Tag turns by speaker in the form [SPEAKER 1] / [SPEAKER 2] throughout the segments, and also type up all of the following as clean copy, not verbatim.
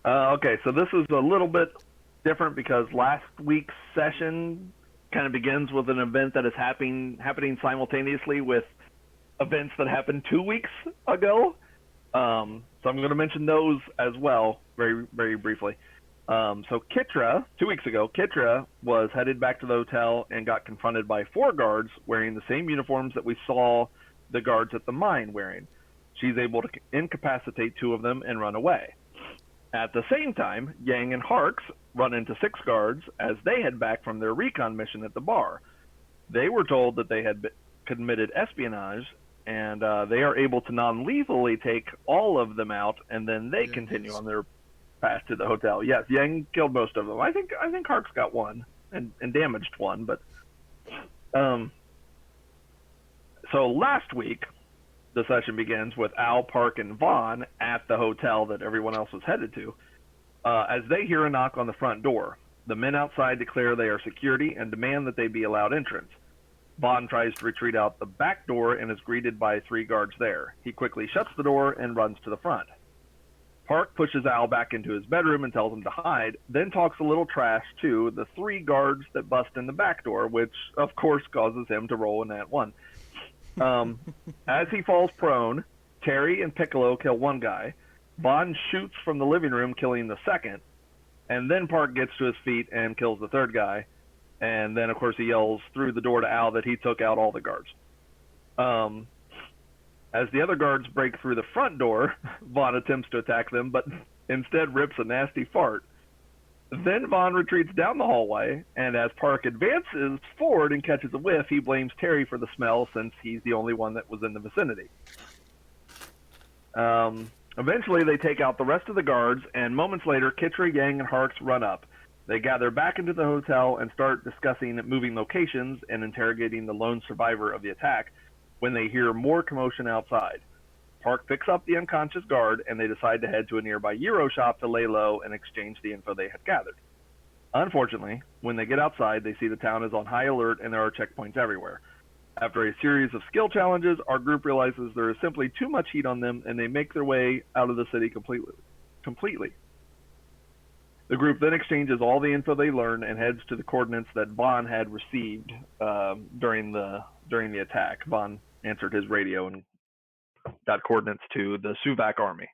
[SPEAKER 1] Okay, so this is a little bit different because last week's session kind of begins with an event that is happening simultaneously with events that happened 2 weeks ago. So I'm going to mention those as well, very briefly. So Kitra, 2 weeks ago, Kitra was headed back to the hotel and got confronted by 4 guards wearing the same uniforms that we saw the guards at the mine wearing. She's able to incapacitate 2 of them and run away. At the same time, Yang and Harks run into 6 guards as they head back from their recon mission at the bar. They were told that they had committed espionage, and they are able to non-lethally take all of them out, and then they continue on their path to the hotel. Yes, Yang killed most of them. I think Harks got one and damaged one, but so last week the session begins with Al, Park, and Vaughn at the hotel that everyone else was headed to. As they hear a knock on the front door, the men outside declare they are security and demand that they be allowed entrance. Vaughn tries to retreat out the back door and is greeted by 3 guards there. He quickly shuts the door and runs to the front. Park pushes Al back into his bedroom and tells him to hide, then talks a little trash to the 3 guards that bust in the back door, which of course causes him to roll in that one. As he falls prone, Terry and Piccolo kill 1 guy. Vaughn shoots from the living room, killing the second, and then Park gets to his feet and kills the 3rd guy. And then, of course, he yells through the door to Al that he took out all the guards. As the other guards break through the front door, Vaughn attempts to attack them, but instead rips a nasty fart. Then Vaughn retreats down the hallway, and as Park advances forward and catches a whiff, he blames Terry for the smell since he's the only one that was in the vicinity. Eventually, they take out the rest of the guards, and moments later, Kitra, Yang, and Harks run up. They gather back into the hotel and start discussing moving locations and interrogating the lone survivor of the attack when they hear more commotion outside. Park picks up the unconscious guard, and they decide to head to a nearby Euro shop to lay low and exchange the info they had gathered. Unfortunately, when they get outside, they see the town is on high alert and there are checkpoints everywhere. After a series of skill challenges, our group realizes there is simply too much heat on them, and they make their way out of the city completely. The group then exchanges all the info they learn and heads to the coordinates that Vaughn had received during the attack. Vaughn answered his radio and got coordinates to the Suvac army.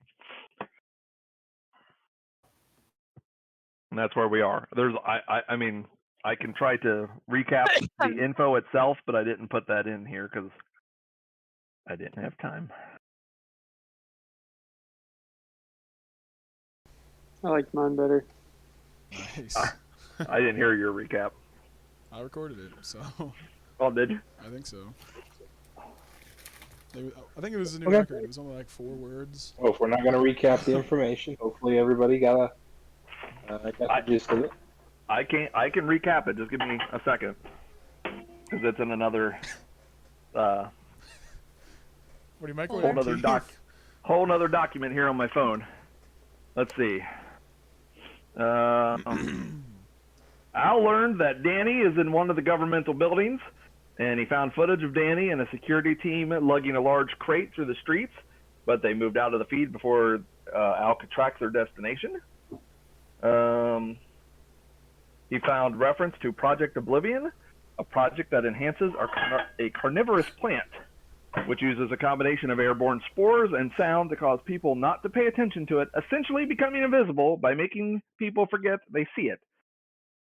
[SPEAKER 1] And that's where we are. I mean, I can try to recap the info itself, but I didn't put that in here because I didn't have time.
[SPEAKER 2] I liked mine better.
[SPEAKER 3] Nice.
[SPEAKER 1] I didn't hear your recap.
[SPEAKER 3] I recorded it, so.
[SPEAKER 1] Oh, did you?
[SPEAKER 3] I think so. I think it was a new record. It was only like 4 words.
[SPEAKER 4] Well, if we're not going to recap the information, hopefully everybody got the gist of it.
[SPEAKER 1] I can recap it. Just give me a second, because it's in another.
[SPEAKER 3] What do you microwave?
[SPEAKER 1] Whole nother document here on my phone. Let's see. Al learned that Dani is in one of the governmental buildings, and he found footage of Dani and a security team lugging a large crate through the streets, but they moved out of the feed before Al could track their destination. He found reference to Project Oblivion, a project that enhances a carnivorous plant, which uses a combination of airborne spores and sound to cause people not to pay attention to it, essentially becoming invisible by making people forget they see it.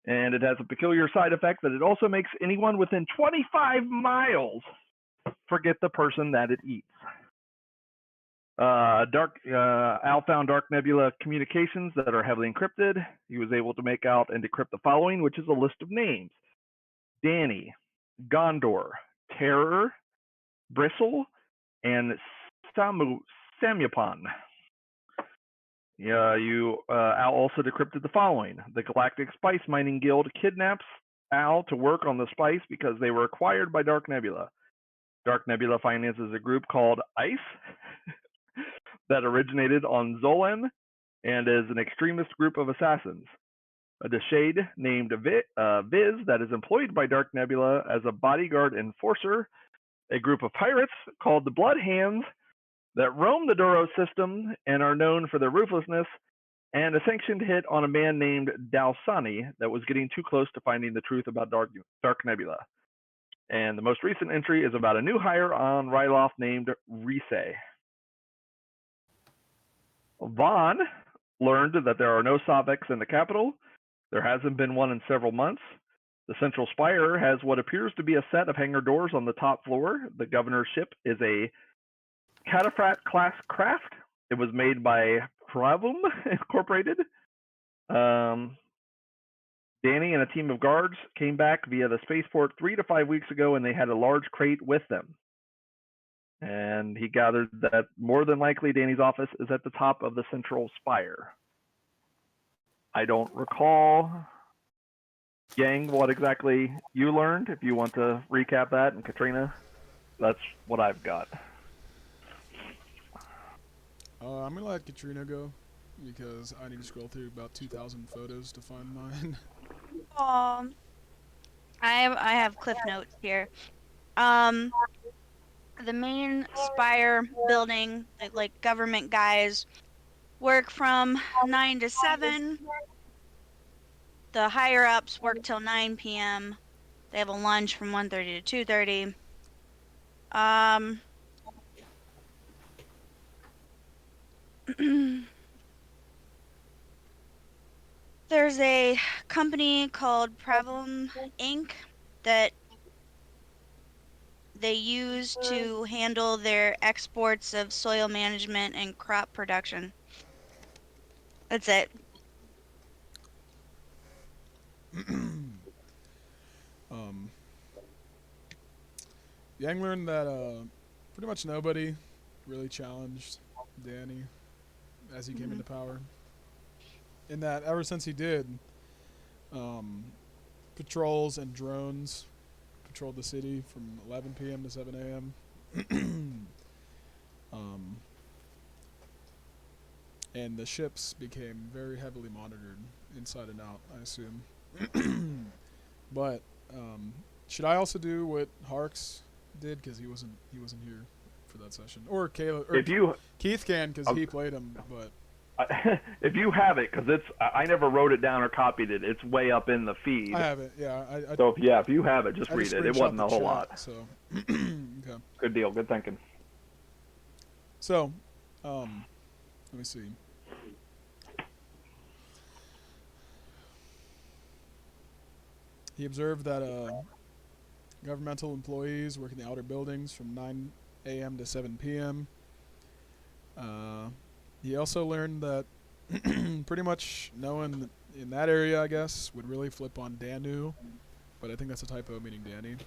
[SPEAKER 1] And it has a peculiar side effect that it also makes anyone within 25 miles forget the person that it eats. Al found Dark Nebula communications that are heavily encrypted. He was able to make out and decrypt the following, which is a list of names: Dani, Gondor, Terror, Bristle, and Samyapan. Al also decrypted the following: the Galactic Spice Mining Guild kidnaps Al to work on the spice because they were acquired by Dark Nebula. Dark Nebula finances a group called ICE that originated on Zolan and is an extremist group of assassins. A Deshade named Viz that is employed by Dark Nebula as a bodyguard enforcer. A group of pirates called the Blood Hands that roam the Doro system and are known for their ruthlessness, and a sanctioned hit on a man named Dalsani that was getting too close to finding the truth about Dark Nebula. And the most recent entry is about a new hire on Ryloth named Risei. Vaughn learned that there are no Sovecs in the capital. There hasn't been one in several months. The central spire has what appears to be a set of hangar doors on the top floor. The governor's ship is a Cataphat-class craft. It was made by Pravum Incorporated. Dani and a team of guards came back via the spaceport 3 to 5 weeks ago, and they had a large crate with them. And he gathered that more than likely Dani's office is at the top of the central spire. I don't recall, Yang, what exactly you learned. If you want to recap that, and Katrina, that's what I've got.
[SPEAKER 3] I'm gonna let Katrina go because I need to scroll through about 2,000 photos to find mine.
[SPEAKER 5] I have cliff notes here. The main spire building, like government guys, work from 9 to 7. The higher ups work till 9 p.m. They have a lunch from 1:30 to 2:30. There's a company called Pravum Inc. that they use to handle their exports of soil management and crop production. That's it.
[SPEAKER 3] Yang learned that pretty much nobody really challenged Dani as he came into power. In that, ever since he did, patrols and drones patrolled the city from 11 p.m. to 7 a.m. And the ships became very heavily monitored inside and out, I assume. But should I also do what Harks did, because he wasn't here for that session, or Caleb, or Keith can, because he played him, but.
[SPEAKER 1] If you have it, because I never wrote it down or copied it. It's way up in the feed.
[SPEAKER 3] I have it, yeah.
[SPEAKER 1] So if you have it, just read it. It wasn't a whole lot.
[SPEAKER 3] So, okay.
[SPEAKER 1] Good deal. Good thinking.
[SPEAKER 3] So, let me see. He observed that governmental employees work in the outer buildings from 9 a.m. to 7 p.m. He also learned that pretty much no one in that area, I guess, would really flip on Danu, but I think that's a typo, meaning Dani.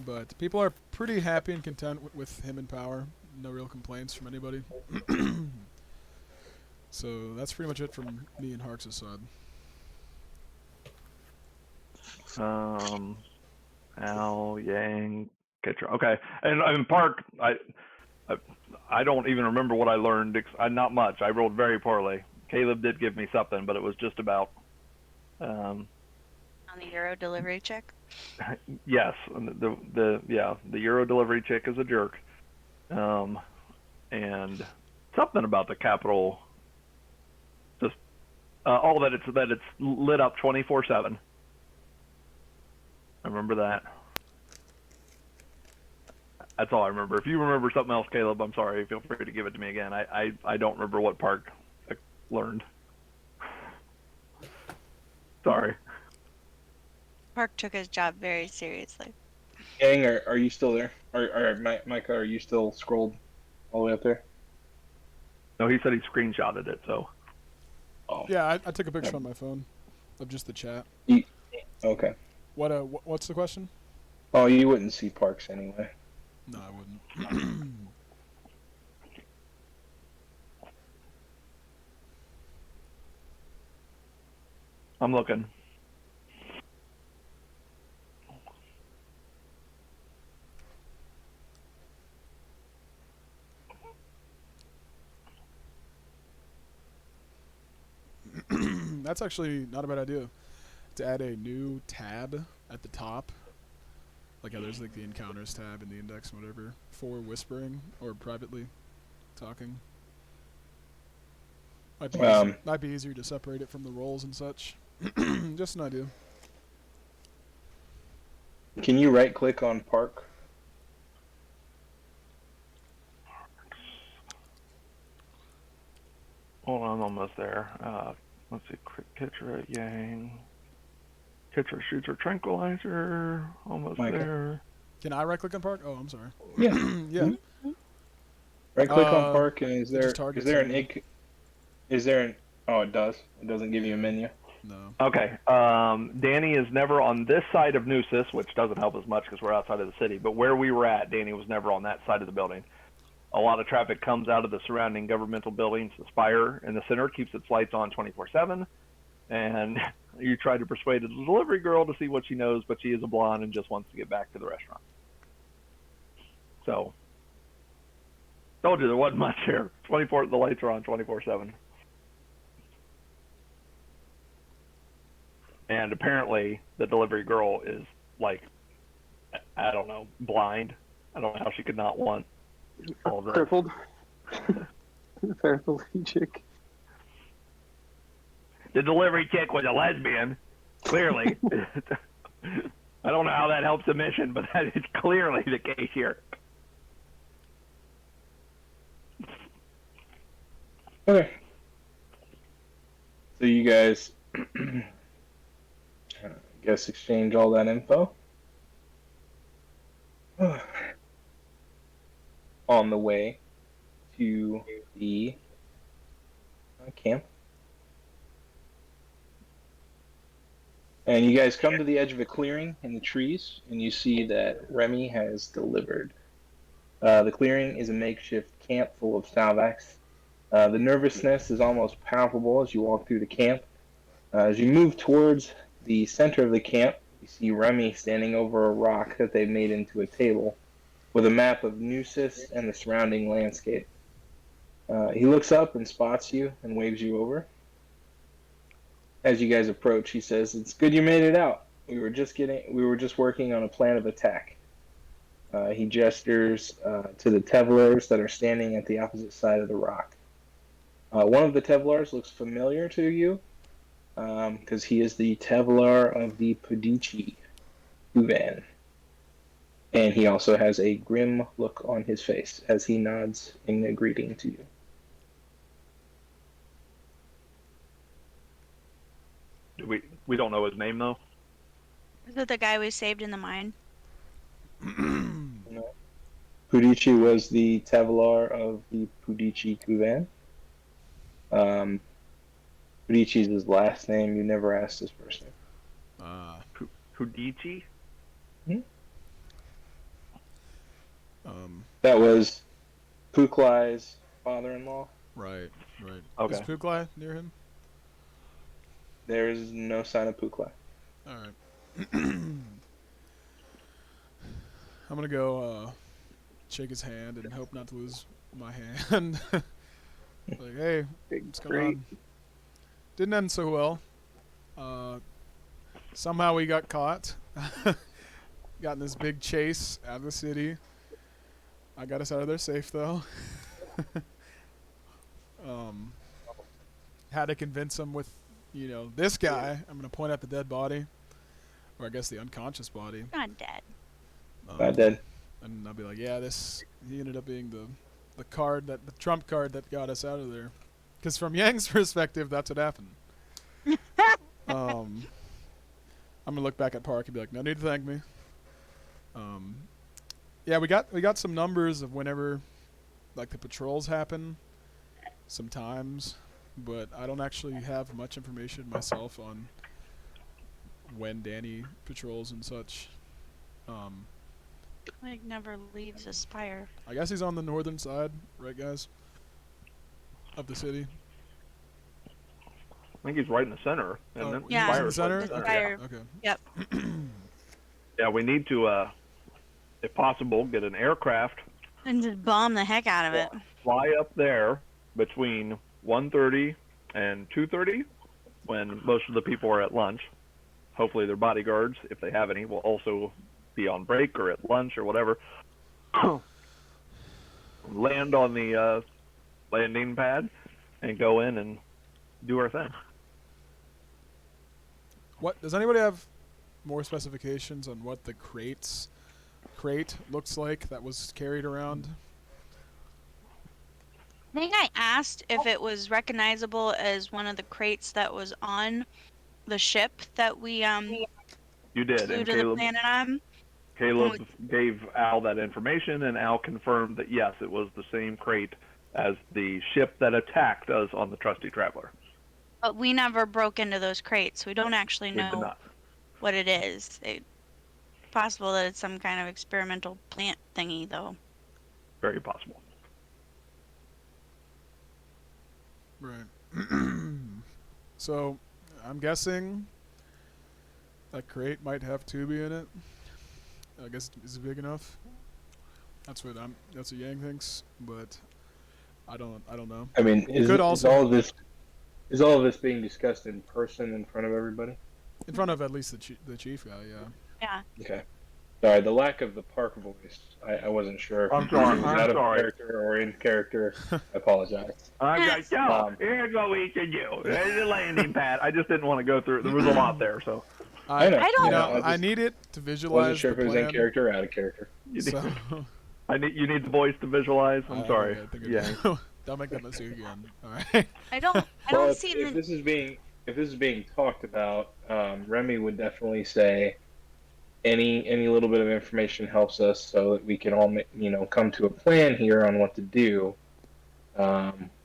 [SPEAKER 3] But people are pretty happy and content with him in power. No real complaints from anybody. So that's pretty much it from me and Harks' side.
[SPEAKER 1] Al, Yang, Ketra. Okay, and Park, I don't even remember what I learned. Not much. I rolled very poorly. Caleb did give me something, but it was just about.
[SPEAKER 5] On the Euro delivery check.
[SPEAKER 1] Yes, the Euro delivery chick is a jerk, and something about the capital. Just all that it's lit up 24/7. I remember that. That's all I remember. If you remember something else, Caleb, I'm sorry. Feel free to give it to me again. I don't remember what Park learned. Sorry.
[SPEAKER 5] Park took his job very seriously.
[SPEAKER 4] Gang, are you still there? Or Micah, are you still scrolled all the way up there?
[SPEAKER 1] No, he said he screenshotted it, so.
[SPEAKER 4] Oh.
[SPEAKER 3] Yeah, I took a picture on my phone of just the chat.
[SPEAKER 4] Okay.
[SPEAKER 3] What's the question?
[SPEAKER 4] Oh, you wouldn't see Parks anyway.
[SPEAKER 3] No, I wouldn't.
[SPEAKER 1] I'm looking.
[SPEAKER 3] That's actually not a bad idea. To add a new tab at the top. Like how there's like the encounters tab in the index and whatever for whispering or privately talking. Might be easier to separate it from the rolls and such. Just an idea.
[SPEAKER 4] Can you right click on park?
[SPEAKER 1] Hold on, I'm almost there. Let's see. Quick Kitra, Yang. Kitra shoots her tranquilizer. Almost
[SPEAKER 4] Micah.
[SPEAKER 1] there.
[SPEAKER 3] Can I right click on park? Oh, I'm sorry.
[SPEAKER 4] Yeah.
[SPEAKER 3] Yeah.
[SPEAKER 4] Right click on park, and is
[SPEAKER 3] it just
[SPEAKER 4] there
[SPEAKER 3] targets
[SPEAKER 4] an
[SPEAKER 3] you.
[SPEAKER 4] is there an oh it does. It doesn't give you a menu.
[SPEAKER 3] No.
[SPEAKER 1] Okay. Danny is never on this side of Nucis, which doesn't help as much because we're outside of the city. But where we were at, Danny was never on that side of the building. A lot of traffic comes out of the surrounding governmental buildings. The Spire in the center keeps its lights on 24/7. And you try to persuade the delivery girl to see what she knows, but she is a blonde and just wants to get back to the restaurant. So, told you there wasn't much here. The lights are on 24/7. And apparently, the delivery girl is like, I don't know, blind. I don't know how she could not want all of that.
[SPEAKER 2] Crippled. Paraplegic.
[SPEAKER 1] The delivery chick was a lesbian, clearly. I don't know how that helps the mission, but that is clearly the case here.
[SPEAKER 4] Okay. So you guys, I guess, exchange all that info. On the way to the camp. And you guys come to the edge of a clearing in the trees, and you see that Remy has delivered. The clearing is a makeshift camp full of Salvax. The nervousness is almost palpable as you walk through the camp. As you move towards the center of the camp, you see Remy standing over a rock that they've made into a table with a map of Nucis and the surrounding landscape. He looks up and spots you and waves you over. As you guys approach, he says, "It's good you made it out. We were just working on a plan of attack." He gestures to the Tevlars that are standing at the opposite side of the rock. One of the Tevlars looks familiar to you, because he is the Tevlar of the Pudici Kuvan. And he also has a grim look on his face as he nods in a greeting to you.
[SPEAKER 1] We don't know his name, though.
[SPEAKER 5] Is it the guy we saved in the mine?
[SPEAKER 4] Pudici was the Tevlar of the Pudici Kuvan. Pudici's his last name. You never asked his first name.
[SPEAKER 1] Pudici?
[SPEAKER 4] That was Puklai's father-in-law.
[SPEAKER 3] Right.
[SPEAKER 1] Okay.
[SPEAKER 3] Is Puklai near him?
[SPEAKER 4] There is no sign of Puklai.
[SPEAKER 3] All right. I'm gonna go shake his hand and hope not to lose my hand. Like, hey, what's going on? Didn't end so well. Somehow we got caught. Got in this big chase out of the city. I got us out of there safe, though. Had to convince him with, this guy. I'm going to point at the dead body. Or I guess the unconscious body.
[SPEAKER 5] Not dead.
[SPEAKER 4] Not dead.
[SPEAKER 3] And I'll be like, yeah, he ended up being the trump card that got us out of there. Because from Yang's perspective, that's what happened. I'm going to look back at Park and be like, no need to thank me. Yeah, we got some numbers of whenever, like, the patrols happen, sometimes, but I don't actually have much information myself on when Dani patrols and such.
[SPEAKER 5] Like, never leaves a spire.
[SPEAKER 3] I guess he's on the northern side, right, guys? Of the city.
[SPEAKER 1] I think he's right in the center. And
[SPEAKER 5] Yeah,
[SPEAKER 3] he's in the center?
[SPEAKER 5] The spire.
[SPEAKER 3] Okay.
[SPEAKER 5] Yep.
[SPEAKER 1] Yeah, we need to, if possible, get an aircraft,
[SPEAKER 5] And just bomb the heck out of it.
[SPEAKER 1] fly up there between 1:30 and 2:30 when most of the people are at lunch. Hopefully their bodyguards, if they have any, will also be on break or at lunch or whatever. Land on the landing pad and go in and do our thing.
[SPEAKER 3] What does anybody have more specifications on what the crate looks like that was carried around?
[SPEAKER 5] I think I asked if it was recognizable as one of the crates that was on the ship that we
[SPEAKER 1] You did,
[SPEAKER 5] flew
[SPEAKER 1] and
[SPEAKER 5] to the planet on.
[SPEAKER 1] Caleb gave Al that information, and Al confirmed that yes, it was the same crate as the ship that attacked us on the Trusty Traveler.
[SPEAKER 5] But we never broke into those crates. We don't actually
[SPEAKER 1] We did
[SPEAKER 5] know
[SPEAKER 1] not.
[SPEAKER 5] what it is. It's possible that it's some kind of experimental plant thingy, though.
[SPEAKER 1] Very possible.
[SPEAKER 3] Right. So, I'm guessing that crate might have Tubi in it. I guess is it big enough? That's what Yang thinks, but I don't know.
[SPEAKER 4] I mean,
[SPEAKER 3] You
[SPEAKER 4] is
[SPEAKER 3] could also
[SPEAKER 4] all of this being discussed in person in front of everybody?
[SPEAKER 3] in front of at least the chief guy, yeah.
[SPEAKER 5] Yeah.
[SPEAKER 4] Okay. Sorry, the lack of the Park voice. I wasn't sure if
[SPEAKER 1] I'm
[SPEAKER 4] it
[SPEAKER 1] sorry.
[SPEAKER 4] was
[SPEAKER 1] I'm
[SPEAKER 4] out of
[SPEAKER 1] sorry.
[SPEAKER 4] character or in character. I apologize.
[SPEAKER 1] I'm like, yo,
[SPEAKER 4] Um,
[SPEAKER 1] here's what we should do. There's a landing pad. I just didn't want to go through. There was a lot there, so.
[SPEAKER 4] I know.
[SPEAKER 5] I don't-
[SPEAKER 3] You know,
[SPEAKER 4] I
[SPEAKER 3] I need it to
[SPEAKER 4] wasn't
[SPEAKER 3] visualize
[SPEAKER 4] sure if
[SPEAKER 3] the
[SPEAKER 4] it was in
[SPEAKER 3] plan.
[SPEAKER 4] character or out of character.
[SPEAKER 3] So,
[SPEAKER 1] You need the voice to visualize. I'm sorry.
[SPEAKER 3] I think I
[SPEAKER 1] Yeah.
[SPEAKER 3] do. Don't make that mistake again. All right.
[SPEAKER 5] I don't
[SPEAKER 4] Well,
[SPEAKER 5] see
[SPEAKER 4] if
[SPEAKER 5] the.
[SPEAKER 4] this is being talked about, Remy would definitely say any little bit of information helps us so that we can all come to a plan here on what to do.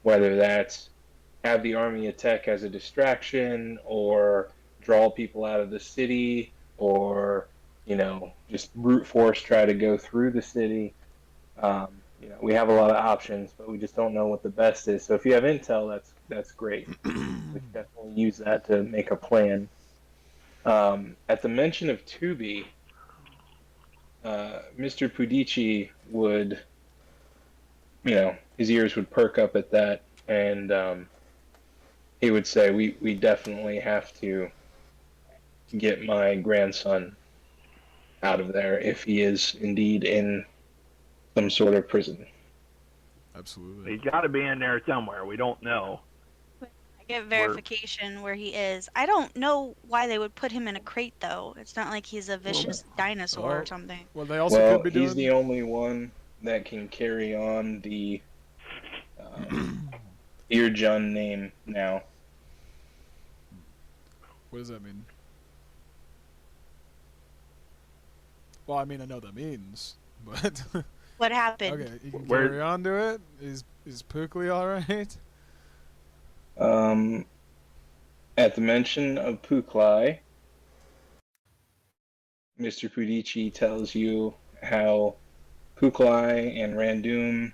[SPEAKER 4] Whether that's have the army attack as a distraction or draw people out of the city or just brute force try to go through the city. We have a lot of options, but we just don't know what the best is. So if you have intel, that's great. We can definitely use that to make a plan. At the mention of Tubi, Mr. Pudici would, his ears would perk up at that, and he would say, "We definitely have to get my grandson out of there if he is indeed in some sort of prison."
[SPEAKER 3] Absolutely.
[SPEAKER 1] He's got to be in there somewhere. We don't know.
[SPEAKER 5] I get verification where he is. I don't know why they would put him in a crate, though. It's not like he's a vicious dinosaur or something.
[SPEAKER 3] Well, they also could be doing.
[SPEAKER 4] He's the only one that can carry on the Earjun name now.
[SPEAKER 3] What does that mean? Well, I mean, I know what that means, but
[SPEAKER 5] What happened?
[SPEAKER 3] okay, you can
[SPEAKER 1] Where-
[SPEAKER 3] carry on to it. Is Pukli all right?
[SPEAKER 4] At the mention of Puklai, Mr. Pudici tells you how Puklai and Randum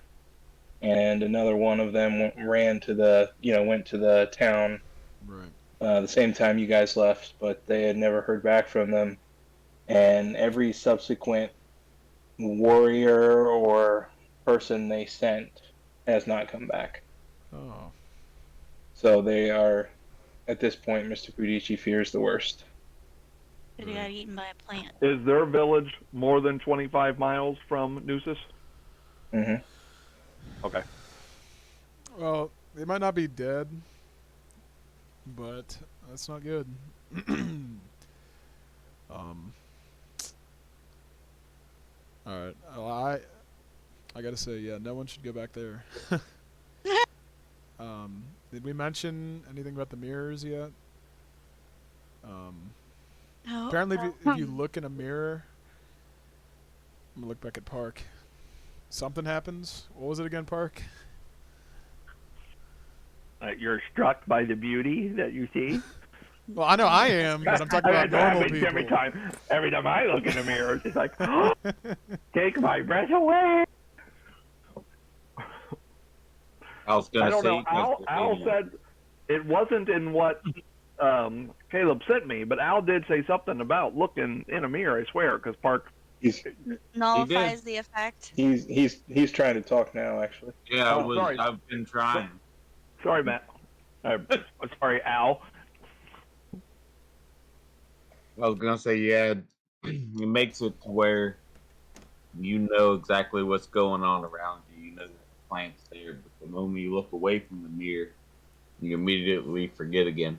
[SPEAKER 4] and another one of them went to the town
[SPEAKER 3] Right.
[SPEAKER 4] the same time you guys left, but they had never heard back from them. And every subsequent warrior or person they sent has not come back.
[SPEAKER 3] Oh.
[SPEAKER 4] So they are, at this point, Mr. Pudici fears the worst.
[SPEAKER 5] He got eaten by a plant.
[SPEAKER 1] Is their village more than 25 miles from Nusus?
[SPEAKER 4] Mm-hmm.
[SPEAKER 1] Okay.
[SPEAKER 3] Well, they might not be dead, but that's not good. All right. Well, I gotta say, yeah, no one should go back there. Did we mention anything about the mirrors yet?
[SPEAKER 5] No.
[SPEAKER 3] Apparently, if you look in a mirror, I'm gonna look back at Park. Something happens. What was it again, Park?
[SPEAKER 1] You're struck by the beauty that you see.
[SPEAKER 3] Well, I know I am because I'm talking about
[SPEAKER 1] It
[SPEAKER 3] normal
[SPEAKER 1] happens
[SPEAKER 3] people.
[SPEAKER 1] every time I look in the mirror, it's like, oh, take my breath away.
[SPEAKER 6] I was
[SPEAKER 1] I
[SPEAKER 6] gonna
[SPEAKER 1] don't
[SPEAKER 6] say.
[SPEAKER 1] know. Al said it wasn't in what Caleb sent me, but Al did say something about looking in a mirror. I swear, because Park.
[SPEAKER 4] He's
[SPEAKER 5] Nullifies the effect.
[SPEAKER 4] he's trying to talk now, actually.
[SPEAKER 6] Yeah,
[SPEAKER 1] Oh, sorry.
[SPEAKER 6] I've been trying.
[SPEAKER 1] Sorry, Matt. Sorry, Al.
[SPEAKER 6] I was gonna say, yeah, it makes it to where you know exactly what's going on around you. You know that the plant's there, but the moment you look away from the mirror, You immediately forget again.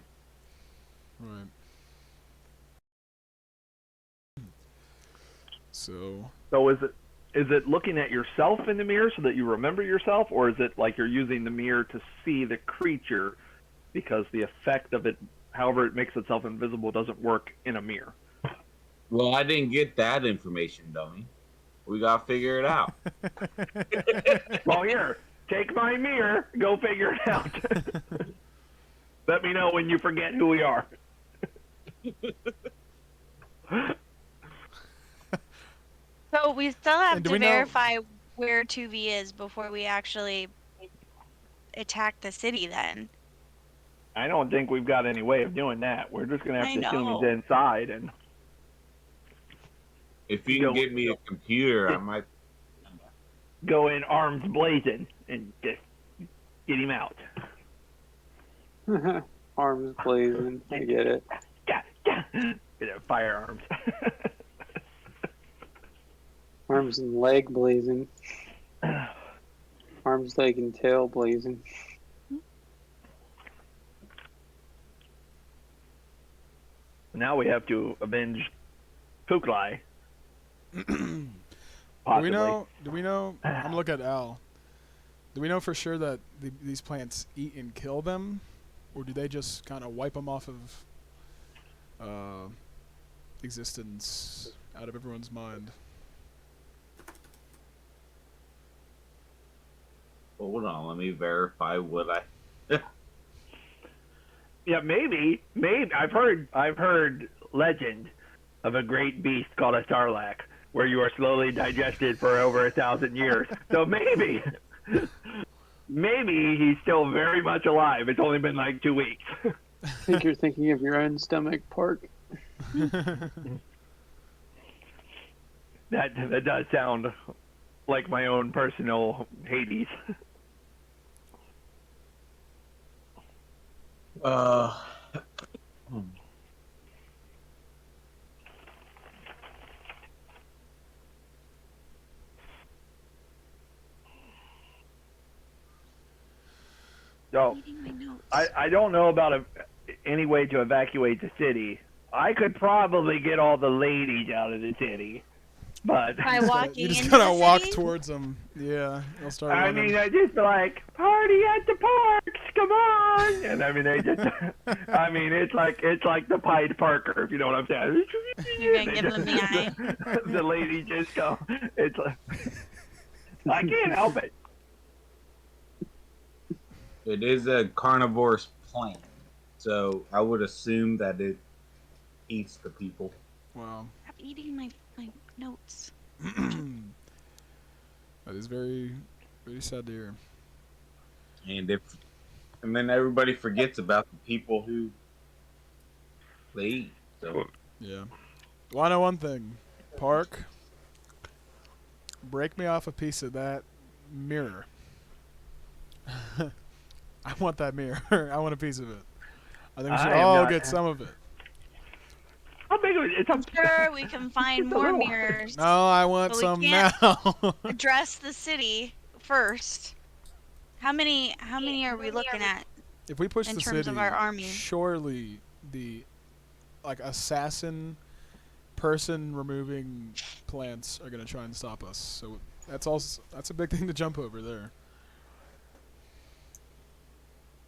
[SPEAKER 3] Right. So
[SPEAKER 1] So is it looking at yourself in the mirror so that you remember yourself, or is it like you're using the mirror to see the creature because the effect of it, however it makes itself invisible, doesn't work in a mirror?
[SPEAKER 6] Well, I didn't get that information, dummy. We gotta figure it out.
[SPEAKER 1] Well, here, take my mirror, go figure it out. Let me know when you forget who we are.
[SPEAKER 5] So we still have
[SPEAKER 3] And do
[SPEAKER 5] to
[SPEAKER 3] we know-
[SPEAKER 5] verify where 2V is before we actually attack the city then.
[SPEAKER 1] I don't think we've got any way of doing that. We're just gonna have
[SPEAKER 5] I
[SPEAKER 1] to assume
[SPEAKER 5] know.
[SPEAKER 1] he's inside and
[SPEAKER 6] If you can get me a computer, I might.
[SPEAKER 1] go in arms blazing and just get him out.
[SPEAKER 2] Arms blazing. I get it.
[SPEAKER 1] Firearms.
[SPEAKER 2] Arms and leg blazing. Arms, leg, and tail blazing.
[SPEAKER 1] Now we have to avenge Kuklai.
[SPEAKER 3] do
[SPEAKER 1] Possibly.
[SPEAKER 3] we know? I'm looking at Al. Do we know for sure that these plants eat and kill them, or do they just kind of wipe them off of existence out of everyone's mind?
[SPEAKER 6] Hold on, let me verify what I.
[SPEAKER 1] Yeah, maybe. I've heard legend of a great beast called a sarlacc, where you are slowly digested for over 1,000 years. So maybe he's still very much alive. It's only been like 2 weeks.
[SPEAKER 2] I think you're thinking of your own stomach, Park.
[SPEAKER 1] That does sound like my own personal Hades. So
[SPEAKER 5] Reading my notes.
[SPEAKER 1] I don't know about any way to evacuate the city. I could probably get all the ladies out of the city, but
[SPEAKER 5] By walking
[SPEAKER 3] you just
[SPEAKER 5] into
[SPEAKER 3] gotta
[SPEAKER 5] the
[SPEAKER 3] walk
[SPEAKER 5] city?
[SPEAKER 3] towards them. Yeah, they'll start
[SPEAKER 1] I
[SPEAKER 3] running.
[SPEAKER 1] mean, I just be like, party at the parks, come on, and I mean, they just, I mean, it's like the Pied Parker, if you know what I'm saying.
[SPEAKER 5] You're gonna give them the eye.
[SPEAKER 1] The ladies just go. It's like, I can't help it.
[SPEAKER 6] It is a carnivorous plant, so I would assume that it eats the people.
[SPEAKER 3] Wow.
[SPEAKER 5] Stop eating my notes.
[SPEAKER 3] That is very, very sad to hear.
[SPEAKER 6] And then everybody forgets about the people who they eat. So
[SPEAKER 3] Yeah. Well, I know one thing. Park, break me off a piece of that mirror. I want that mirror. I want a piece of it. I think we should
[SPEAKER 1] I am
[SPEAKER 3] all
[SPEAKER 1] not-
[SPEAKER 3] get some of it.
[SPEAKER 1] How big of it? It's
[SPEAKER 5] Sure, we can find
[SPEAKER 1] Just a
[SPEAKER 5] more
[SPEAKER 1] little.
[SPEAKER 5] mirrors.
[SPEAKER 3] No, I want
[SPEAKER 5] But we
[SPEAKER 3] some
[SPEAKER 5] can't-
[SPEAKER 3] now.
[SPEAKER 5] Address the city first. How many are we looking at?
[SPEAKER 3] If we push
[SPEAKER 5] in
[SPEAKER 3] the
[SPEAKER 5] terms
[SPEAKER 3] city,
[SPEAKER 5] of our army?
[SPEAKER 3] surely the assassin person removing plants are gonna try and stop us. So that's a big thing to jump over there.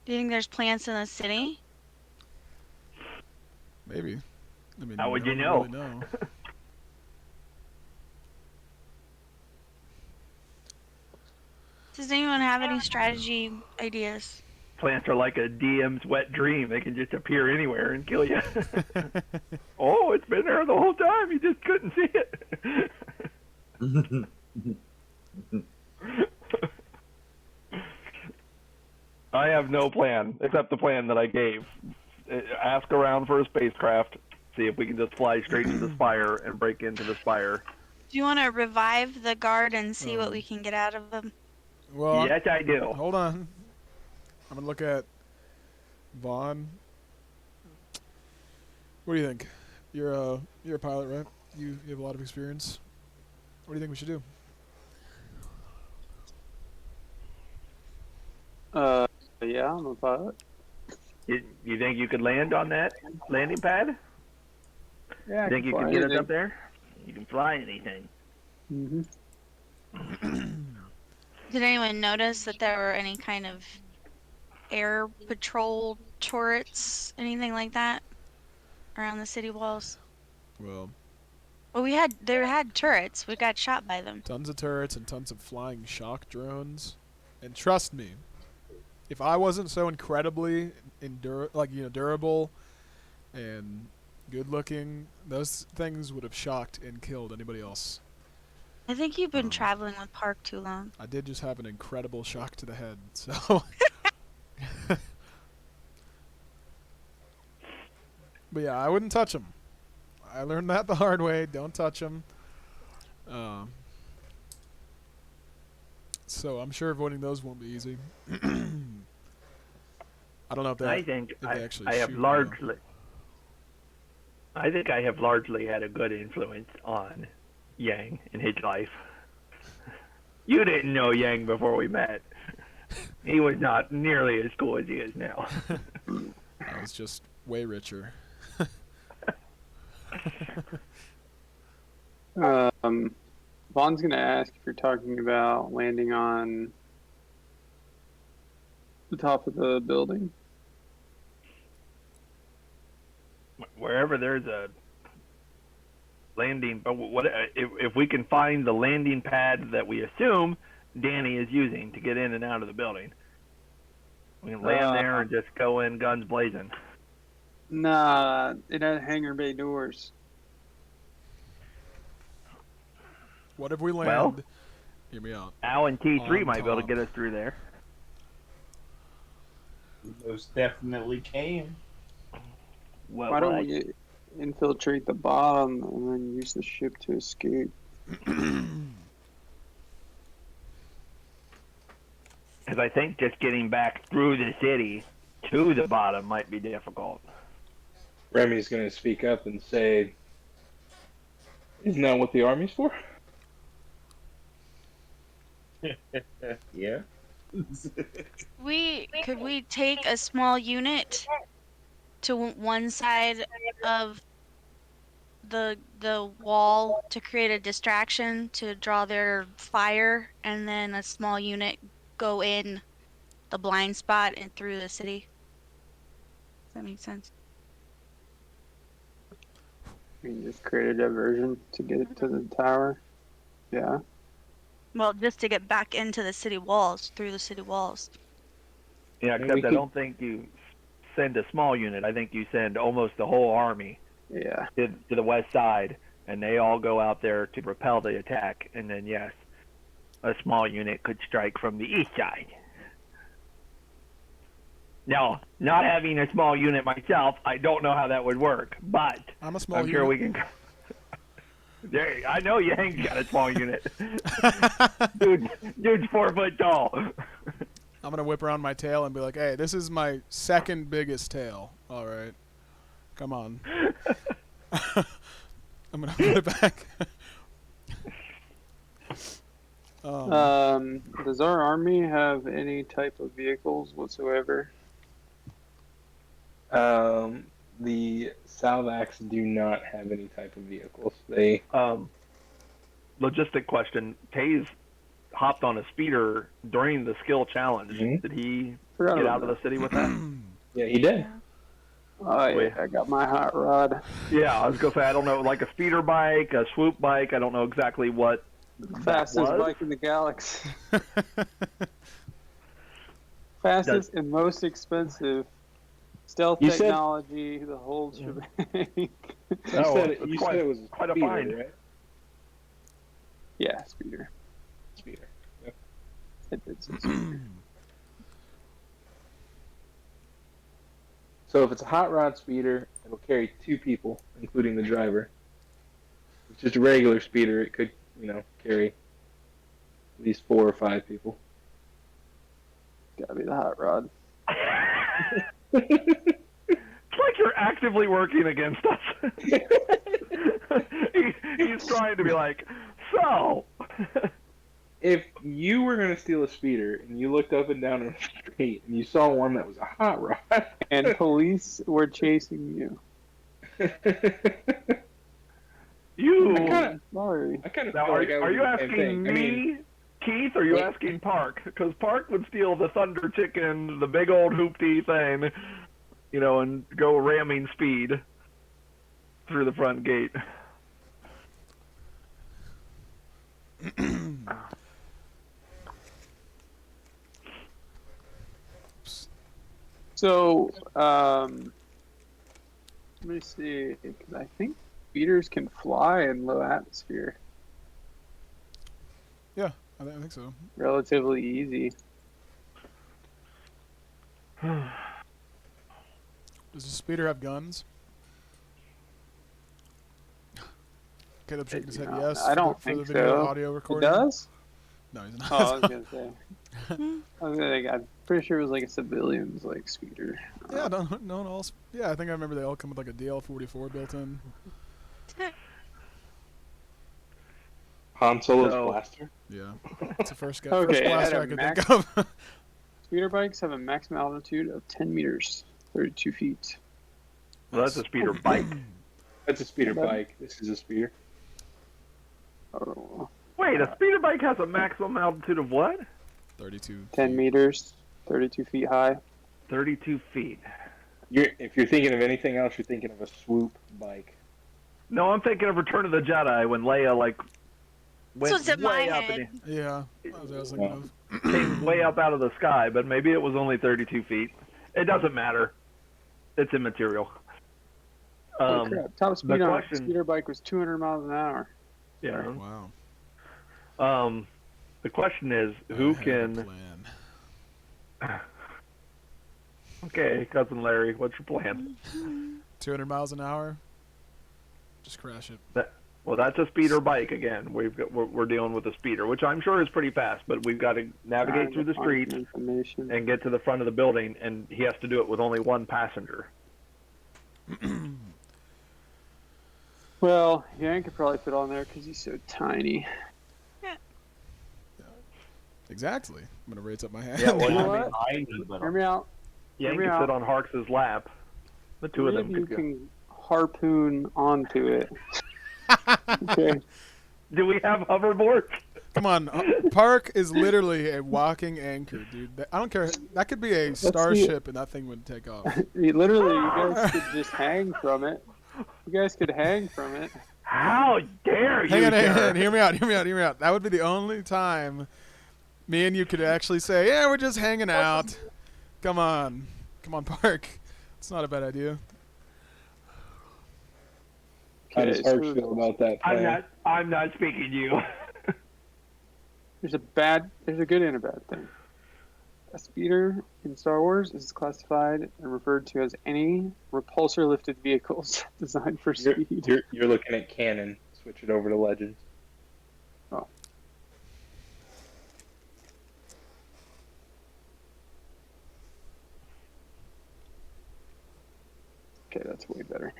[SPEAKER 5] Do you think there's plants in the city?
[SPEAKER 3] Maybe. I mean,
[SPEAKER 1] How would you
[SPEAKER 3] no
[SPEAKER 1] know?
[SPEAKER 3] one really know.
[SPEAKER 5] Does anyone have any strategy ideas?
[SPEAKER 1] Plants are like a DM's wet dream. They can just appear anywhere and kill you. Oh, it's been there the whole time. You just couldn't see it. I have no plan except the plan that I gave. Ask around for a spacecraft. See if we can just fly straight to the spire and break into the spire.
[SPEAKER 5] Do you want to revive the guard and see what we can get out of them?
[SPEAKER 3] Well,
[SPEAKER 1] Yes, I do.
[SPEAKER 3] hold on. I'm gonna look at Vaughn. What do you think? You're a pilot, right? You have a lot of experience. What do you think we should do?
[SPEAKER 2] Yeah, I'm a pilot.
[SPEAKER 1] You think you could land on that landing pad?
[SPEAKER 2] Yeah,
[SPEAKER 1] You think you could get us up there? You can fly anything.
[SPEAKER 2] Mm-hmm.
[SPEAKER 5] Did anyone notice that there were any kind of air patrol turrets, anything like that, around the city walls?
[SPEAKER 3] Well,
[SPEAKER 5] Well, they had turrets. We got shot by them.
[SPEAKER 3] tons of turrets and tons of flying shock drones. And trust me, if I wasn't so incredibly durable and good looking, those things would have shocked and killed anybody else.
[SPEAKER 5] I think you've been traveling with Park too long.
[SPEAKER 3] I did just have an incredible shock to the head, so. But yeah, I wouldn't touch them. I learned that the hard way. Don't touch them. So I'm sure avoiding those won't be easy. I don't know if they.
[SPEAKER 1] I think
[SPEAKER 3] if they actually
[SPEAKER 1] I have
[SPEAKER 3] shoot,
[SPEAKER 1] largely. I think I have largely had a good influence on Yang in his life. You didn't know Yang before we met. He was not nearly as cool as he is now.
[SPEAKER 3] I was just way richer.
[SPEAKER 2] Vaughn's gonna ask if you're talking about landing on the top of the building.
[SPEAKER 1] Wherever there's a landing, but what if we can find the landing pad that we assume Dani is using to get in and out of the building? We can land there and just go in guns blazing.
[SPEAKER 2] Nah, it had hangar bay doors.
[SPEAKER 3] What if we land?
[SPEAKER 1] Well,
[SPEAKER 3] hear me out.
[SPEAKER 1] Al and T3
[SPEAKER 3] On
[SPEAKER 1] might be able to
[SPEAKER 3] top.
[SPEAKER 1] get us through there.
[SPEAKER 6] Most definitely can.
[SPEAKER 1] Well,
[SPEAKER 2] Why don't we infiltrate the bottom and then use the ship to escape?
[SPEAKER 1] Because I think just getting back through the city to the bottom might be difficult.
[SPEAKER 4] Remy's going to speak up and say, "Isn't that what the army's for?"
[SPEAKER 6] Yeah.
[SPEAKER 5] Could we take a small unit to one side of the wall to create a distraction to draw their fire, and then a small unit go in the blind spot and through the city? Does that make sense?
[SPEAKER 2] I mean, just create a diversion to get it to the tower. Yeah.
[SPEAKER 5] Well, just to get back into the city walls, through the city walls.
[SPEAKER 1] Yeah,
[SPEAKER 4] we
[SPEAKER 1] except I
[SPEAKER 4] could-
[SPEAKER 1] don't think you send a small unit. I think you send almost the whole army
[SPEAKER 2] Yeah.
[SPEAKER 1] to the west side, and they all go out there to repel the attack. And then, yes, a small unit could strike from the east side. Now, not having a small unit myself, I don't know how that would work, but
[SPEAKER 3] I'm a small
[SPEAKER 1] I'm
[SPEAKER 3] unit.
[SPEAKER 1] sure we can. There, I know Yang's got a small unit. Dude's 4 foot tall.
[SPEAKER 3] I'm gonna whip around my tail and be like, "Hey, this is my second biggest tail. All right, come on." I'm gonna put it back.
[SPEAKER 2] Does our army have any type of vehicles whatsoever?
[SPEAKER 4] The Salvax do not have any type of vehicles. They
[SPEAKER 1] Logistic question. Taze hopped on a speeder during the skill challenge.
[SPEAKER 4] Mhm.
[SPEAKER 1] Did he
[SPEAKER 2] Forgot
[SPEAKER 1] get
[SPEAKER 2] about
[SPEAKER 1] out of the city with that?
[SPEAKER 4] yeah, he did.
[SPEAKER 2] Oh, yeah, I got my hot rod.
[SPEAKER 1] Yeah, I was gonna say I don't know, like a speeder bike, a swoop bike. I don't know exactly what
[SPEAKER 2] Fastest
[SPEAKER 1] was.
[SPEAKER 2] bike in the galaxy. Fastest and most expensive. Stealth
[SPEAKER 4] You said-
[SPEAKER 2] technology, the whole shebang.
[SPEAKER 4] You
[SPEAKER 1] Oh,
[SPEAKER 4] said
[SPEAKER 1] it's
[SPEAKER 4] you
[SPEAKER 1] quite-
[SPEAKER 4] said it was
[SPEAKER 1] quite a
[SPEAKER 4] speeder,
[SPEAKER 1] find.
[SPEAKER 4] right?
[SPEAKER 2] Yeah, speeder.
[SPEAKER 4] Speeder.
[SPEAKER 2] It did say speeder.
[SPEAKER 4] So if it's a hot rod speeder, it'll carry 2 people, including the driver. If it's just a regular speeder, it could, carry at least 4 or 5 people.
[SPEAKER 2] Gotta be the hot rod.
[SPEAKER 1] It's like you're actively working against us. He's trying to be like, so.
[SPEAKER 4] If you were going to steal a speeder and you looked up and down on the gate, and you saw one that was a hot rod.
[SPEAKER 2] And police were chasing you.
[SPEAKER 1] You.
[SPEAKER 2] Sorry.
[SPEAKER 4] I kind of
[SPEAKER 1] Now,
[SPEAKER 4] feel like I
[SPEAKER 1] are
[SPEAKER 4] would
[SPEAKER 1] you
[SPEAKER 4] do the same
[SPEAKER 1] asking
[SPEAKER 4] thing.
[SPEAKER 1] me,
[SPEAKER 4] I mean,
[SPEAKER 1] Keith, or are you
[SPEAKER 4] wait.
[SPEAKER 1] asking Park? Because Park would steal the Thunder Chicken, the big old hoopty thing, and go ramming speed through the front gate.
[SPEAKER 2] So, let me see, because I think speeders can fly in low atmosphere.
[SPEAKER 3] Yeah, I think so.
[SPEAKER 2] Relatively easy.
[SPEAKER 3] Does the speeder have guns? Caleb shaking his head yes.
[SPEAKER 2] I don't
[SPEAKER 3] for the
[SPEAKER 2] think
[SPEAKER 3] video
[SPEAKER 2] so.
[SPEAKER 3] audio
[SPEAKER 2] It
[SPEAKER 3] recording.
[SPEAKER 2] does?
[SPEAKER 3] No, he's not.
[SPEAKER 2] Oh, I was gonna say. I'm pretty sure it was like a civilian's like speeder.
[SPEAKER 3] Yeah, no one else. Yeah, I think I remember they all come with like a DL-44 built in.
[SPEAKER 4] Han Solo's
[SPEAKER 1] So-
[SPEAKER 4] blaster.
[SPEAKER 3] Yeah, it's the first
[SPEAKER 2] Okay,
[SPEAKER 3] first blaster
[SPEAKER 2] at a
[SPEAKER 3] I could
[SPEAKER 2] max-
[SPEAKER 3] think of.
[SPEAKER 2] Speeder bikes have a maximum altitude of 10 meters, 32 feet.
[SPEAKER 1] Well, that's a speeder bike.
[SPEAKER 4] That's a speeder
[SPEAKER 2] But-
[SPEAKER 4] bike. This is a speeder.
[SPEAKER 2] Oh,
[SPEAKER 1] Wait, a speeder bike has a maximum altitude of what?
[SPEAKER 3] 32.
[SPEAKER 2] 10
[SPEAKER 3] feet.
[SPEAKER 2] meters, 32 feet high.
[SPEAKER 1] 32 feet.
[SPEAKER 4] If you're thinking of anything else, you're thinking of a swoop bike.
[SPEAKER 1] No, I'm thinking of Return of the Jedi when Leia went
[SPEAKER 5] So it's in my
[SPEAKER 1] way up
[SPEAKER 5] head.
[SPEAKER 3] Yeah, that's what I was thinking of.
[SPEAKER 1] came way up out of the sky, but maybe it was only 32 feet. It doesn't matter. It's immaterial.
[SPEAKER 2] Holy crap. Top speed on
[SPEAKER 1] question-
[SPEAKER 2] a speeder bike was 200 miles an hour.
[SPEAKER 1] Yeah.
[SPEAKER 3] Wow.
[SPEAKER 1] The question is, who
[SPEAKER 3] I have a
[SPEAKER 1] can?
[SPEAKER 3] plan.
[SPEAKER 1] Okay, cousin Larry, what's your plan?
[SPEAKER 3] 200 miles an hour? Just crash it.
[SPEAKER 1] Well, that's a speeder bike again. We're dealing with a speeder, which I'm sure is pretty fast, but we've got to navigate through the
[SPEAKER 2] Trying to find
[SPEAKER 1] streets
[SPEAKER 2] some information.
[SPEAKER 1] and get to the front of the building, and he has to do it with only one passenger.
[SPEAKER 2] Well, Yang could probably fit on there because he's so tiny.
[SPEAKER 3] Exactly. I'm going to raise up my hand.
[SPEAKER 1] Yeah, well,
[SPEAKER 2] You know
[SPEAKER 1] I mean,
[SPEAKER 2] what?
[SPEAKER 6] I need, but
[SPEAKER 2] Hear me out.
[SPEAKER 1] Yank
[SPEAKER 2] Hear me
[SPEAKER 1] could
[SPEAKER 2] out.
[SPEAKER 1] sit on Harks's lap. The two of
[SPEAKER 2] Three
[SPEAKER 1] them
[SPEAKER 2] you
[SPEAKER 1] could go.
[SPEAKER 2] can harpoon onto it. Okay.
[SPEAKER 1] Do we have hoverboards?
[SPEAKER 3] Come on. Park is literally a walking anchor, dude. I don't care. That could be a starship and that thing would take off.
[SPEAKER 2] Literally, you guys could just hang from it. You guys could hang from it.
[SPEAKER 1] How dare you,
[SPEAKER 3] Hang on.
[SPEAKER 1] Jared?
[SPEAKER 3] Hear me out. That would be the only time me and you could actually say, yeah, we're just hanging out. Come on, Park. It's not a bad idea.
[SPEAKER 4] How does
[SPEAKER 2] Okay,
[SPEAKER 4] Hark
[SPEAKER 2] so
[SPEAKER 4] feel about that plan?
[SPEAKER 1] I'm not speaking to you.
[SPEAKER 2] there's a good and a bad thing. A speeder in Star Wars is classified and referred to as any repulsor lifted vehicles designed for speed.
[SPEAKER 4] You're looking at canon. Switch it over to Legends.
[SPEAKER 2] Oh. Okay, that's way better.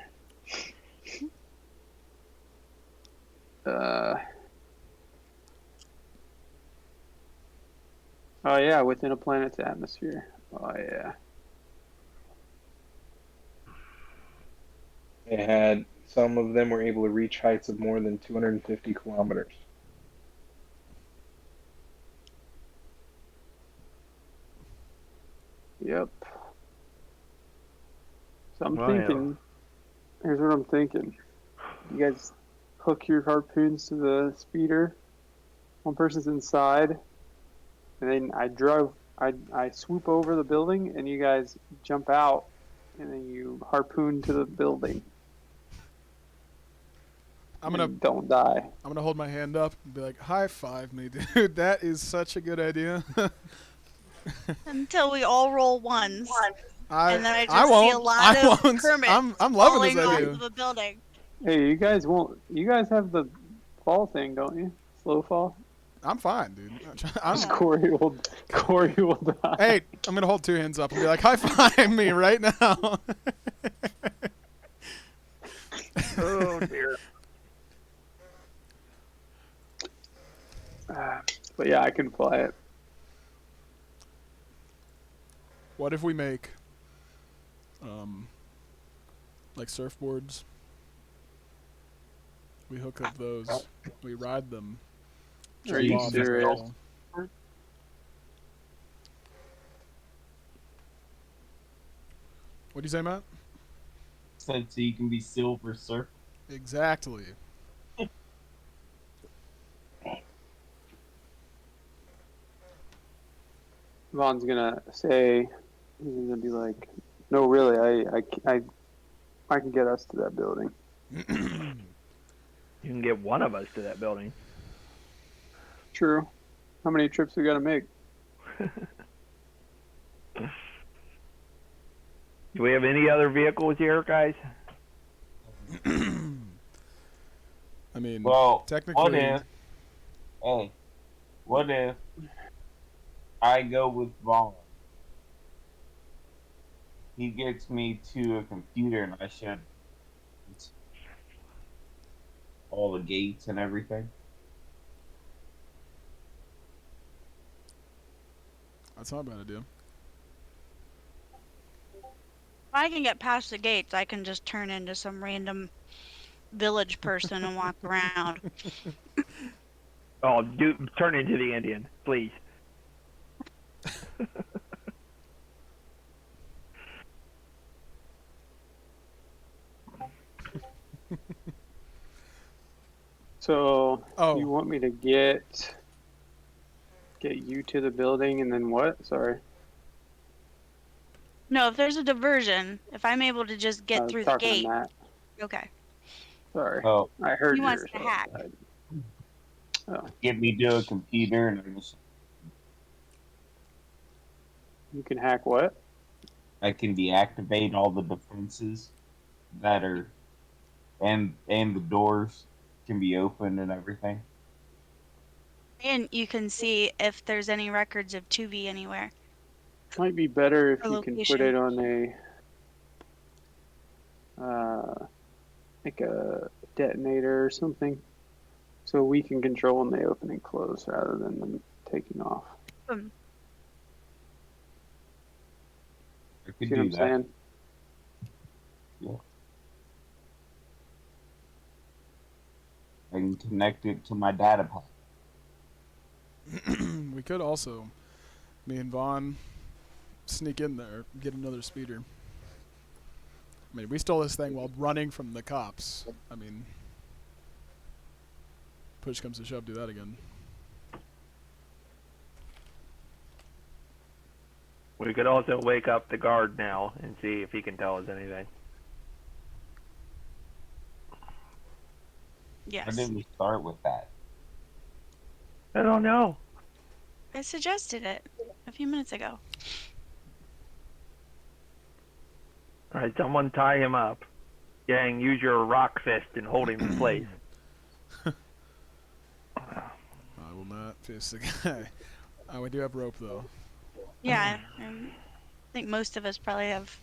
[SPEAKER 2] Oh yeah, within a planet's atmosphere. Oh yeah.
[SPEAKER 4] They had some of them were able to reach heights of more than 250 kilometers.
[SPEAKER 2] Yep. So I'm
[SPEAKER 1] Wow.
[SPEAKER 2] thinking, here's what I'm thinking. You guys hook your harpoons to the speeder. One person's inside, and then I swoop over the building, and you guys jump out, and then you harpoon to the building. And don't die.
[SPEAKER 3] I'm gonna hold my hand up and be like, high five me, dude. That is such a good idea.
[SPEAKER 5] Until we all roll ones. And then I just
[SPEAKER 3] won't.
[SPEAKER 5] see a lot
[SPEAKER 3] I
[SPEAKER 5] of
[SPEAKER 3] won't.
[SPEAKER 5] Kermit
[SPEAKER 3] I'm loving
[SPEAKER 5] falling
[SPEAKER 3] this
[SPEAKER 5] off
[SPEAKER 3] idea.
[SPEAKER 5] of a building.
[SPEAKER 2] Hey, you guys won't. You guys have the fall thing, don't you? Slow fall.
[SPEAKER 3] I'm fine, dude.
[SPEAKER 2] Corey will die.
[SPEAKER 3] Hey, I'm gonna hold two hands up and be like, high five me right now.
[SPEAKER 1] Oh dear.
[SPEAKER 2] But yeah, I can fly it.
[SPEAKER 3] What if we make, like surfboards? We hook up those. We ride them.
[SPEAKER 2] Are
[SPEAKER 3] Jump
[SPEAKER 2] you
[SPEAKER 3] off as
[SPEAKER 2] serious?
[SPEAKER 3] well. What do you say, Matt?
[SPEAKER 6] Said so you can be Silver Surfer.
[SPEAKER 3] Exactly.
[SPEAKER 2] Vaughn's gonna say, he's gonna be like, no, really, I can get us to that building.
[SPEAKER 1] You can get one of us to that building.
[SPEAKER 2] True. How many trips we gotta make?
[SPEAKER 1] Do we have any other vehicles here, guys?
[SPEAKER 3] I mean,
[SPEAKER 6] Well,
[SPEAKER 3] technically,
[SPEAKER 6] what if I go with Vaughn? He gets me to a computer and I shut all the gates and everything.
[SPEAKER 3] that's not a bad idea.
[SPEAKER 5] If I can get past the gates, I can just turn into some random village person and walk around.
[SPEAKER 1] Oh, turn into the Indian, please.
[SPEAKER 2] So
[SPEAKER 3] Oh.
[SPEAKER 2] you want me to get you to the building and then what? Sorry.
[SPEAKER 5] No, if there's a diversion, if I'm able to just
[SPEAKER 2] I
[SPEAKER 5] get
[SPEAKER 2] was
[SPEAKER 5] through the
[SPEAKER 2] talking to
[SPEAKER 5] gate.
[SPEAKER 2] Matt.
[SPEAKER 5] Okay.
[SPEAKER 2] Sorry.
[SPEAKER 6] Oh,
[SPEAKER 2] I heard
[SPEAKER 5] He wants
[SPEAKER 2] yours.
[SPEAKER 5] to hack.
[SPEAKER 6] get me to a computer and
[SPEAKER 2] You can hack what?
[SPEAKER 6] I can deactivate all the defenses that are and the doors can be opened and everything.
[SPEAKER 5] And you can see if there's any records of 2V anywhere.
[SPEAKER 2] Might be better if
[SPEAKER 5] Or
[SPEAKER 2] you can put
[SPEAKER 5] location.
[SPEAKER 2] it on like a detonator or something, so we can control when they open and close rather than them taking off.
[SPEAKER 6] I could
[SPEAKER 2] See what
[SPEAKER 6] do
[SPEAKER 2] I'm
[SPEAKER 6] that.
[SPEAKER 2] saying?
[SPEAKER 6] Yeah. I can connect it to my data pack.
[SPEAKER 3] We could also, me and Vaughn, sneak in there, get another speeder. I mean, we stole this thing while running from the cops. I mean, push comes to shove, do that again.
[SPEAKER 1] We could also wake up the guard now and see if he can tell us anything.
[SPEAKER 5] Yes.
[SPEAKER 6] Why did we start with that?
[SPEAKER 1] I don't know.
[SPEAKER 5] I suggested it a few minutes ago.
[SPEAKER 1] All right, someone tie him up. Gang, use your rock fist and hold him in place.
[SPEAKER 3] I will not face the guy. We do have rope, though.
[SPEAKER 5] Yeah, I think most of us probably have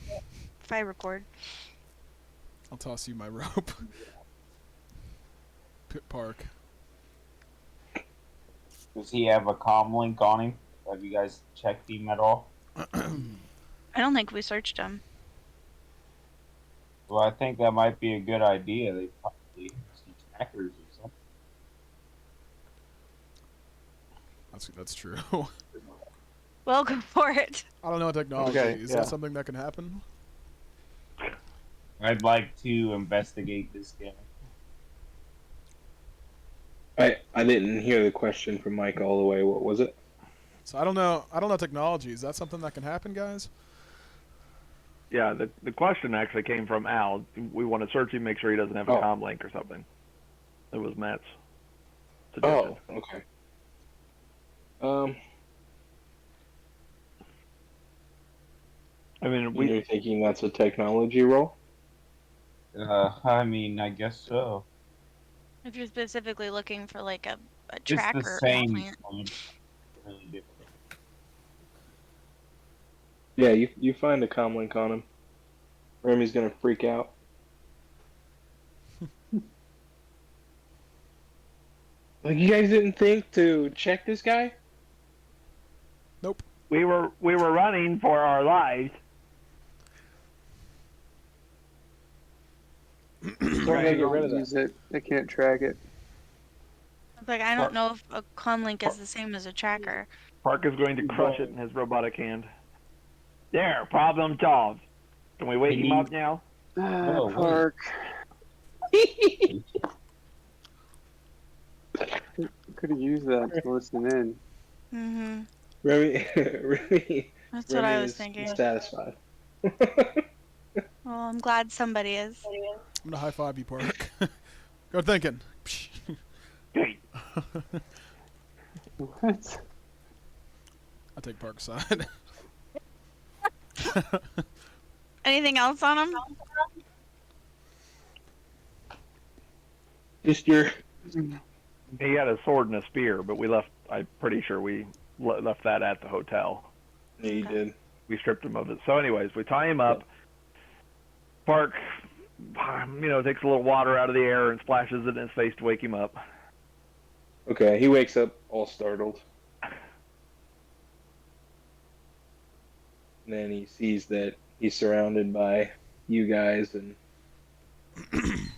[SPEAKER 5] fiber cord.
[SPEAKER 3] I'll toss you my rope. Pit Park.
[SPEAKER 6] Does he have a comm link on him? Have you guys checked him at all?
[SPEAKER 5] I don't think we searched them.
[SPEAKER 6] Well, I think that might be a good idea. They probably have some trackers or something.
[SPEAKER 3] That's true.
[SPEAKER 5] Well, go for it.
[SPEAKER 3] I don't know technology.
[SPEAKER 1] Okay,
[SPEAKER 3] Is
[SPEAKER 1] yeah.
[SPEAKER 3] that something that can happen?
[SPEAKER 6] I'd like to investigate this guy.
[SPEAKER 4] I didn't hear the question from Mike all the way. What was it?
[SPEAKER 3] So I don't know technology. Is that something that can happen, guys?
[SPEAKER 1] Yeah, the question actually came from Al. We want to search him, make sure he doesn't have a
[SPEAKER 4] Oh.
[SPEAKER 1] comm link or something. It was Matt's suggestion.
[SPEAKER 4] Oh, okay.
[SPEAKER 1] I mean, we
[SPEAKER 4] You're thinking that's a technology role?
[SPEAKER 6] I mean, I guess so.
[SPEAKER 5] If you're specifically looking for like a
[SPEAKER 6] Just
[SPEAKER 5] tracker
[SPEAKER 6] the same.
[SPEAKER 5] implant.
[SPEAKER 6] Really different.
[SPEAKER 4] Yeah, you find a comm link on him. Remy's gonna freak out. Like, you guys didn't think to check this guy?
[SPEAKER 3] Nope.
[SPEAKER 1] We were running for our lives.
[SPEAKER 4] So I gotta get rid of
[SPEAKER 2] Don't
[SPEAKER 4] that.
[SPEAKER 2] use it. They can't track it.
[SPEAKER 5] Like, I don't know if a comlink is the same as a tracker.
[SPEAKER 1] Park is going to crush it in his robotic hand. There, problem solved. Can we wake him up now?
[SPEAKER 6] No, wait.
[SPEAKER 2] Park. Could have used that to listen in.
[SPEAKER 5] Mm-hmm.
[SPEAKER 4] Remy
[SPEAKER 5] That's what I was
[SPEAKER 4] is
[SPEAKER 5] thinking.
[SPEAKER 4] satisfied.
[SPEAKER 5] Well, I'm glad somebody is.
[SPEAKER 3] I'm gonna high five you, Park. Good thinking.
[SPEAKER 1] Great.
[SPEAKER 2] What?
[SPEAKER 3] I take Park's side.
[SPEAKER 5] Anything else on him?
[SPEAKER 4] Just your.
[SPEAKER 1] He had a sword and a spear, but we left. I'm pretty sure we left that at the hotel.
[SPEAKER 4] Yeah, you did.
[SPEAKER 1] We stripped him of it. So, anyways, we tie him up. Park, takes a little water out of the air and splashes it in his face to wake him up.
[SPEAKER 4] Okay, he wakes up all startled. And then he sees that he's surrounded by you guys and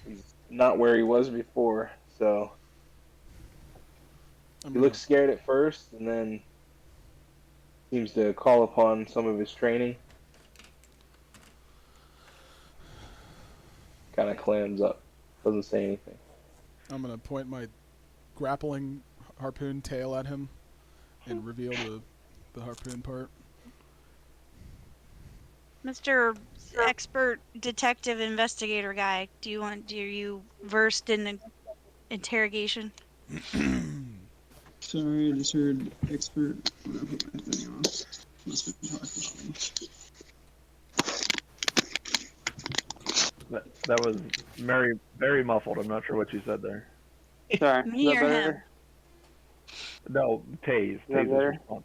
[SPEAKER 4] he's not where he was before. So he looks scared at first and then seems to call upon some of his training. Kind of clams up. Doesn't say anything.
[SPEAKER 3] I'm gonna point my grappling harpoon tail at him and reveal the harpoon part.
[SPEAKER 5] Mr. Expert Detective Investigator guy, do you versed in interrogation?
[SPEAKER 2] Sorry, I just heard expert. I'm gonna put my thing on. Must have been talking
[SPEAKER 1] That was very, very muffled. I'm not sure what you said there.
[SPEAKER 2] Sorry.
[SPEAKER 5] Me
[SPEAKER 2] Is that
[SPEAKER 5] or
[SPEAKER 2] better?
[SPEAKER 5] him?
[SPEAKER 1] No, Taze.
[SPEAKER 2] Is that
[SPEAKER 1] Taze's
[SPEAKER 2] better?
[SPEAKER 1] response.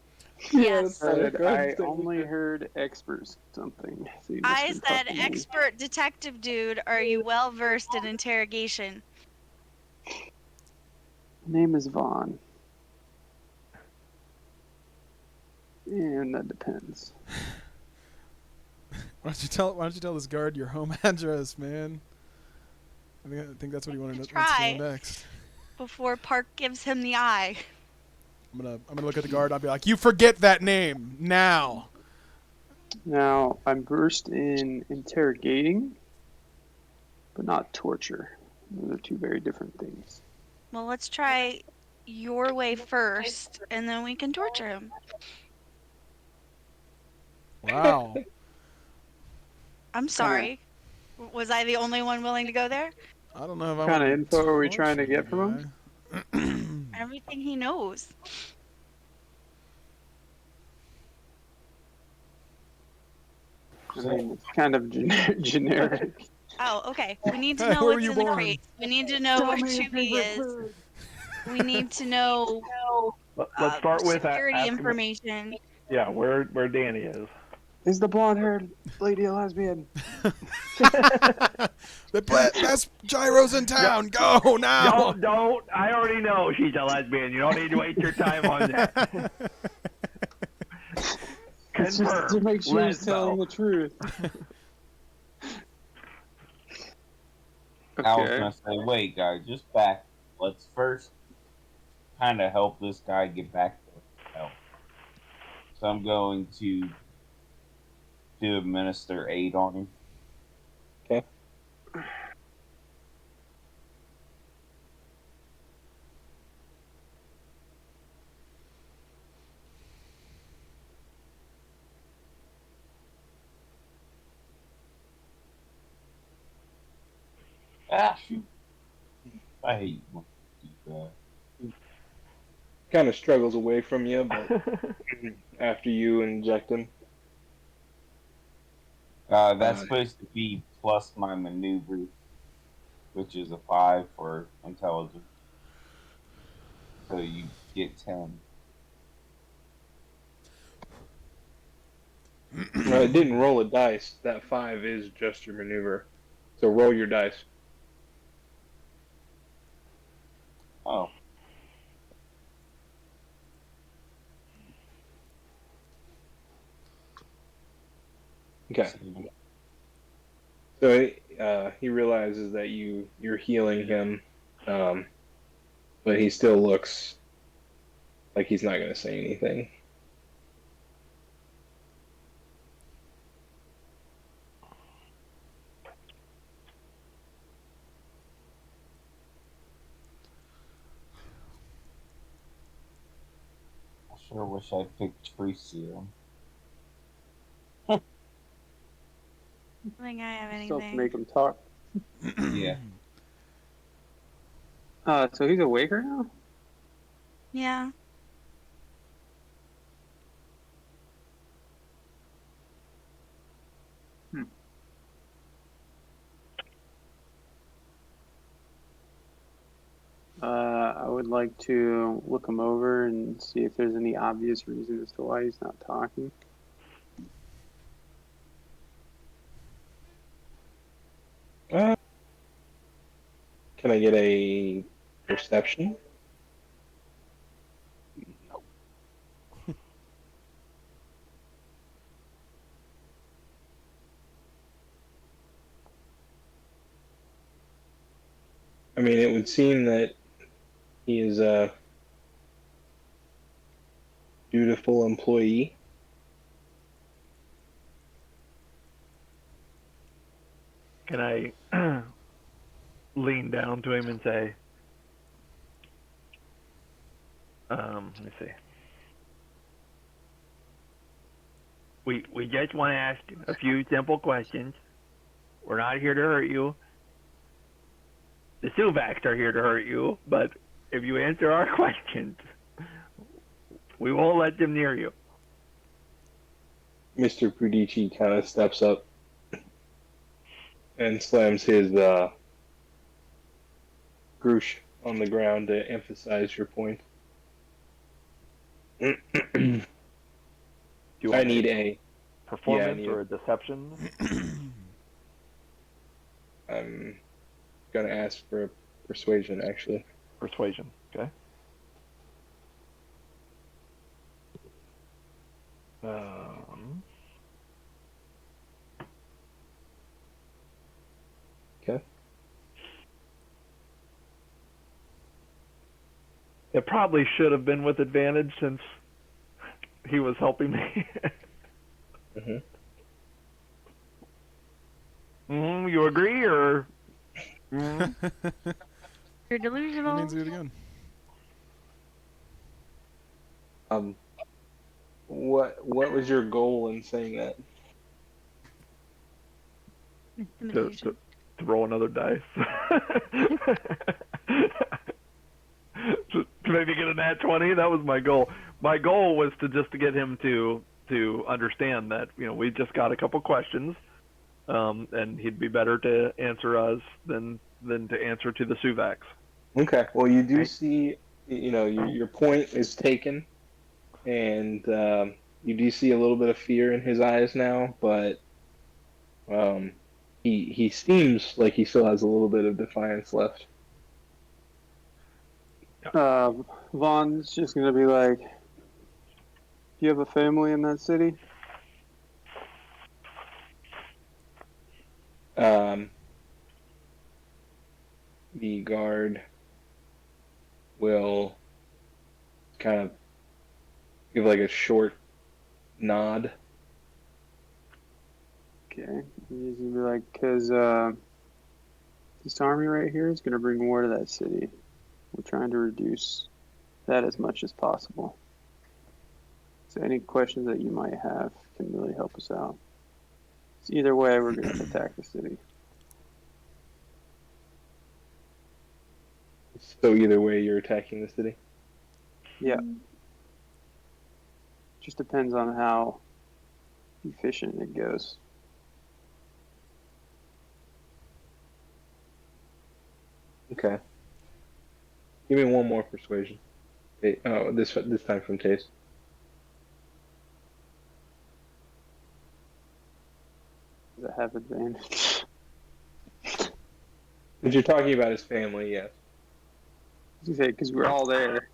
[SPEAKER 5] Yes.
[SPEAKER 2] I only heard experts something. So you must
[SPEAKER 5] I
[SPEAKER 2] have been
[SPEAKER 5] said,
[SPEAKER 2] talking to me.
[SPEAKER 5] expert detective dude, are you well versed in interrogation?
[SPEAKER 2] Name is Vaughn. And that depends.
[SPEAKER 3] Why don't you tell this guard your home address, man? I think that's what he wants to
[SPEAKER 5] Try.
[SPEAKER 3] know next.
[SPEAKER 5] Before Park gives him the eye.
[SPEAKER 3] I'm gonna look at the guard. I'll be like, you forget that name now.
[SPEAKER 2] Now, I'm versed in interrogating, but not torture. Those are two very different things.
[SPEAKER 5] Well, let's try your way first, and then we can torture him.
[SPEAKER 3] Wow.
[SPEAKER 5] I'm sorry. Was I the only one willing to go there?
[SPEAKER 3] I don't know if I
[SPEAKER 2] What kind of
[SPEAKER 3] want
[SPEAKER 2] info are we
[SPEAKER 3] torture
[SPEAKER 2] trying to
[SPEAKER 3] the
[SPEAKER 2] get from him?
[SPEAKER 3] guy.
[SPEAKER 5] Everything he knows.
[SPEAKER 2] I mean, it's kind of generic.
[SPEAKER 5] Oh, okay. We need to
[SPEAKER 3] Hey,
[SPEAKER 5] know
[SPEAKER 3] where were
[SPEAKER 5] what's
[SPEAKER 3] you
[SPEAKER 5] in the
[SPEAKER 3] born?
[SPEAKER 5] crate. We need to know where Chewie is. We need to know
[SPEAKER 1] Let's start with
[SPEAKER 5] security
[SPEAKER 1] asking.
[SPEAKER 5] information.
[SPEAKER 1] Yeah, where Dani is.
[SPEAKER 2] Is the blonde-haired lady a lesbian?
[SPEAKER 3] The best gyros in town. Go now.
[SPEAKER 1] Don't. I already know she's a lesbian. You don't need to waste your time on that.
[SPEAKER 2] It's just to make sure he's telling the truth.
[SPEAKER 6] I was gonna say, wait, guys, just back. Let's first kind of help this guy get back to health. So I'm going to administer aid on him.
[SPEAKER 4] Okay.
[SPEAKER 6] Ah, shoot. I hate when you do that.
[SPEAKER 4] Kind of struggles away from you, but after you inject him.
[SPEAKER 6] That's supposed to be plus my maneuver, which is a 5 for intelligence. So you get 10.
[SPEAKER 4] No, it didn't roll a dice. That 5 is just your maneuver. So roll your dice.
[SPEAKER 6] Oh.
[SPEAKER 4] Okay. So he realizes that you're healing him, but he still looks like he's not going to say anything.
[SPEAKER 6] I sure wish I picked tree serum.
[SPEAKER 5] I don't think I have
[SPEAKER 2] Still have to
[SPEAKER 5] anything.
[SPEAKER 2] make him talk.
[SPEAKER 6] Yeah.
[SPEAKER 2] So he's awake right now?
[SPEAKER 5] Yeah.
[SPEAKER 2] I would like to look him over and see if there's any obvious reason as to why he's not talking.
[SPEAKER 4] Can I get a perception? I mean, it would seem that he is a dutiful employee.
[SPEAKER 1] Can I lean down to him and say, let me see. We just want to ask a few simple questions. We're not here to hurt you. The Suvacs are here to hurt you, but if you answer our questions, we won't let them near you.
[SPEAKER 4] Mr. Pudici kind of steps up and slams his Groosh on the ground to emphasize your point.
[SPEAKER 1] Do you
[SPEAKER 4] I
[SPEAKER 1] want
[SPEAKER 4] need a
[SPEAKER 1] performance
[SPEAKER 4] need
[SPEAKER 1] or a deception?
[SPEAKER 4] I'm gonna ask for a persuasion, actually.
[SPEAKER 1] Persuasion, okay.
[SPEAKER 4] Okay.
[SPEAKER 1] It probably should have been with advantage since he was helping me. You agree, or?
[SPEAKER 5] You're
[SPEAKER 3] That
[SPEAKER 5] delusional.
[SPEAKER 3] means do it again.
[SPEAKER 4] What was your goal in saying that?
[SPEAKER 5] Intimidation.
[SPEAKER 1] To roll another dice. to maybe get a nat 20. That was my goal. My goal was to get him to understand that we just got a couple questions, and he'd be better to answer us than to answer to the Suvacs.
[SPEAKER 4] Okay. Well, you do
[SPEAKER 1] Right.
[SPEAKER 4] see, your point is taken, and you do see a little bit of fear in his eyes now, but he seems like he still has a little bit of defiance left.
[SPEAKER 2] Vaughn's just gonna be like, "Do you have a family in that city?"
[SPEAKER 4] The guard will kind of give like a short nod.
[SPEAKER 2] Okay. He's gonna be like, "Cause this army right here is gonna bring war to that city. We're trying to reduce that as much as possible. So any questions that you might have can really help us out. So either way, we're gonna attack the city."
[SPEAKER 4] So either way, you're attacking the city.
[SPEAKER 2] Yeah. Just depends on how efficient it goes.
[SPEAKER 4] Okay. Give me one more persuasion. Oh, this time from taste.
[SPEAKER 2] Does it have advantage?
[SPEAKER 4] If you're talking about his family, yes.
[SPEAKER 2] You say because we're all there.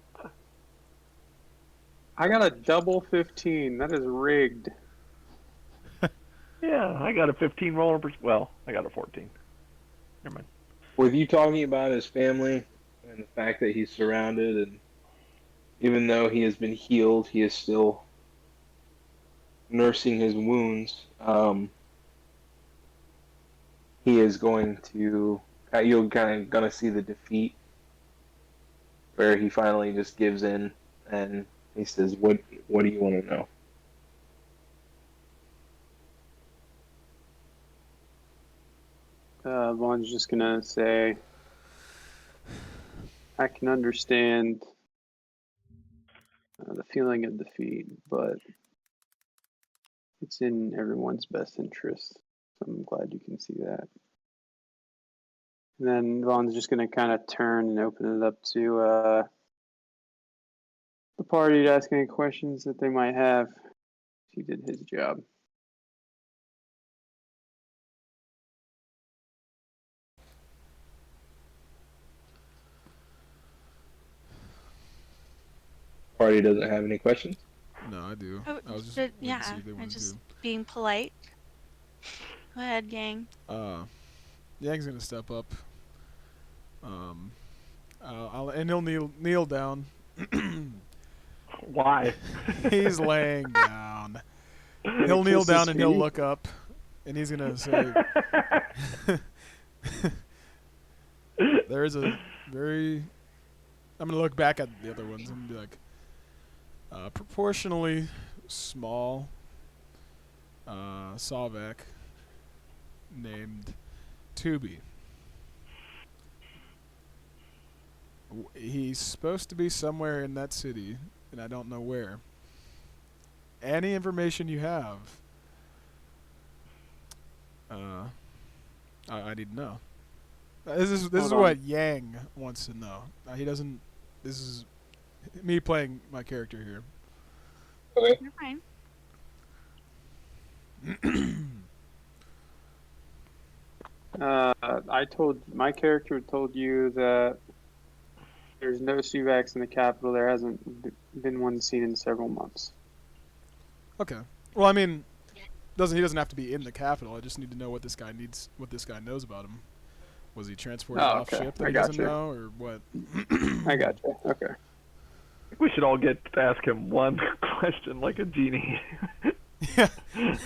[SPEAKER 2] I got a double 15. That is rigged.
[SPEAKER 1] Yeah, I got a 15 rolling. Well, I got a 14. Never mind.
[SPEAKER 4] With you talking about his family and the fact that he's surrounded, and even though he has been healed, he is still nursing his wounds. He is going to. You're kind of gonna see the defeat where he finally just gives in and he says, "What do you want to know?"
[SPEAKER 2] Vaughn's just gonna say, I can understand the feeling of defeat, but it's in everyone's best interest. So I'm glad you can see that. And then Vaughn's just gonna kind of turn and open it up to the party to ask any questions that they might have. He did his job.
[SPEAKER 4] Party doesn't have any questions.
[SPEAKER 3] No, I do.
[SPEAKER 5] Oh,
[SPEAKER 3] I was just waiting to see
[SPEAKER 5] yeah,
[SPEAKER 3] if they
[SPEAKER 5] I'm
[SPEAKER 3] wanted
[SPEAKER 5] just being polite. Go ahead, gang.
[SPEAKER 3] to. Yang's gonna step up. And he'll kneel down.
[SPEAKER 1] Why?
[SPEAKER 3] He's laying down. He'll kneel
[SPEAKER 2] Kiss his
[SPEAKER 3] down and he'll
[SPEAKER 2] feet.
[SPEAKER 3] look up, and he's gonna say, "There is a very." I'm gonna look back at the other ones and be like, proportionally small Savak named Tubi. He's supposed to be somewhere in that city, and I don't know where. Any information you have, I need to know. This is
[SPEAKER 2] Hold
[SPEAKER 3] what
[SPEAKER 2] on.
[SPEAKER 3] Yang wants to know. He doesn't. This is me playing my character here.
[SPEAKER 4] Okay.
[SPEAKER 5] You're fine.
[SPEAKER 2] My character told you that there's no Suvax in the capital. There hasn't been one seen in several months.
[SPEAKER 3] Okay. Well, I mean, he doesn't have to be in the capital. I just need to know what this guy needs, what this guy knows about him. Was he transported off
[SPEAKER 2] okay.
[SPEAKER 3] ship that
[SPEAKER 2] I
[SPEAKER 3] he doesn't
[SPEAKER 2] gotcha.
[SPEAKER 3] know, or what?
[SPEAKER 2] I gotcha. Okay.
[SPEAKER 1] We should all get to ask him one question like a genie.
[SPEAKER 3] Yeah.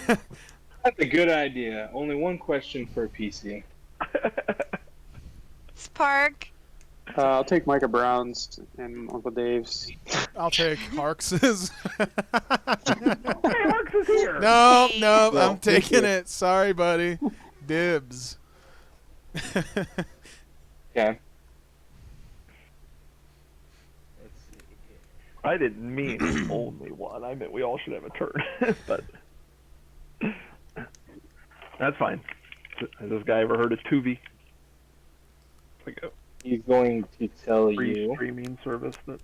[SPEAKER 4] That's a good idea. Only one question per PC.
[SPEAKER 5] Spark.
[SPEAKER 2] I'll take Micah Brown's and Uncle Dave's.
[SPEAKER 3] I'll take Harks's.
[SPEAKER 1] Hey, Marcus is here.
[SPEAKER 3] No,
[SPEAKER 5] Hey.
[SPEAKER 3] no,
[SPEAKER 2] No,
[SPEAKER 3] I'm taking
[SPEAKER 2] thank you.
[SPEAKER 3] it. Sorry, buddy. Dibs.
[SPEAKER 4] Okay. Let's see here.
[SPEAKER 1] I didn't mean only one. I meant we all should have a turn. But that's fine. Has this guy ever heard of Tubi? Like a
[SPEAKER 4] He's going to tell
[SPEAKER 1] free
[SPEAKER 4] you
[SPEAKER 1] streaming service that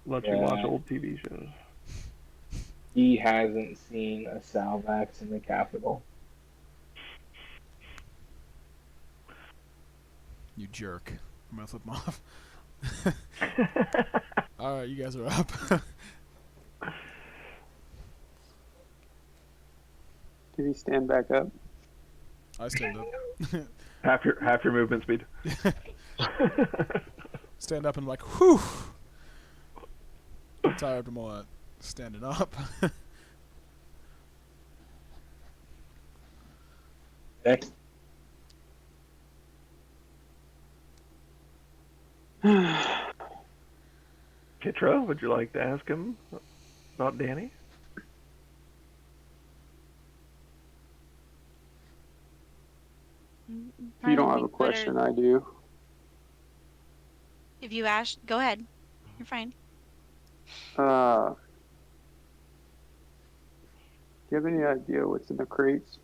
[SPEAKER 1] lets you watch old TV shows.
[SPEAKER 4] he hasn't seen a Salvax in the capital.
[SPEAKER 3] You jerk. I'm gonna flip him off. Alright, you guys are up.
[SPEAKER 2] Did he stand back up?
[SPEAKER 3] I stand up.
[SPEAKER 1] half your movement speed.
[SPEAKER 3] Stand up and I'm like, whew. I'm tired from all that standing up.
[SPEAKER 4] Next.
[SPEAKER 1] Kitra, would you like to ask him about Dani?
[SPEAKER 2] If you don't have a question, I do.
[SPEAKER 5] If you ask, go ahead. You're fine.
[SPEAKER 2] Do you have any idea what's in the crates?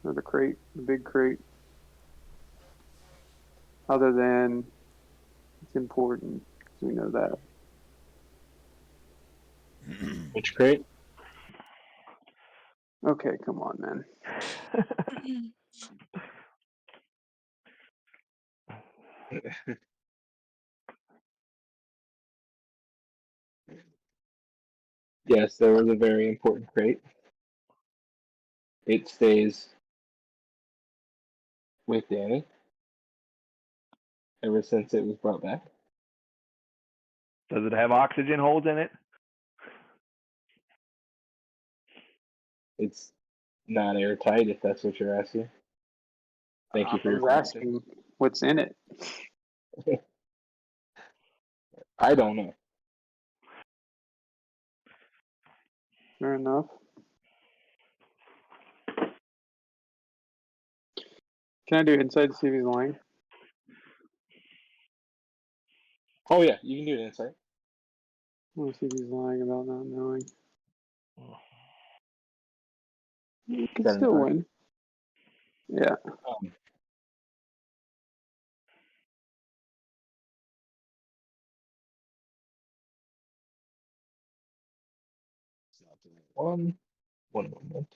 [SPEAKER 2] Or the crate, the big crate? Other than it's important, 'cause we know that.
[SPEAKER 4] Which crate?
[SPEAKER 2] Okay, come on, man.
[SPEAKER 4] Yes, there was a very important crate. it stays with Dani ever since it was brought back.
[SPEAKER 1] Does it have oxygen holes in it?
[SPEAKER 4] It's not airtight, if that's what you're asking. Thank you for
[SPEAKER 2] I
[SPEAKER 4] your
[SPEAKER 2] was
[SPEAKER 4] question.
[SPEAKER 2] asking what's in it.
[SPEAKER 4] I don't know.
[SPEAKER 2] Fair enough. Can I do insight to see if he's lying?
[SPEAKER 4] Oh yeah, you can do an insight.
[SPEAKER 2] I want to see if he's lying about not knowing. You can
[SPEAKER 4] Got an
[SPEAKER 2] still
[SPEAKER 4] eye.
[SPEAKER 2] win. Yeah.
[SPEAKER 4] One moment.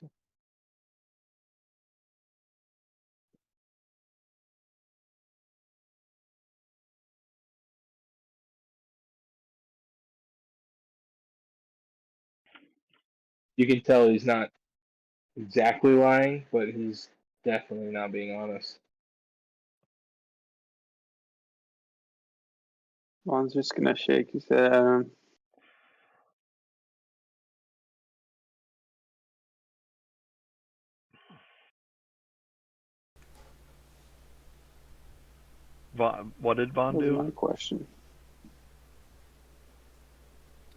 [SPEAKER 4] You can tell he's not exactly lying, but he's definitely not being honest.
[SPEAKER 2] Vaughn's just gonna shake his head at him.
[SPEAKER 1] What did Vaughn
[SPEAKER 2] That was
[SPEAKER 1] do?
[SPEAKER 2] my question.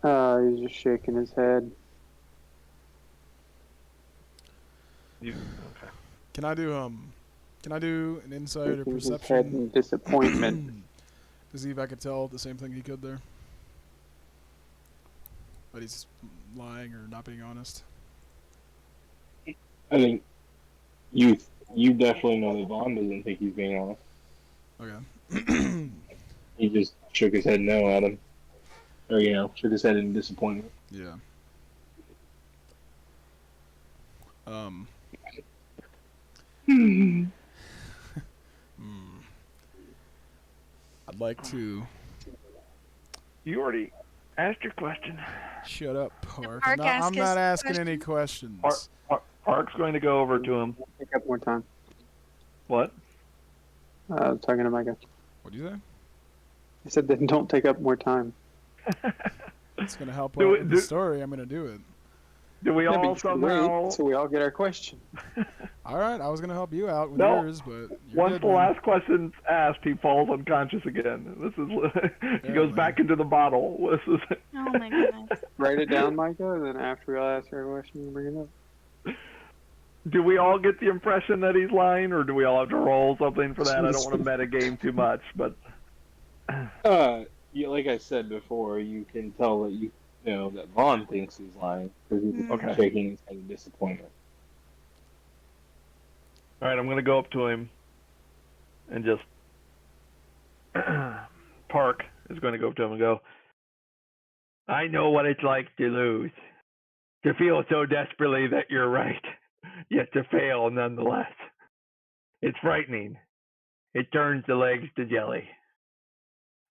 [SPEAKER 2] He's just shaking his head.
[SPEAKER 1] Okay.
[SPEAKER 3] Can I do an insight or
[SPEAKER 2] Shaking his head
[SPEAKER 3] perception
[SPEAKER 2] in disappointment.
[SPEAKER 3] to see if I could tell the same thing he could there? But he's lying or not being honest.
[SPEAKER 4] I think you definitely know that Vaughn doesn't think he's being honest.
[SPEAKER 3] Okay.
[SPEAKER 4] He just shook his head no at him. Or, shook his head in disappointment.
[SPEAKER 3] Yeah. I'd like to
[SPEAKER 1] You already asked your question.
[SPEAKER 3] shut up, Park.
[SPEAKER 5] Park asked
[SPEAKER 3] I'm not
[SPEAKER 5] his
[SPEAKER 3] asking
[SPEAKER 5] question.
[SPEAKER 3] any questions.
[SPEAKER 1] Park's going to go over to him.
[SPEAKER 2] Take up more time.
[SPEAKER 1] What?
[SPEAKER 2] I was talking to Micah.
[SPEAKER 3] What'd you say?
[SPEAKER 2] He said that don't take up more time.
[SPEAKER 3] It's gonna help
[SPEAKER 1] Do
[SPEAKER 3] out
[SPEAKER 1] it-
[SPEAKER 3] with
[SPEAKER 1] do-
[SPEAKER 3] the story. I'm gonna do it.
[SPEAKER 1] Do we
[SPEAKER 2] Yeah, but
[SPEAKER 1] all
[SPEAKER 2] you should
[SPEAKER 1] somehow?
[SPEAKER 2] wait till we all get our question.
[SPEAKER 3] All right, I was gonna help you out with
[SPEAKER 1] No.
[SPEAKER 3] yours, but you're
[SPEAKER 1] Once
[SPEAKER 3] good,
[SPEAKER 1] the
[SPEAKER 3] man.
[SPEAKER 1] last question's asked, he falls unconscious again. This is he goes
[SPEAKER 3] man.
[SPEAKER 1] back into the bottle. This is.
[SPEAKER 5] Oh my goodness.
[SPEAKER 2] Write it down, Micah, and then after we all ask our question, you bring it up.
[SPEAKER 1] Do we all get the impression that he's lying, or do we all have to roll something for that? I don't want to metagame too much, but
[SPEAKER 4] Like I said before, you can tell that that Vaughn thinks he's lying because he's
[SPEAKER 1] Okay.
[SPEAKER 4] shaking his head in disappointment.
[SPEAKER 1] all right, I'm gonna go up to him and just Park is going to go up to him and go, I know what it's like to lose, to feel so desperately that you're right, yet to fail nonetheless. It's frightening. It turns the legs to jelly.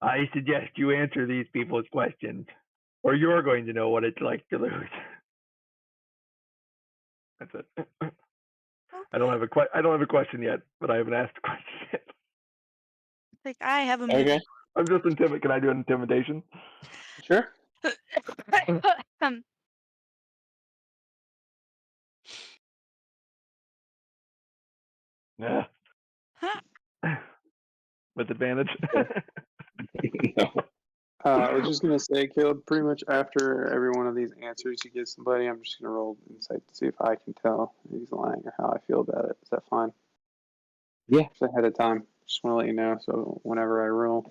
[SPEAKER 1] I suggest you answer these people's questions, or you're going to know what it's like to lose. That's it. I don't have a question yet, but I haven't asked a question yet.
[SPEAKER 5] Like I have a
[SPEAKER 4] Okay,
[SPEAKER 1] I'm just intimidated. Can I do an intimidation?
[SPEAKER 4] sure.
[SPEAKER 1] Yeah. With advantage.
[SPEAKER 4] No.
[SPEAKER 2] I was just gonna say, Caleb, pretty much after every one of these answers you give somebody, I'm just gonna roll insight to see if I can tell if he's lying or how I feel about it. Is that fine?
[SPEAKER 4] Yeah.
[SPEAKER 2] Just ahead of time. Just want to let you know, so whenever I roll,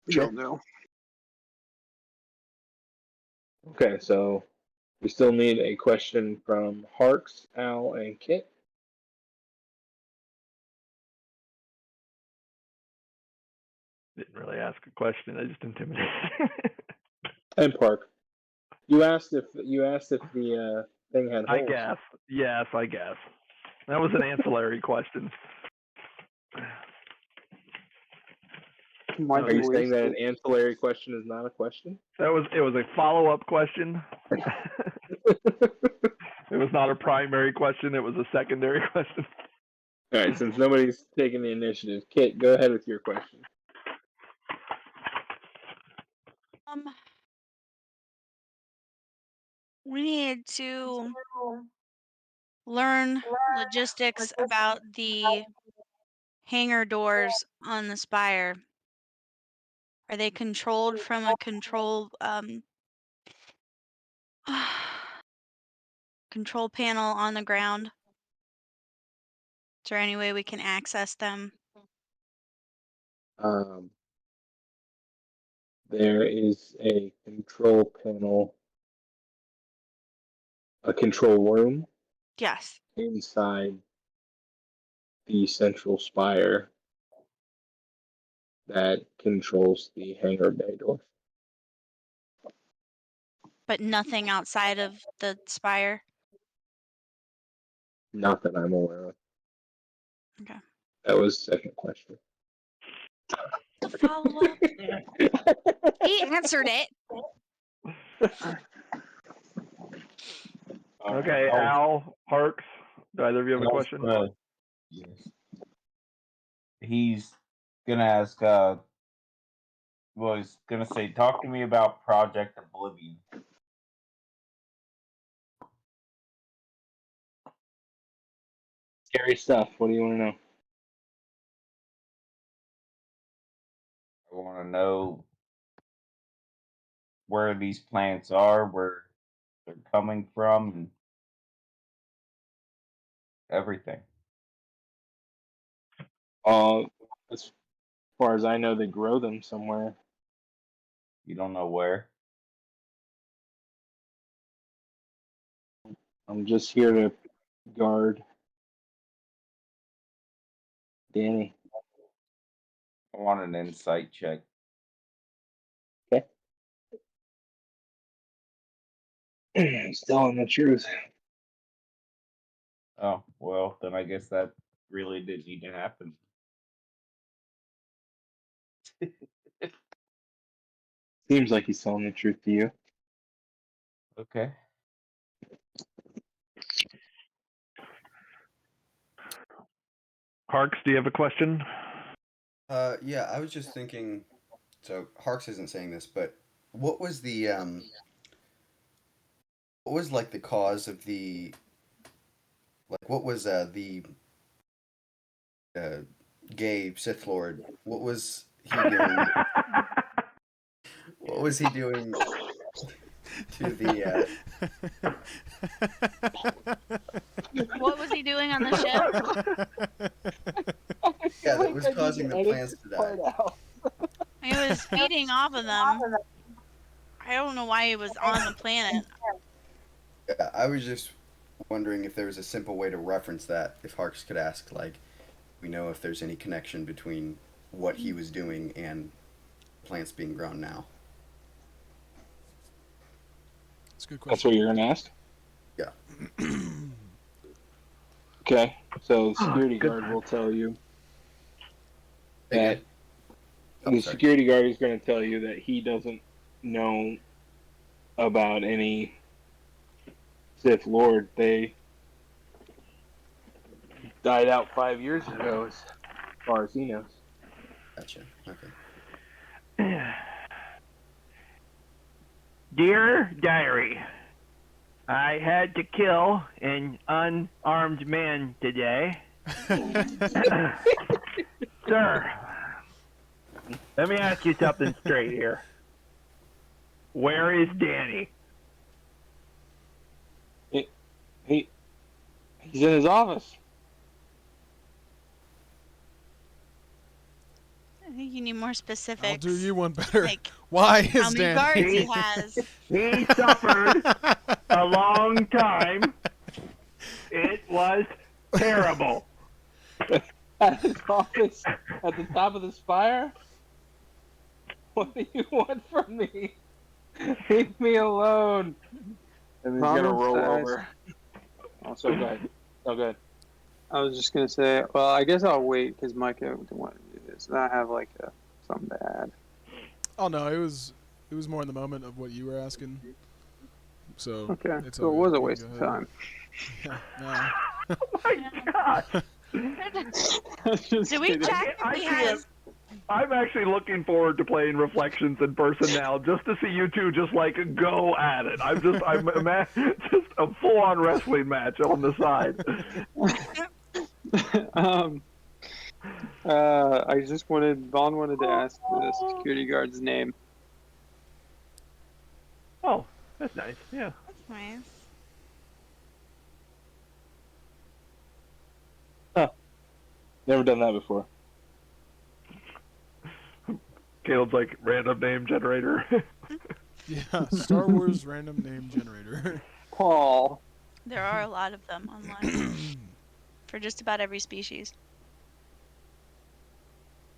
[SPEAKER 4] Sure.
[SPEAKER 2] you'll know.
[SPEAKER 4] Okay, so we still need a question from Harks, Al, and Kit.
[SPEAKER 1] Didn't really ask a question. I just intimidated.
[SPEAKER 4] And Park. You asked if the thing had
[SPEAKER 1] I
[SPEAKER 4] holes.
[SPEAKER 1] guess. Yes, I guess. That was an ancillary question.
[SPEAKER 2] Why'd
[SPEAKER 4] Are you saying
[SPEAKER 2] waste
[SPEAKER 4] that
[SPEAKER 2] it?
[SPEAKER 4] an ancillary question is not a question?
[SPEAKER 1] It was a follow-up question. It It was not a primary question. It was a secondary question.
[SPEAKER 4] All right, since nobody's taking the initiative, Kit, go ahead with your question.
[SPEAKER 5] We need to learn logistics about the hangar doors on the spire. Are they controlled from a control control panel on the ground? Is there any way we can access them?
[SPEAKER 4] There is a control panel, a control room
[SPEAKER 5] Yes.
[SPEAKER 4] inside the central spire that controls the hangar bay door.
[SPEAKER 5] But nothing outside of the spire?
[SPEAKER 4] Not that I'm aware of.
[SPEAKER 5] Okay.
[SPEAKER 4] That was the second question.
[SPEAKER 5] The follow-up? He answered it.
[SPEAKER 1] Okay, Al, Parks, do either of you have a question?
[SPEAKER 6] Yes. He's gonna ask. Well, he's gonna say, "Talk to me about Project Oblivion."
[SPEAKER 4] Scary stuff. What do you want to know?
[SPEAKER 6] I want to know where these plants are, where they're coming from, and everything.
[SPEAKER 4] As far as I know, they grow them somewhere.
[SPEAKER 6] You don't know where.
[SPEAKER 4] I'm just here to guard Danny.
[SPEAKER 6] I want an insight check.
[SPEAKER 4] Okay. Still in the truth.
[SPEAKER 6] Oh, well, then I guess that really did need to happen.
[SPEAKER 4] Seems like he's telling the truth to you.
[SPEAKER 6] Okay.
[SPEAKER 1] Parks, do you have a question?
[SPEAKER 7] Yeah, I was just thinking. So Harks isn't saying this, but what was the what was like the cause of the what was the gay Sith Lord? What was he doing? What was he doing to the?
[SPEAKER 5] What was he doing on the ship?
[SPEAKER 7] Yeah, that was causing the plants to die.
[SPEAKER 5] He was feeding off of them. I don't know why he was on the planet.
[SPEAKER 7] Yeah, I was just wondering if there was a simple way to reference that. If Harks could ask, like, we know if there's any connection between what he was doing and plants being grown now.
[SPEAKER 3] That's a good
[SPEAKER 4] That's
[SPEAKER 3] question.
[SPEAKER 4] what you're gonna ask?
[SPEAKER 7] Yeah.
[SPEAKER 4] Okay, so the security guard will tell you that the security guard is going to tell you that he doesn't know about any Sith Lord. They died out 5 years ago, as far as he knows.
[SPEAKER 7] Gotcha. Okay.
[SPEAKER 1] Dear Diary, I had to kill an unarmed man today. Sir, let me ask you something straight here. Where is Danny?
[SPEAKER 4] He's in his office.
[SPEAKER 5] I think you need more specifics.
[SPEAKER 3] I'll do you one better.
[SPEAKER 5] Like,
[SPEAKER 3] Why
[SPEAKER 5] how
[SPEAKER 3] is
[SPEAKER 5] many
[SPEAKER 3] Danny?
[SPEAKER 5] guards he has.
[SPEAKER 1] He suffered a long time. It was terrible.
[SPEAKER 4] At his office, at the top of the spire? What do you want from me? Leave me alone. And he's going to roll over. So go ahead. Oh, go ahead.
[SPEAKER 2] I was just gonna say, well, I guess I'll wait because Micah wanted to do this, and I have like something to add.
[SPEAKER 3] Oh no, it was more in the moment of what you were asking. so
[SPEAKER 2] Okay,
[SPEAKER 3] it's
[SPEAKER 2] so it
[SPEAKER 3] all
[SPEAKER 2] was
[SPEAKER 3] good.
[SPEAKER 2] a
[SPEAKER 3] You
[SPEAKER 2] waste
[SPEAKER 3] can
[SPEAKER 2] of
[SPEAKER 3] go ahead.
[SPEAKER 2] time.
[SPEAKER 3] Yeah, no.
[SPEAKER 1] Oh my gosh.
[SPEAKER 2] Just
[SPEAKER 5] Do we
[SPEAKER 2] kidding.
[SPEAKER 5] check if he has?
[SPEAKER 1] I'm actually looking forward to playing Reflections in person now, just to see you two just like go at it. I'm just just a full-on wrestling match on the side.
[SPEAKER 2] I just Vaughn wanted to ask the security guard's name.
[SPEAKER 1] Oh, that's nice. Yeah.
[SPEAKER 5] That's nice.
[SPEAKER 4] Never done that before.
[SPEAKER 1] Caleb's like random name generator.
[SPEAKER 3] Yeah, Star Wars random name generator.
[SPEAKER 2] Paul.
[SPEAKER 5] There are a lot of them online for just about every species.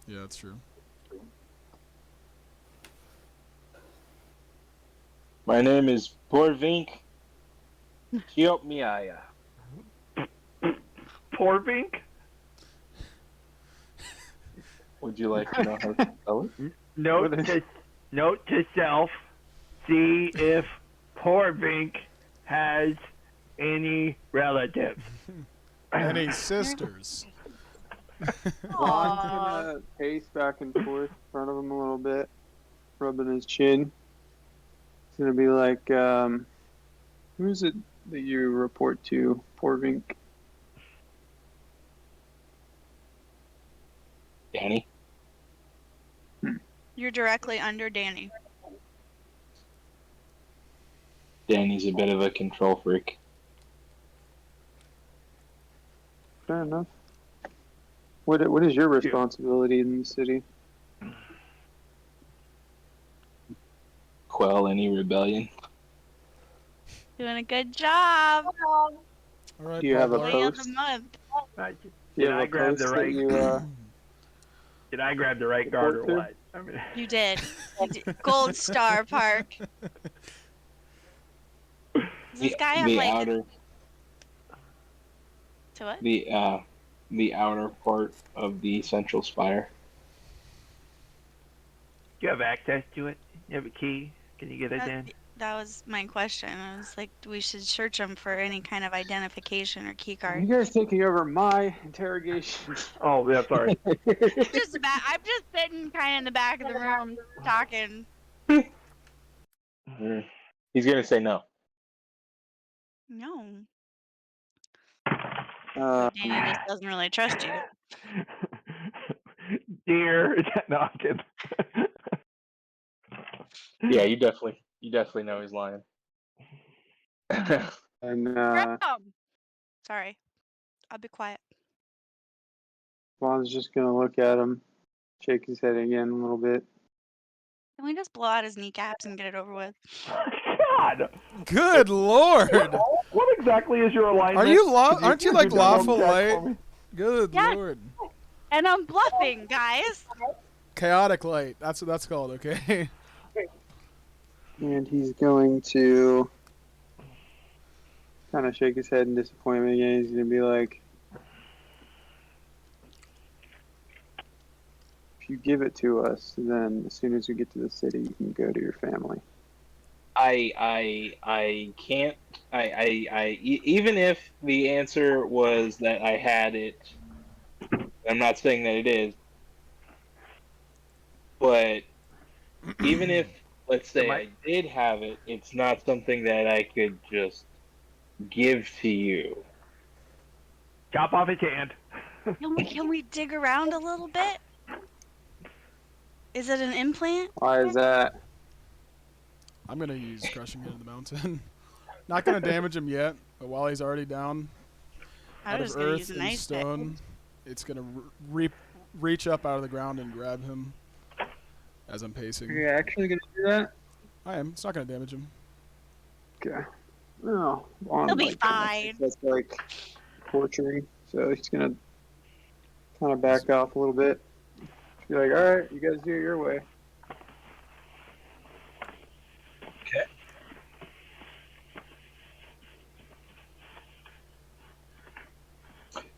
[SPEAKER 3] Yeah, that's true.
[SPEAKER 4] My name is Porvink Kiopmiaya.
[SPEAKER 1] Porvink?
[SPEAKER 4] Would you like to know how to spell it?
[SPEAKER 1] Note to self. See if Porvink has any relatives.
[SPEAKER 3] Any sisters?
[SPEAKER 2] Vaughn's gonna pace back and forth in front of him a little bit, rubbing his chin. He's gonna be like, who is it that you report to, Porvink?
[SPEAKER 4] Danny.
[SPEAKER 5] You're directly under Danny.
[SPEAKER 4] Danny's a bit of a control freak.
[SPEAKER 2] Fair enough. What is your responsibility in the city?
[SPEAKER 4] Quell any rebellion.
[SPEAKER 5] Doing a good job.
[SPEAKER 3] All right,
[SPEAKER 2] Do you have a
[SPEAKER 5] Employee of
[SPEAKER 2] post?
[SPEAKER 5] the month.
[SPEAKER 1] Did I grab the right?
[SPEAKER 2] You,
[SPEAKER 1] Did I grab the right guard or
[SPEAKER 2] report to?
[SPEAKER 1] what? I mean,
[SPEAKER 5] You did. Gold Star Park. Does this guy have
[SPEAKER 4] the
[SPEAKER 5] like
[SPEAKER 4] outer
[SPEAKER 5] to what?
[SPEAKER 4] the outer part of the central spire.
[SPEAKER 1] do you have access to it? You have a key? Can you get it in?
[SPEAKER 5] That was my question. I was like, we should search him for any kind of identification or key
[SPEAKER 2] you
[SPEAKER 5] card.
[SPEAKER 2] guys taking over my interrogation.
[SPEAKER 1] Oh, yeah, sorry.
[SPEAKER 5] I'm just sitting kind of in the back of the room talking.
[SPEAKER 4] He's gonna say no.
[SPEAKER 5] No. Danny just doesn't really trust you.
[SPEAKER 1] Dear, no, I'm kidding.
[SPEAKER 4] Yeah, you definitely know he's lying.
[SPEAKER 2] And
[SPEAKER 5] Sorry. I'll be quiet.
[SPEAKER 2] Vaughn's just gonna look at him, shake his head again a little bit.
[SPEAKER 5] Can we just blow out his kneecaps and get it over with?
[SPEAKER 1] God!
[SPEAKER 3] Good lord!
[SPEAKER 1] What exactly is your alignment?
[SPEAKER 3] Are you
[SPEAKER 1] Could
[SPEAKER 3] aren't you like
[SPEAKER 1] do that one
[SPEAKER 3] lawful
[SPEAKER 1] check
[SPEAKER 3] light?
[SPEAKER 1] for me?
[SPEAKER 3] Good
[SPEAKER 5] Yeah.
[SPEAKER 3] lord.
[SPEAKER 5] And I'm bluffing, guys.
[SPEAKER 3] Chaotic light. That's what that's called, okay?
[SPEAKER 2] And he's going to kind of shake his head in disappointment again. He's gonna be like, if you give it to us, then as soon as we get to the city, you can go to your family.
[SPEAKER 4] I can't. Even if the answer was that I had it, I'm not saying that it is. But even if, let's say, I did have it, it's not something that I could just give to you.
[SPEAKER 1] Chop off his hand.
[SPEAKER 5] Can we dig around a little bit? Is it an implant?
[SPEAKER 2] Why is that?
[SPEAKER 3] I'm gonna use crushing into the mountain. Not gonna damage him yet, but while he's already down
[SPEAKER 5] I
[SPEAKER 3] out
[SPEAKER 5] was
[SPEAKER 3] of
[SPEAKER 5] gonna
[SPEAKER 3] earth
[SPEAKER 5] use an
[SPEAKER 3] and
[SPEAKER 5] ice pick.
[SPEAKER 3] stone, it's gonna reach up out of the ground and grab him as I'm pacing.
[SPEAKER 2] Are you actually gonna do that?
[SPEAKER 3] I am. It's not gonna damage him.
[SPEAKER 2] Okay. No, Vaughn,
[SPEAKER 5] He'll be
[SPEAKER 2] like,
[SPEAKER 5] fine.
[SPEAKER 2] That's like torturing. So he's gonna kind of back off a little bit. Be like, all right, you guys do it your way.
[SPEAKER 4] Okay.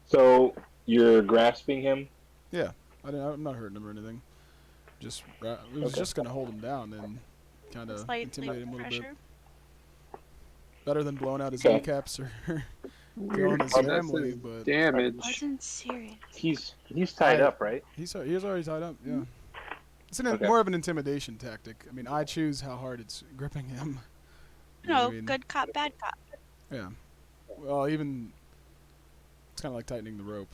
[SPEAKER 4] So you're grasping him.
[SPEAKER 3] Yeah, I'm not hurting him or anything. Just it was
[SPEAKER 4] Okay.
[SPEAKER 3] just gonna hold him down and kind of
[SPEAKER 5] Slight
[SPEAKER 3] intimidate him a little bit.
[SPEAKER 5] pressure.
[SPEAKER 3] Better than blowing out his
[SPEAKER 4] Okay.
[SPEAKER 3] kneecaps or
[SPEAKER 2] Weird.
[SPEAKER 3] killing his
[SPEAKER 2] That's
[SPEAKER 3] family,
[SPEAKER 2] his
[SPEAKER 3] but
[SPEAKER 2] damage.
[SPEAKER 5] Wasn't serious.
[SPEAKER 4] He's tied up, right?
[SPEAKER 3] he's already tied up. Yeah, it's
[SPEAKER 4] Okay.
[SPEAKER 3] more of an intimidation tactic. I mean, I choose how hard it's gripping him. You know what I
[SPEAKER 5] No,
[SPEAKER 3] mean?
[SPEAKER 5] good cop, bad cop.
[SPEAKER 3] Yeah. Well, even it's kind of like tightening the rope.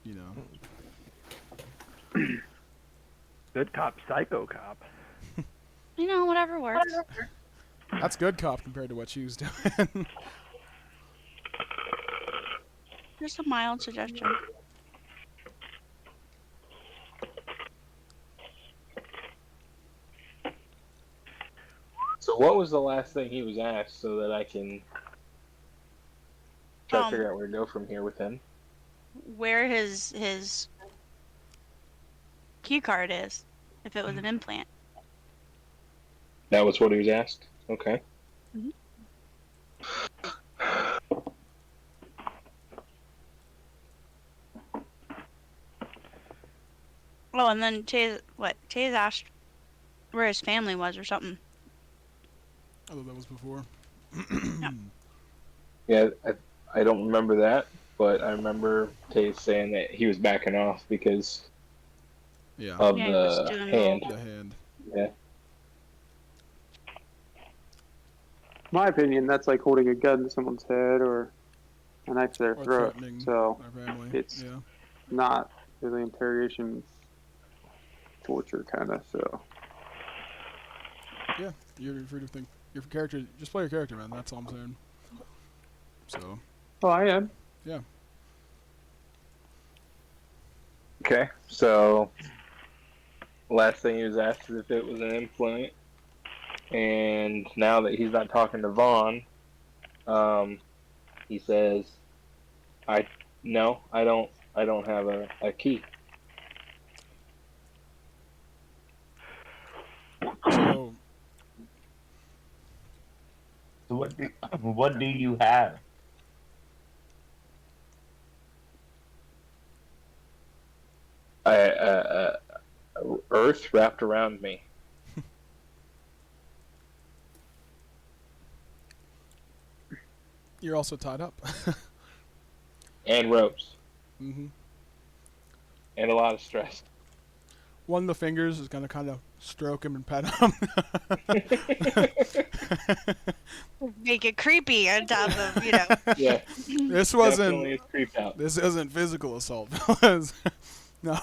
[SPEAKER 3] You know.
[SPEAKER 1] Good cop, psycho cop.
[SPEAKER 5] You know, whatever works.
[SPEAKER 3] That's good cop compared to what she was doing.
[SPEAKER 5] Just a mild suggestion.
[SPEAKER 4] So what was the last thing he was asked so that I can try to figure out where to go from here with him?
[SPEAKER 5] Where his key card is, if it was an implant.
[SPEAKER 4] That was what he was asked? Okay.
[SPEAKER 5] Oh, and then Chase asked where his family was or something.
[SPEAKER 3] I thought that was before.
[SPEAKER 4] Yeah, I don't remember that, but I remember Tay saying that he was backing off because
[SPEAKER 3] Yeah.
[SPEAKER 4] of
[SPEAKER 5] Yeah, he was
[SPEAKER 4] the
[SPEAKER 5] doing
[SPEAKER 4] hand.
[SPEAKER 3] The hand.
[SPEAKER 4] Yeah.
[SPEAKER 2] My opinion, that's like holding a gun to someone's head or a knife to their
[SPEAKER 3] Or
[SPEAKER 2] throat.
[SPEAKER 3] threatening
[SPEAKER 2] So
[SPEAKER 3] our family.
[SPEAKER 2] it's
[SPEAKER 3] Yeah.
[SPEAKER 2] not really interrogation, it's torture kind of. So
[SPEAKER 3] Yeah. You're free to think. Your character. Just play your character, man. That's all I'm saying. So.
[SPEAKER 2] oh, I am.
[SPEAKER 3] Yeah.
[SPEAKER 4] Okay, so last thing he was asked is if it was an implant, and now that he's not talking to Vaughn, he says, I don't have a key."
[SPEAKER 3] So.
[SPEAKER 6] So what do you have?
[SPEAKER 4] Earth wrapped around me.
[SPEAKER 3] You're also tied up.
[SPEAKER 4] And ropes.
[SPEAKER 3] Mm-hmm.
[SPEAKER 4] And a lot of stress.
[SPEAKER 3] One of the fingers is gonna kind of stroke him and pet him.
[SPEAKER 5] Make it creepy on top of,
[SPEAKER 4] Yeah.
[SPEAKER 3] This
[SPEAKER 4] Definitely
[SPEAKER 3] wasn't.
[SPEAKER 4] is creeped out.
[SPEAKER 3] This isn't physical assault, fellas. No.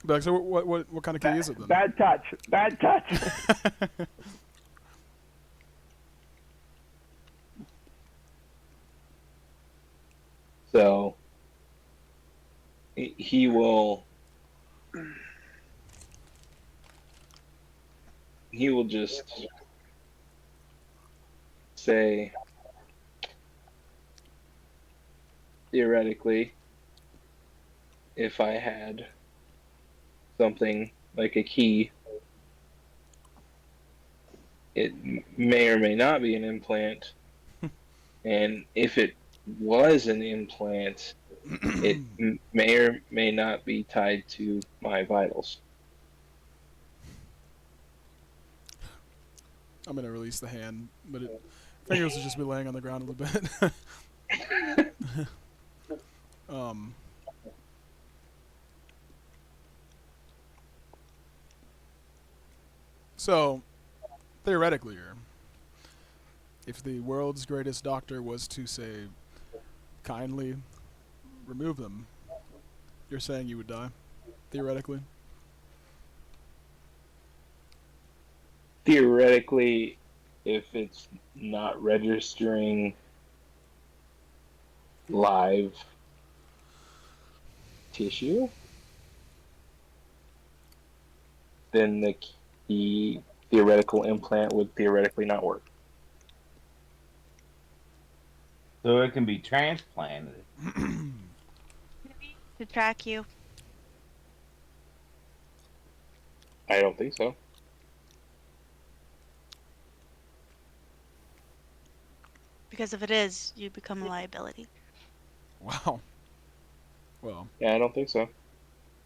[SPEAKER 3] But so what kind of key is it then?
[SPEAKER 1] Bad touch. Bad touch.
[SPEAKER 4] So he will just say, theoretically, if I had something like a key, it may or may not be an implant, and if it was an implant, it may or may not be tied to my vitals.
[SPEAKER 3] I'm gonna release the hand, but fingers will just be laying on the ground a little bit. So, theoretically, if the world's greatest doctor was to say, kindly remove them, you're saying you would die, theoretically?
[SPEAKER 4] Theoretically, if it's not registering live tissue, then the theoretical implant would theoretically not work.
[SPEAKER 6] So it can be transplanted.
[SPEAKER 5] to track you.
[SPEAKER 4] I don't think so.
[SPEAKER 5] Because if it is, you become a liability.
[SPEAKER 3] Wow. Well.
[SPEAKER 4] Yeah, I don't think so.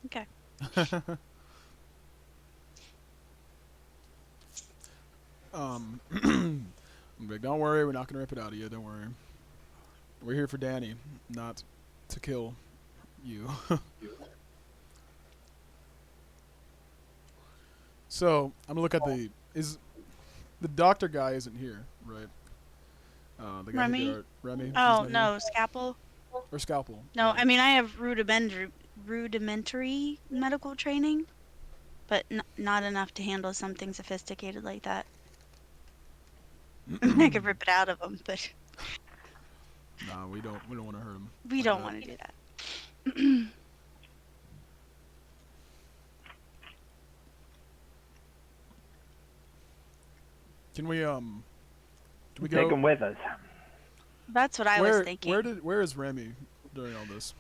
[SPEAKER 5] Okay.
[SPEAKER 3] I'm like, don't worry, we're not gonna rip it out of you. Don't worry. We're here for Dani, not to kill you. So I'm gonna look at the doctor guy isn't here, right? The guy who
[SPEAKER 5] Remy?
[SPEAKER 3] did our Remy. He's
[SPEAKER 5] Oh,
[SPEAKER 3] not
[SPEAKER 5] no, Scalpel?
[SPEAKER 3] here? Or Scalpel.
[SPEAKER 5] No,
[SPEAKER 3] yeah.
[SPEAKER 5] I mean, I have rudimentary medical training, but not enough to handle something sophisticated like that. I could rip it out of him, but
[SPEAKER 3] Nah, we don't want to hurt him.
[SPEAKER 5] we
[SPEAKER 3] like
[SPEAKER 5] don't
[SPEAKER 3] that.
[SPEAKER 5] want to do that.
[SPEAKER 3] Can we do we
[SPEAKER 1] Take
[SPEAKER 3] go?
[SPEAKER 1] him with us.
[SPEAKER 5] That's what I was thinking.
[SPEAKER 3] Where is Remy during all this?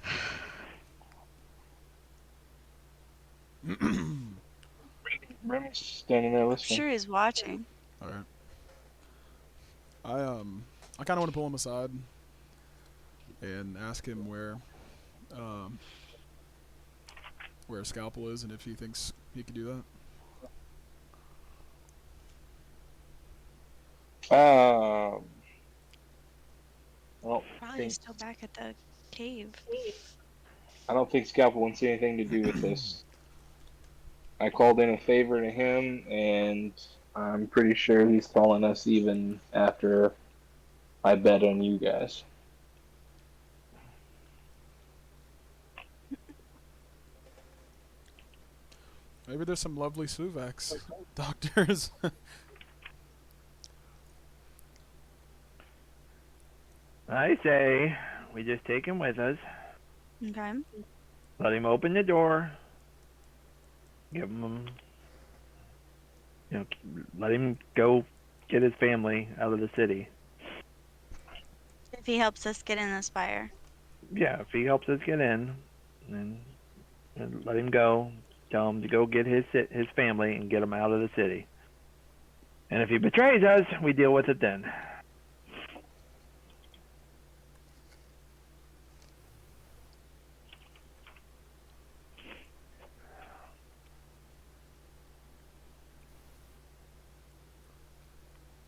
[SPEAKER 4] Remy's standing there
[SPEAKER 5] I'm
[SPEAKER 4] listening.
[SPEAKER 5] sure he's watching.
[SPEAKER 3] All right. I kind of want to pull him aside and ask him where Scalpel is and if he thinks he could do that.
[SPEAKER 4] I don't
[SPEAKER 5] Probably
[SPEAKER 4] think
[SPEAKER 5] still back at the cave.
[SPEAKER 4] Scalpel wants anything to do with this. I called in a favor to him, and I'm pretty sure he's calling us even after I bet on you guys.
[SPEAKER 3] Maybe there's some lovely Suvax doctors.
[SPEAKER 1] I say we just take him with us.
[SPEAKER 5] Okay.
[SPEAKER 1] Let him open the door. Give him, let him go get his family out of the city.
[SPEAKER 5] If he helps us get in this fire.
[SPEAKER 1] Yeah, if he helps us get in, then let him go. Tell him to go get his family and get him out of the city. And if he betrays us, we deal with it then.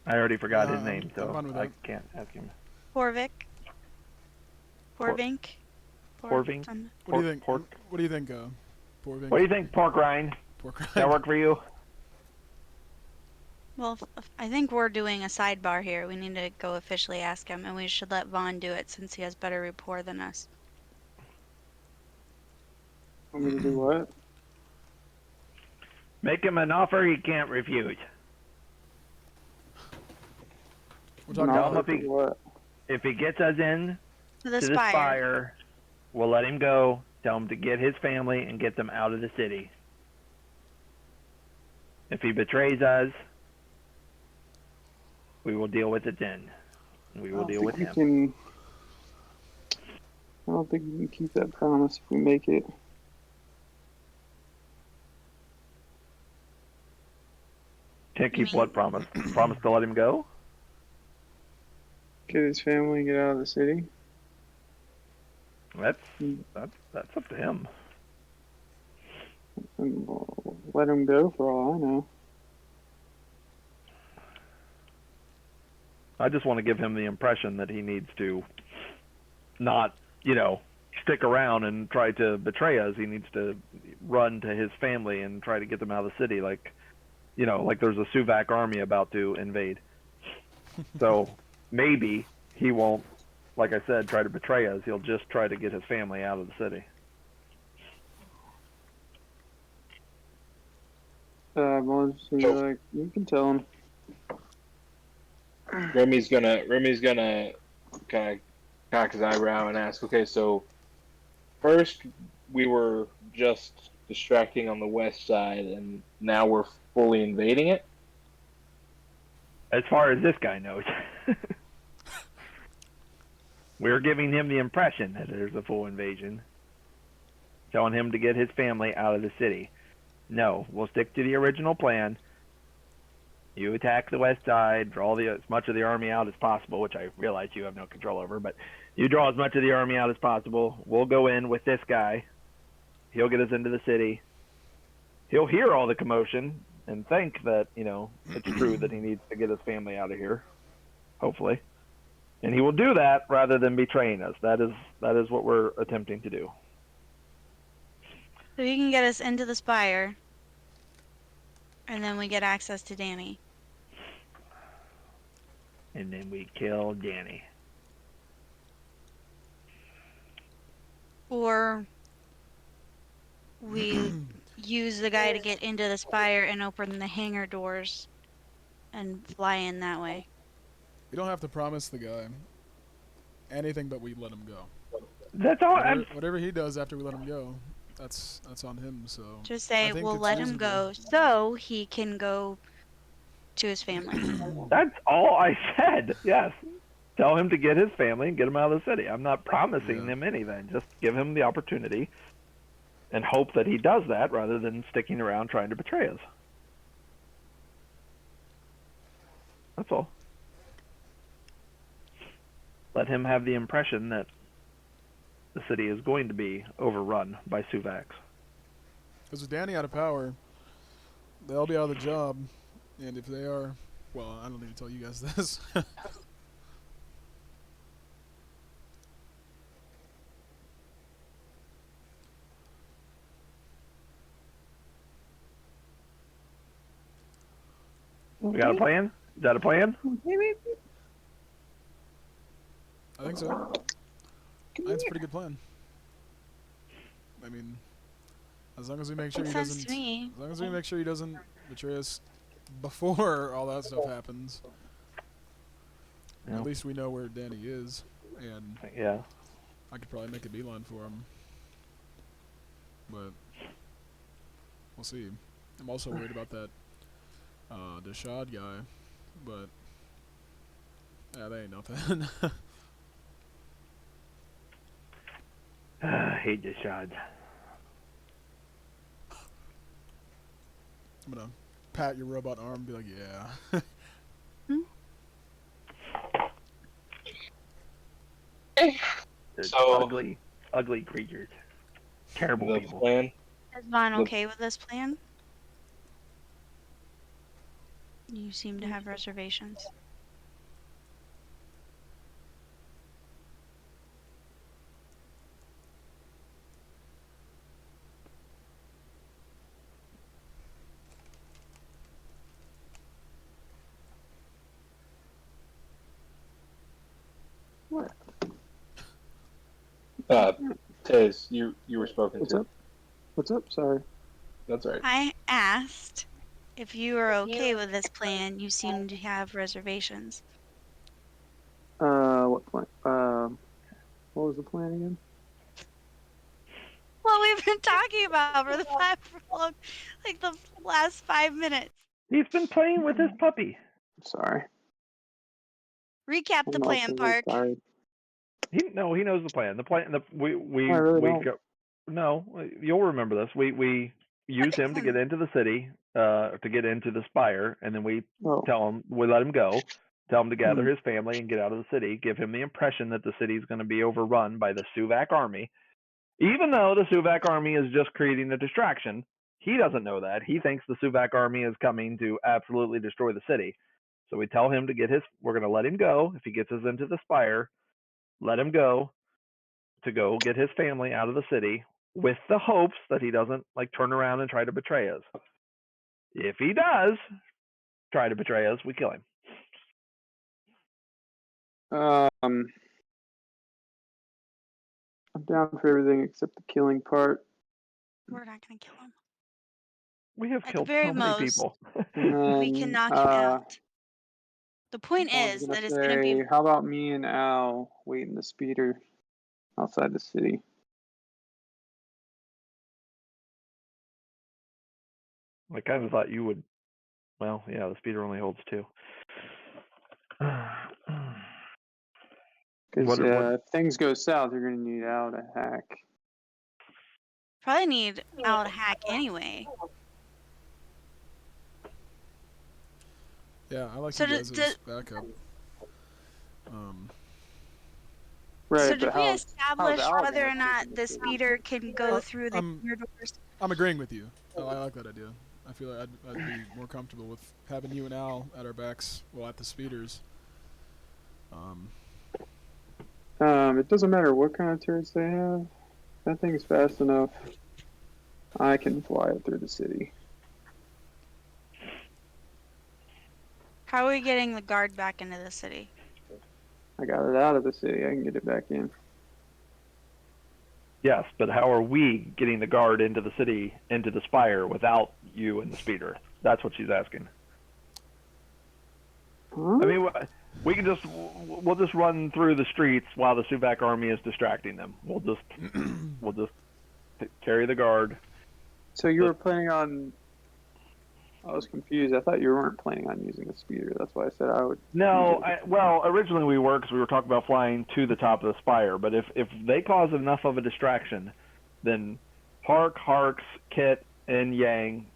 [SPEAKER 1] I already forgot his name,
[SPEAKER 3] I'm
[SPEAKER 1] so
[SPEAKER 3] fine with
[SPEAKER 1] I
[SPEAKER 3] that.
[SPEAKER 1] can't ask him.
[SPEAKER 5] Porvik? Porvink?
[SPEAKER 1] Porvink?
[SPEAKER 3] What do you think?
[SPEAKER 1] Pork.
[SPEAKER 3] What do you think, Porvink?
[SPEAKER 1] What do you think, pork rind?
[SPEAKER 3] Pork
[SPEAKER 1] Does that work for you?
[SPEAKER 5] Well, I think we're doing a sidebar here. We need to go officially ask him, and we should let Vaughn do it since he has better rapport than us.
[SPEAKER 2] Want me to do what?
[SPEAKER 1] Make him an offer he can't refuse.
[SPEAKER 3] We're talking
[SPEAKER 1] No,
[SPEAKER 3] about
[SPEAKER 1] if he-
[SPEAKER 2] What?
[SPEAKER 1] If he gets us in
[SPEAKER 5] To the
[SPEAKER 1] to the
[SPEAKER 5] spire.
[SPEAKER 1] spire, we'll let him go. Tell him to get his family and get them out of the city. If he betrays us, we will deal with it then. We will deal with him.
[SPEAKER 2] I don't think we can keep that promise if we make it.
[SPEAKER 1] Can't keep what promise? Promise to let him go?
[SPEAKER 2] Get his family and get out of the city.
[SPEAKER 1] That's up to him.
[SPEAKER 2] And we'll let him go for all I know.
[SPEAKER 1] I just want to give him the impression that he needs to not, stick around and try to betray us. He needs to run to his family and try to get them out of the city, like there's a Suvac army about to invade. So maybe he won't, like I said, try to betray us. He'll just try to get his family out of the city.
[SPEAKER 2] I'll just be like, you can tell him.
[SPEAKER 4] Remy's gonna kind of cock his eyebrow and ask, okay, so first we were just distracting on the west side, and now we're fully invading it?
[SPEAKER 1] As far as this guy knows. We're giving him the impression that there's a full invasion. Telling him to get his family out of the city. No, we'll stick to the original plan. You attack the west side, draw as much of the army out as possible, which I realize you have no control over, but you draw as much of the army out as possible. We'll go in with this guy. He'll get us into the city. He'll hear all the commotion, and think that it's true that he needs to get his family out of here. Hopefully, and he will do that rather than betraying us. That is what we're attempting to do.
[SPEAKER 5] So you can get us into the spire, and then we get access to Dani.
[SPEAKER 1] And then we kill Dani.
[SPEAKER 5] Or we use the guy to get into the spire and open the hangar doors and fly in that way.
[SPEAKER 3] We don't have to promise the guy anything, but we let him go.
[SPEAKER 1] That's all.
[SPEAKER 3] Whatever he does after we let him go, that's on him. So
[SPEAKER 5] Just say
[SPEAKER 3] I think
[SPEAKER 5] we'll
[SPEAKER 3] it's
[SPEAKER 5] let him
[SPEAKER 3] reasonable.
[SPEAKER 5] go so he can go to his family.
[SPEAKER 1] That's all I said. Yes. Tell him to get his family and get him out of the city. I'm not promising him anything. Just give him the opportunity and hope that he does that rather than sticking around trying to betray us. That's all. Let him have the impression that the city is going to be overrun by Suvacs.
[SPEAKER 3] Because with Dani out of power, they'll be out of the job, and if they are, well, I don't need to tell you guys this.
[SPEAKER 1] We got a plan? Is that a plan?
[SPEAKER 3] I think so. I think it's a pretty good plan. I mean, as long as we make sure he
[SPEAKER 5] Makes sense
[SPEAKER 3] doesn't,
[SPEAKER 5] to me.
[SPEAKER 3] as long as we make sure he doesn't betray us before all that stuff happens.
[SPEAKER 1] Yeah.
[SPEAKER 3] At least we know where Dani is, and
[SPEAKER 1] Yeah.
[SPEAKER 3] I could probably make a beeline for him. But we'll see. I'm also worried about that Dashad guy, but yeah, that ain't nothing.
[SPEAKER 1] I hate the shots.
[SPEAKER 3] I'm gonna pat your robot arm and be like, yeah.
[SPEAKER 1] They're
[SPEAKER 4] So-
[SPEAKER 1] ugly, ugly creatures. Terrible
[SPEAKER 4] The
[SPEAKER 1] people.
[SPEAKER 4] plan.
[SPEAKER 5] Is Vaughn
[SPEAKER 4] The-
[SPEAKER 5] okay with this plan? You seem to have reservations.
[SPEAKER 2] What?
[SPEAKER 4] Tez, you were spoken
[SPEAKER 2] What's
[SPEAKER 4] to.
[SPEAKER 2] up? What's up? Sorry.
[SPEAKER 4] That's right.
[SPEAKER 5] I asked if you were okay with this plan. You seem to have reservations.
[SPEAKER 2] What plan? What was the plan again?
[SPEAKER 5] What we've been talking about for the last 5 minutes.
[SPEAKER 1] He's been playing with his puppy.
[SPEAKER 2] Sorry.
[SPEAKER 5] Recap the
[SPEAKER 2] I'm also
[SPEAKER 5] plan,
[SPEAKER 2] really
[SPEAKER 5] Park.
[SPEAKER 2] tired.
[SPEAKER 1] He knows the plan. We
[SPEAKER 2] I really don't.
[SPEAKER 1] go. No, you'll remember this. We use him to get into the city, to get into the spire, and then we
[SPEAKER 2] Oh.
[SPEAKER 1] we let him go, tell him to gather
[SPEAKER 2] Hmm.
[SPEAKER 1] his family and get out of the city, give him the impression that the city is going to be overrun by the Suvac army, even though the Suvac army is just creating a distraction. He doesn't know that. He thinks the Suvac army is coming to absolutely destroy the city. So we tell him to we're going to let him go if he gets us into the spire. Let him go to go get his family out of the city with the hopes that he doesn't turn around and try to betray us. If he does try to betray us, we kill him.
[SPEAKER 2] I'm down for everything except the killing part.
[SPEAKER 5] We're not going to kill him.
[SPEAKER 1] We have
[SPEAKER 5] At the
[SPEAKER 1] killed
[SPEAKER 5] very
[SPEAKER 1] so many
[SPEAKER 5] most,
[SPEAKER 1] people.
[SPEAKER 2] And then,
[SPEAKER 5] we can knock him out. The point
[SPEAKER 2] I was
[SPEAKER 5] is
[SPEAKER 2] gonna
[SPEAKER 5] that it's
[SPEAKER 2] say,
[SPEAKER 5] going to be.
[SPEAKER 2] how about me and Al wait in the speeder outside the city?
[SPEAKER 1] I kind of thought you would. Well, yeah, the speeder only holds 2.
[SPEAKER 2] Because
[SPEAKER 1] What-
[SPEAKER 2] if things go south, you're gonna need Al to hack.
[SPEAKER 5] Probably need Al to hack anyway.
[SPEAKER 3] Yeah, I like
[SPEAKER 5] So
[SPEAKER 3] you guys
[SPEAKER 5] do-
[SPEAKER 3] as backup.
[SPEAKER 2] Right,
[SPEAKER 5] So
[SPEAKER 2] but
[SPEAKER 5] did we
[SPEAKER 2] how's
[SPEAKER 5] establish
[SPEAKER 2] Al
[SPEAKER 5] whether
[SPEAKER 2] gonna
[SPEAKER 5] or not
[SPEAKER 2] fit in
[SPEAKER 5] the
[SPEAKER 2] this?
[SPEAKER 5] speeder can go through the
[SPEAKER 3] I'm-
[SPEAKER 5] hangar doors?
[SPEAKER 3] I'm agreeing with you. I like that idea. I feel like I'd be more comfortable with having you and Al at our backs, well, at the speeders.
[SPEAKER 2] It doesn't matter what kind of turrets they have. That thing's fast enough. I can fly it through the city.
[SPEAKER 5] How are we getting the guard back into the city?
[SPEAKER 2] I got it out of the city. I can get it back in.
[SPEAKER 1] Yes, but how are we getting the guard into the city, into the spire, without you and the speeder? That's what she's asking.
[SPEAKER 2] Huh?
[SPEAKER 1] I mean, we can we'll just run through the streets while the Suvak army is distracting them. We'll just carry the guard.
[SPEAKER 2] So you were planning on... I was confused. I thought you weren't planning on using the speeder. That's why I said I would...
[SPEAKER 1] No, well, originally we were, because we were talking about flying to the top of the spire. But if they cause enough of a distraction, then Harks, Kit, and Yang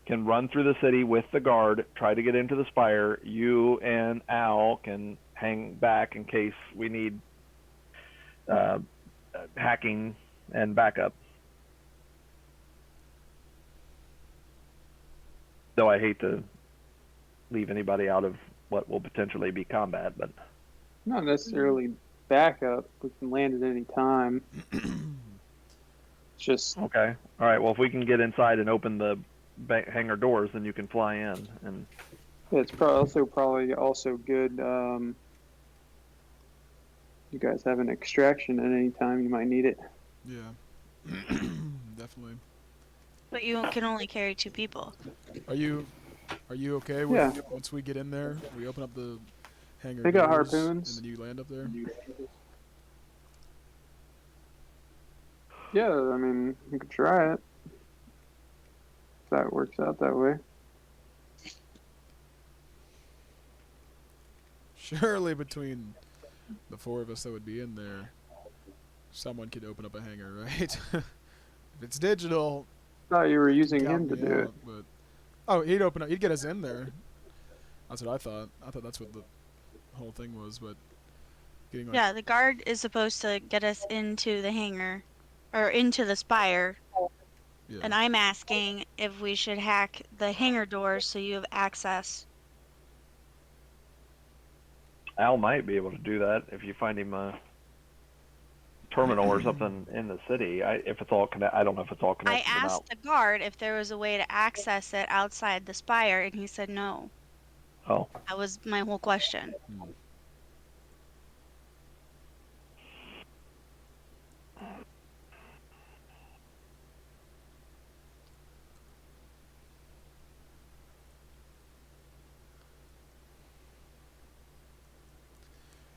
[SPEAKER 1] can run through the city with the guard, try to get into the spire. You and Al can hang back in case we need hacking and backup. Though I hate to leave anybody out of what will potentially be combat, but
[SPEAKER 2] Not necessarily backup. We can land at any time. It's just...
[SPEAKER 1] okay. All right. Well, if we can get inside and open the hangar doors, then you can fly in. And
[SPEAKER 2] It's probably also good. You guys have an extraction at any time you might need it.
[SPEAKER 3] Yeah, definitely.
[SPEAKER 5] But you can only carry 2 people.
[SPEAKER 3] Are you okay with
[SPEAKER 2] Yeah.
[SPEAKER 3] once we get in there, we open up the hangar
[SPEAKER 2] They got
[SPEAKER 3] doors,
[SPEAKER 2] harpoons.
[SPEAKER 3] and then you land up there?
[SPEAKER 2] Yeah, I mean, you could try it. If that works out that way.
[SPEAKER 3] Surely between the 4 of us that would be in there, someone could open up a hangar, right? If it's digital,
[SPEAKER 2] I thought you were using
[SPEAKER 3] count
[SPEAKER 2] him to
[SPEAKER 3] me
[SPEAKER 2] do it.
[SPEAKER 3] out, but oh, he'd get us in there. That's what I thought. I thought that's what the whole thing was, but getting like
[SPEAKER 5] Yeah, the guard is supposed to get us into the hangar, or into the spire.
[SPEAKER 3] yeah.
[SPEAKER 5] And I'm asking if we should hack the hangar doors so you have access.
[SPEAKER 1] Al might be able to do that if you find him a terminal or something in the city. I don't know if it's all
[SPEAKER 5] I
[SPEAKER 1] connected or not.
[SPEAKER 5] asked the guard if there was a way to access it outside the spire, and he said no.
[SPEAKER 1] Oh.
[SPEAKER 5] That was my whole question.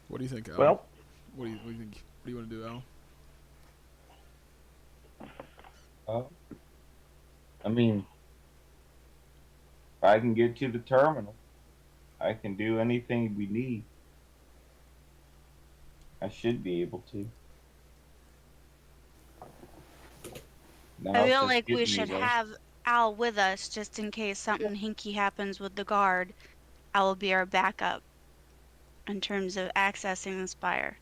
[SPEAKER 3] What do you think, Al?
[SPEAKER 1] Well,
[SPEAKER 3] what do you think? What do you want to do, Al?
[SPEAKER 6] I mean, if I can get to the terminal, I can do anything we need. I should be able to. Now
[SPEAKER 5] I
[SPEAKER 6] it's
[SPEAKER 5] feel
[SPEAKER 6] just
[SPEAKER 5] like we
[SPEAKER 6] getting
[SPEAKER 5] should
[SPEAKER 6] there.
[SPEAKER 5] have Al with us just in case something hinky happens with the guard. Al will be our backup in terms of accessing the spire.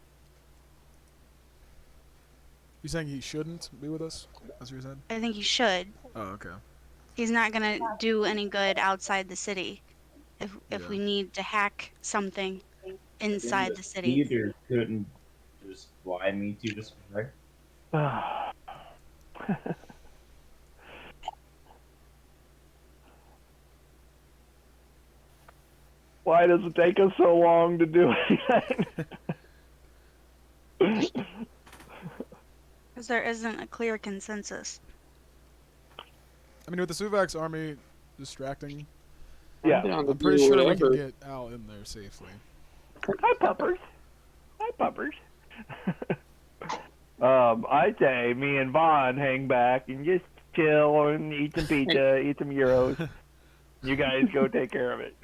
[SPEAKER 3] You saying he shouldn't be with us? That's what you said?
[SPEAKER 5] I think he should.
[SPEAKER 3] Oh, okay.
[SPEAKER 5] He's not gonna do any good outside the city. If
[SPEAKER 3] Yeah.
[SPEAKER 5] we need to hack something inside the city.
[SPEAKER 6] Either couldn't just fly me to the spire.
[SPEAKER 1] Why does it take us so long to do anything?
[SPEAKER 5] Because there isn't a clear consensus.
[SPEAKER 3] I mean, with the Suvak's army distracting,
[SPEAKER 1] Yeah.
[SPEAKER 2] Down to
[SPEAKER 3] I'm pretty
[SPEAKER 2] do
[SPEAKER 3] sure we
[SPEAKER 2] whatever.
[SPEAKER 3] can get Al in there safely.
[SPEAKER 1] Hi, puppers. Hi, puppers. I say me and Vaughn hang back and just chill and eat some pizza, eat some gyros. You guys go take care of it.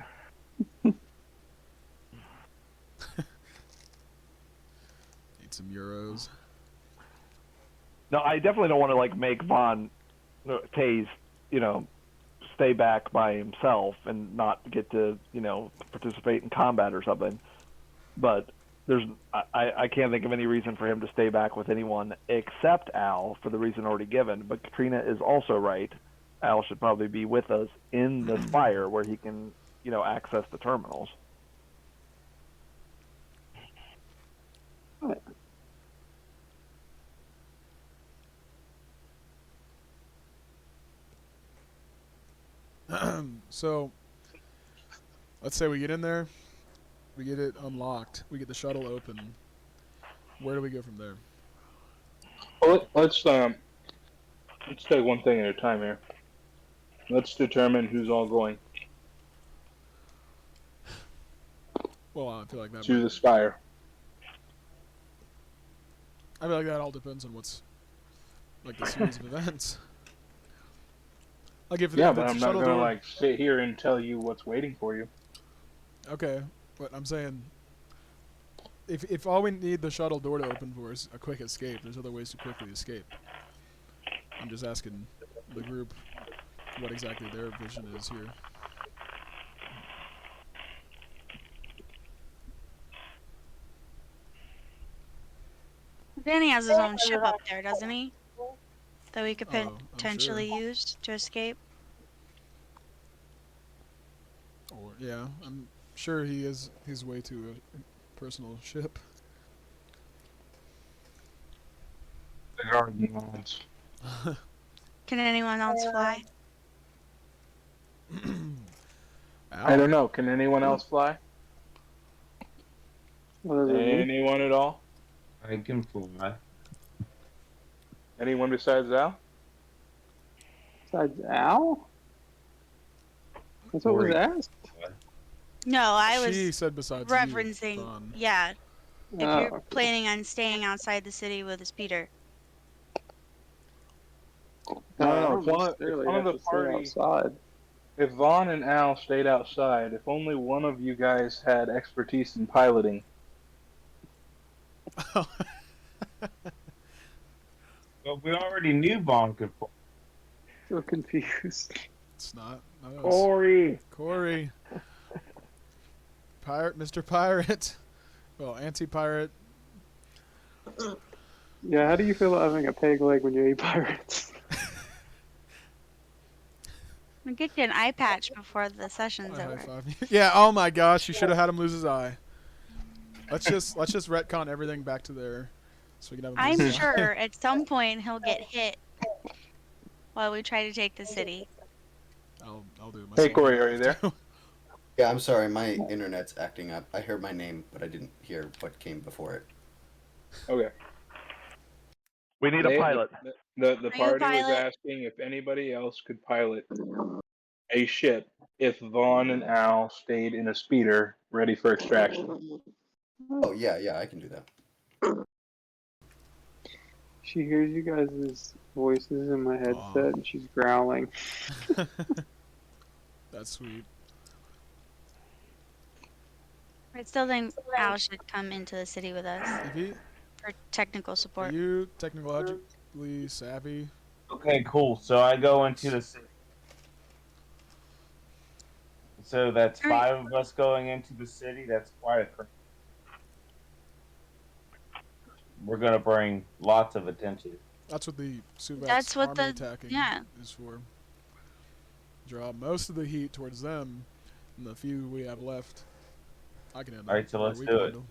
[SPEAKER 3] Eat some euros.
[SPEAKER 1] No, I definitely don't want to like make Vaughn Taze, stay back by himself and not get to, participate in combat or something. But I can't think of any reason for him to stay back with anyone except Al for the reason already given. But Katrina is also right. Al should probably be with us in the spire where he can, access the terminals.
[SPEAKER 3] So, let's say we get in there, we get it unlocked, we get the shuttle open. Where do we go from there?
[SPEAKER 4] Well, let's take one thing at a time here. Let's determine who's all going
[SPEAKER 3] Well, I feel like that.
[SPEAKER 4] to the spire.
[SPEAKER 3] I feel like that all depends on what's like the series of events. Like if
[SPEAKER 4] Yeah,
[SPEAKER 3] if
[SPEAKER 4] but
[SPEAKER 3] it's
[SPEAKER 4] I'm not
[SPEAKER 3] shuttle
[SPEAKER 4] gonna
[SPEAKER 3] door.
[SPEAKER 4] like sit here and tell you what's waiting for you.
[SPEAKER 3] Okay, but I'm saying if all we need the shuttle door to open for is a quick escape, there's other ways to quickly escape. I'm just asking the group what exactly their vision is here.
[SPEAKER 5] Danny has his own ship up there, doesn't he? That we could
[SPEAKER 3] I'm
[SPEAKER 5] potentially
[SPEAKER 3] sure.
[SPEAKER 5] use to escape.
[SPEAKER 3] Or yeah, I'm sure he is his way to a personal ship.
[SPEAKER 5] Can anyone else fly?
[SPEAKER 4] I don't know. Can anyone else fly?
[SPEAKER 2] Other than me?
[SPEAKER 4] Anyone at all?
[SPEAKER 6] I can fly.
[SPEAKER 4] Anyone besides Al?
[SPEAKER 2] Besides Al? That's what was
[SPEAKER 6] Corey.
[SPEAKER 2] asked?
[SPEAKER 5] No, I was
[SPEAKER 3] She said besides
[SPEAKER 5] referencing.
[SPEAKER 3] you, Vaughn.
[SPEAKER 5] Yeah, if
[SPEAKER 2] Oh,
[SPEAKER 5] you're
[SPEAKER 2] okay.
[SPEAKER 5] planning on staying outside the city with a speeder.
[SPEAKER 2] No, I
[SPEAKER 4] No,
[SPEAKER 2] don't
[SPEAKER 4] if one
[SPEAKER 2] necessarily
[SPEAKER 4] of
[SPEAKER 2] have
[SPEAKER 4] the
[SPEAKER 2] to stay
[SPEAKER 4] party,
[SPEAKER 2] outside.
[SPEAKER 4] if Vaughn and Al stayed outside, if only one of you guys had expertise in piloting,
[SPEAKER 6] But we already knew Vaughn could fly.
[SPEAKER 2] So confused.
[SPEAKER 3] It's not us.
[SPEAKER 1] Corey!
[SPEAKER 3] Corey. Pirate, Mr. Pirate. Well, anti-pirate.
[SPEAKER 2] Yeah, how do you feel about having a peg leg when you eat pirates?
[SPEAKER 5] We'll get you an eye patch before the session's
[SPEAKER 3] I
[SPEAKER 5] over.
[SPEAKER 3] high-five you. Yeah. Oh my gosh, you should have had him lose his eye. Let's just retcon everything back to there, so we can have him lose
[SPEAKER 5] I'm
[SPEAKER 3] his eye.
[SPEAKER 5] sure at some point he'll get hit while we try to take the city.
[SPEAKER 3] I'll do it myself.
[SPEAKER 4] Hey, Corey, are you there?
[SPEAKER 7] Yeah, I'm sorry, my internet's acting up. I heard my name, but I didn't hear what came before it.
[SPEAKER 4] Okay.
[SPEAKER 1] We need a pilot.
[SPEAKER 4] The
[SPEAKER 5] Are you a
[SPEAKER 4] party was
[SPEAKER 5] pilot?
[SPEAKER 4] asking if anybody else could pilot a ship if Vaughn and Al stayed in a speeder ready for extraction.
[SPEAKER 7] Oh, yeah, I can do that.
[SPEAKER 2] She hears you guys' voices in my headset and she's growling.
[SPEAKER 3] That's sweet.
[SPEAKER 5] I still think Al should come into the city with us
[SPEAKER 3] If he,
[SPEAKER 5] for technical
[SPEAKER 3] are
[SPEAKER 5] support.
[SPEAKER 3] you technologically savvy?
[SPEAKER 6] Okay, cool. So I go into the city. So that's
[SPEAKER 5] All right.
[SPEAKER 6] 5 of us going into the city. That's quite a crowd. We're gonna bring lots of attention.
[SPEAKER 3] That's what the Suvac's
[SPEAKER 5] That's what
[SPEAKER 3] army
[SPEAKER 5] the-
[SPEAKER 3] attacking
[SPEAKER 5] yeah.
[SPEAKER 3] is for. Draw most of the heat towards them, and the few we have left, I can handle.
[SPEAKER 6] All right, so
[SPEAKER 3] or
[SPEAKER 6] let's
[SPEAKER 3] we
[SPEAKER 6] do
[SPEAKER 3] can
[SPEAKER 6] it.
[SPEAKER 3] handle.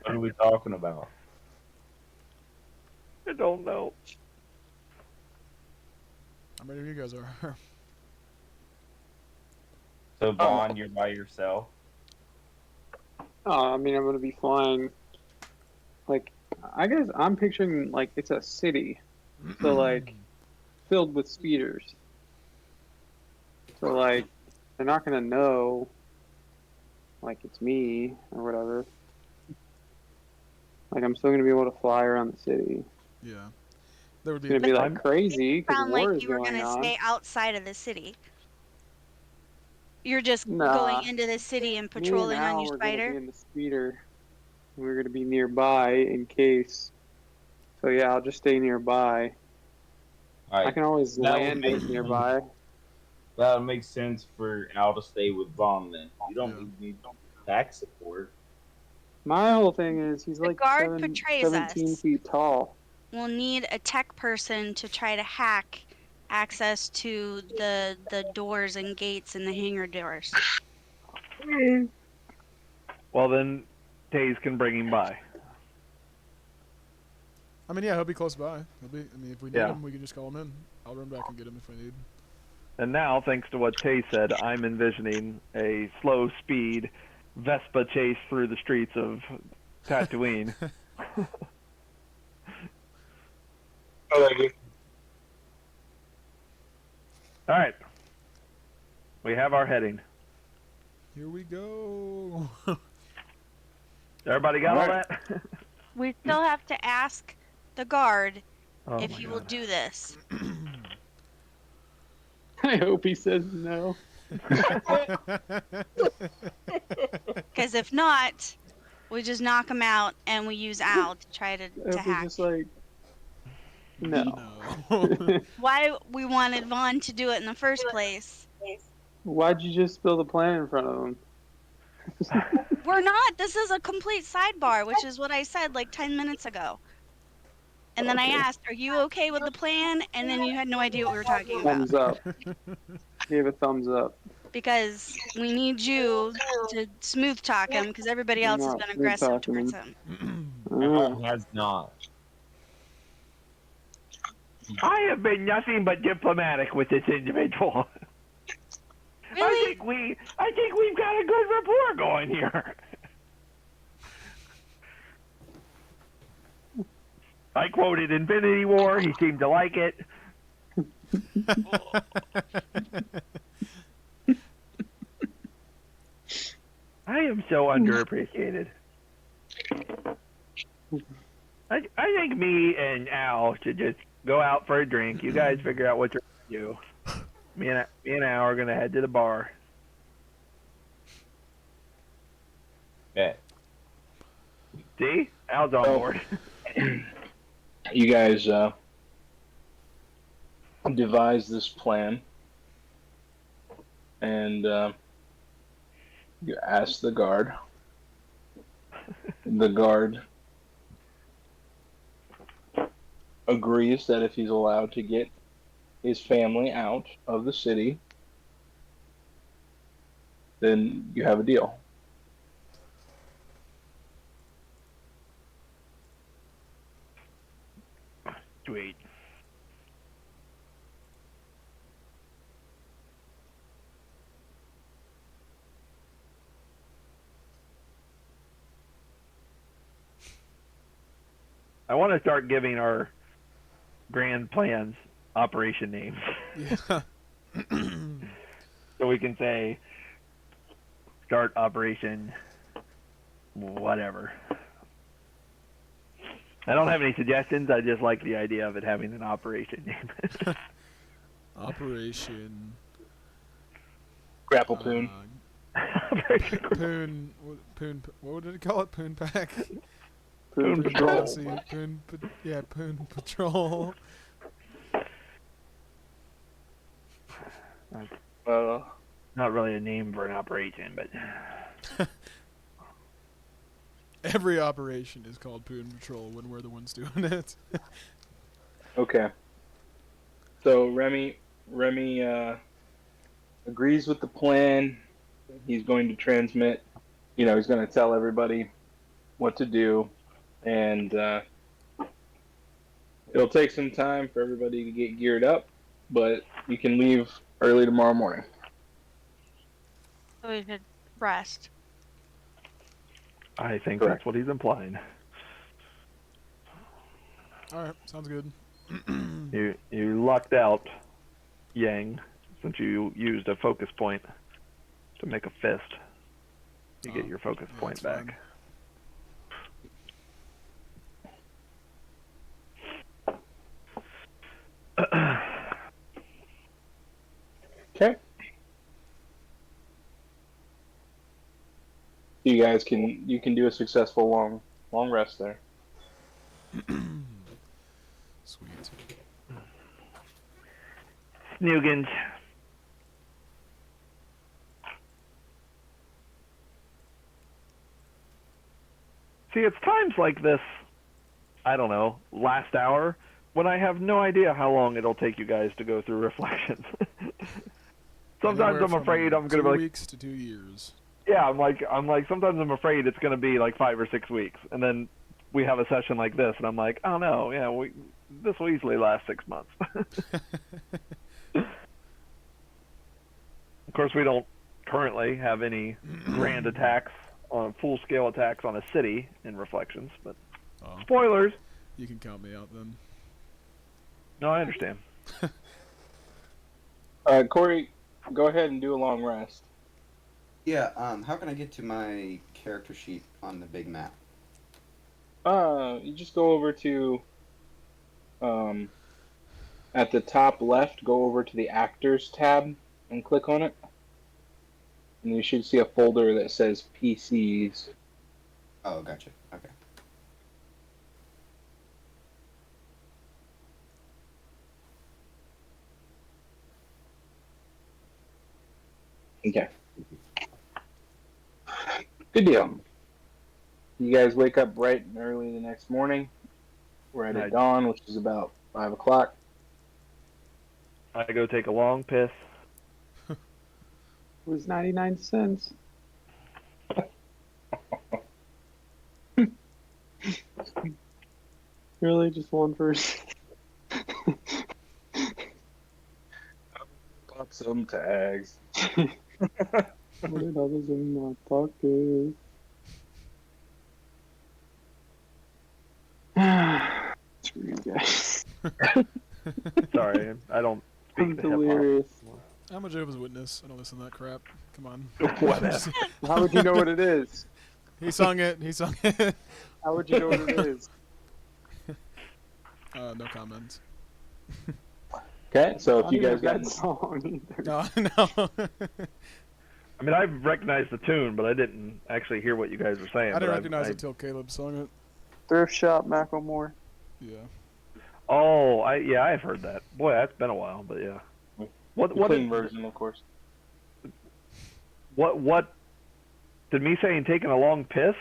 [SPEAKER 6] What are we talking about?
[SPEAKER 1] I don't know.
[SPEAKER 3] How many of you guys are?
[SPEAKER 6] So Vaughn, you're by yourself.
[SPEAKER 2] I mean, I'm going to be flying. Like, I guess I'm picturing, like, it's a city. So, like, filled with speeders. So, like, they're not going to know, like, it's me or whatever. Like, I'm still going to be able to fly around the city.
[SPEAKER 3] Yeah. There would
[SPEAKER 2] It's
[SPEAKER 3] be.
[SPEAKER 2] going to be, like, crazy because
[SPEAKER 5] Sound
[SPEAKER 2] war
[SPEAKER 5] like
[SPEAKER 2] is
[SPEAKER 5] you were
[SPEAKER 2] going
[SPEAKER 5] gonna
[SPEAKER 2] on.
[SPEAKER 5] stay outside of the city. You're just
[SPEAKER 2] Nah.
[SPEAKER 5] going into the city and patrolling
[SPEAKER 2] Me and
[SPEAKER 5] on
[SPEAKER 2] Al
[SPEAKER 5] your
[SPEAKER 2] were going to
[SPEAKER 5] spider.
[SPEAKER 2] be in the speeder. We're going to be nearby in case. So, yeah, I'll just stay nearby.
[SPEAKER 6] All
[SPEAKER 2] I
[SPEAKER 6] right.
[SPEAKER 2] can always
[SPEAKER 6] That would
[SPEAKER 2] land
[SPEAKER 6] make
[SPEAKER 2] it nearby.
[SPEAKER 6] That would make sense for Al to stay with Vaughn then. You don't
[SPEAKER 3] Yeah.
[SPEAKER 6] need back support.
[SPEAKER 2] My whole thing is he's
[SPEAKER 5] The
[SPEAKER 2] like
[SPEAKER 5] guard betrays
[SPEAKER 2] 17
[SPEAKER 5] us.
[SPEAKER 2] feet tall.
[SPEAKER 5] We'll need a tech person to try to hack access to the doors and gates and the hangar doors.
[SPEAKER 1] Well, then Taze can bring him by.
[SPEAKER 3] I mean, yeah, he'll be close by. He'll be. I mean, if we need
[SPEAKER 1] Yeah.
[SPEAKER 3] him, we can just call him in. I'll run back and get him if we need.
[SPEAKER 1] And now, thanks to what Taze said, I'm envisioning a slow speed Vespa chase through the streets of Tatooine. All right. We have our heading.
[SPEAKER 3] Here we go.
[SPEAKER 1] Everybody got all
[SPEAKER 4] Alright.
[SPEAKER 1] that?
[SPEAKER 5] We still have to ask the guard
[SPEAKER 1] Oh
[SPEAKER 5] if
[SPEAKER 1] my
[SPEAKER 5] he will
[SPEAKER 1] God.
[SPEAKER 5] do this.
[SPEAKER 2] I hope he says no.
[SPEAKER 5] Because if not, we just knock him out and we use Al to try
[SPEAKER 2] I
[SPEAKER 5] to
[SPEAKER 2] hope he's
[SPEAKER 5] hack.
[SPEAKER 2] just like, no.
[SPEAKER 3] No.
[SPEAKER 5] Why we wanted Vaughn to do it in the first place.
[SPEAKER 2] Why'd you just spill the plan in front of him?
[SPEAKER 5] We're not. This is a complete sidebar, which is what I said like 10 minutes ago. And then I
[SPEAKER 2] Okay.
[SPEAKER 5] asked, "Are you okay with the plan?" And then you had no idea what we were talking about.
[SPEAKER 2] Thumbs up. Gave a thumbs up.
[SPEAKER 5] Because we need you to smooth talk him, because everybody else has
[SPEAKER 2] Not
[SPEAKER 5] been
[SPEAKER 2] smooth
[SPEAKER 5] aggressive
[SPEAKER 2] talking
[SPEAKER 5] towards
[SPEAKER 2] him.
[SPEAKER 5] him.
[SPEAKER 2] Ah.
[SPEAKER 8] Has not.
[SPEAKER 1] I have been nothing but diplomatic with this individual.
[SPEAKER 5] Really?
[SPEAKER 1] I think we've got a good rapport going here. I quoted Infinity War. He seemed to like it. I am so underappreciated. I think me and Al should just go out for a drink. You guys figure out what you're going to do. Me and Al are going to head to the bar.
[SPEAKER 6] Bet.
[SPEAKER 1] See? Al's on board.
[SPEAKER 4] You guys devise this plan, and you ask the guard. The guard agrees that if he's allowed to get his family out of the city, then you have a deal.
[SPEAKER 1] Sweet. I want to start giving our grand plans operation names.
[SPEAKER 3] Yeah.
[SPEAKER 1] So we can say, start operation whatever. I don't have any suggestions. I just like the idea of it having an operation name.
[SPEAKER 3] Operation.
[SPEAKER 4] Grapple Poon.
[SPEAKER 3] Poon. Poon. What did it call it? Poon pack.
[SPEAKER 2] Poon Patrol.
[SPEAKER 3] Possy, yeah, Poon Patrol.
[SPEAKER 1] Not really a name for an operation, but
[SPEAKER 3] Every operation is called Poon Patrol when we're the ones doing it.
[SPEAKER 4] Okay. So Remy agrees with the plan. He's going to transmit. He's going to tell everybody what to do, and it'll take some time for everybody to get geared up, but you can leave early tomorrow morning.
[SPEAKER 5] So we could rest.
[SPEAKER 1] I think
[SPEAKER 4] Correct.
[SPEAKER 1] that's what he's implying.
[SPEAKER 3] All right, sounds good.
[SPEAKER 1] You lucked out, Yang, since you used a focus point to make a fist. You get your focus
[SPEAKER 3] Yeah,
[SPEAKER 1] point
[SPEAKER 3] that's
[SPEAKER 1] back.
[SPEAKER 4] Okay. You guys can do a successful long rest there.
[SPEAKER 3] Sweet.
[SPEAKER 1] Snoogans. See, it's times like this, I don't know, last hour, when I have no idea how long it'll take you guys to go through reflections. Sometimes
[SPEAKER 3] Anywhere
[SPEAKER 1] I'm
[SPEAKER 3] from
[SPEAKER 1] afraid I'm gonna
[SPEAKER 3] 2
[SPEAKER 1] be like,
[SPEAKER 3] weeks to 2 years.
[SPEAKER 1] yeah, I'm like sometimes I'm afraid it's gonna be like 5 or 6 weeks, and then we have a session like this, and I'm like, oh no, yeah, this will easily last 6 months. Of course, we don't currently have any grand attacks on full-scale attacks on a city in Reflections, but
[SPEAKER 3] Oh,
[SPEAKER 1] spoilers.
[SPEAKER 3] you can count me out then.
[SPEAKER 1] No, I understand.
[SPEAKER 4] Corey, go ahead and do a long rest.
[SPEAKER 7] Yeah. How can I get to my character sheet on the big map?
[SPEAKER 4] You just go over to, at the top left, go over to the Actors tab and click on it. And you should see a folder that says PCs.
[SPEAKER 7] Oh, gotcha. Okay.
[SPEAKER 4] Okay. Good deal. You guys wake up bright and early the next morning, right at
[SPEAKER 1] Nice.
[SPEAKER 4] dawn, which is about 5 o'clock.
[SPEAKER 1] I go take a long piss.
[SPEAKER 2] It was 99 cents. Really, just one person?
[SPEAKER 4] Got some tags.
[SPEAKER 2] $100 in my pocket. Screw you guys.
[SPEAKER 1] Sorry, I don't
[SPEAKER 2] I'm
[SPEAKER 1] speak the hip hop.
[SPEAKER 2] delirious.
[SPEAKER 3] I'm a Jehovah's Witness. I don't listen to that crap. Come on.
[SPEAKER 1] Whatever.
[SPEAKER 2] How would you know what it is?
[SPEAKER 3] He sung it. He sung it.
[SPEAKER 2] How would you know what it is?
[SPEAKER 3] No comments.
[SPEAKER 4] Okay, so if
[SPEAKER 2] I
[SPEAKER 4] you
[SPEAKER 2] don't
[SPEAKER 4] guys
[SPEAKER 2] know
[SPEAKER 4] got
[SPEAKER 2] that song either.
[SPEAKER 3] No, no.
[SPEAKER 1] I mean, I recognized the tune, but I didn't actually hear what you guys were saying.
[SPEAKER 3] I didn't
[SPEAKER 1] but
[SPEAKER 3] recognize it till Caleb sung it.
[SPEAKER 2] Thrift shop, Macklemore.
[SPEAKER 3] Yeah.
[SPEAKER 1] Oh, I've heard that. Boy, that's been a while, but yeah. What
[SPEAKER 4] the clean
[SPEAKER 1] did,
[SPEAKER 4] version, of course.
[SPEAKER 1] what did me saying taking a long piss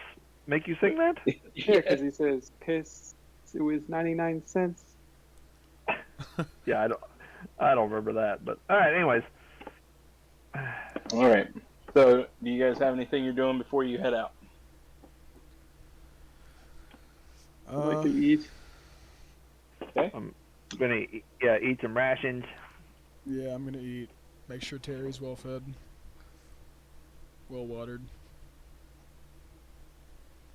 [SPEAKER 1] make you sing that?
[SPEAKER 2] Yeah, because he says piss. It was 99 cents.
[SPEAKER 1] Yeah, I don't remember that, but all right. Anyways,
[SPEAKER 4] All right. So, do you guys have anything you're doing before you head out?
[SPEAKER 2] I like to eat.
[SPEAKER 1] I'm gonna eat some rations.
[SPEAKER 3] Yeah, I'm gonna eat. Make sure Terry's well fed, well watered.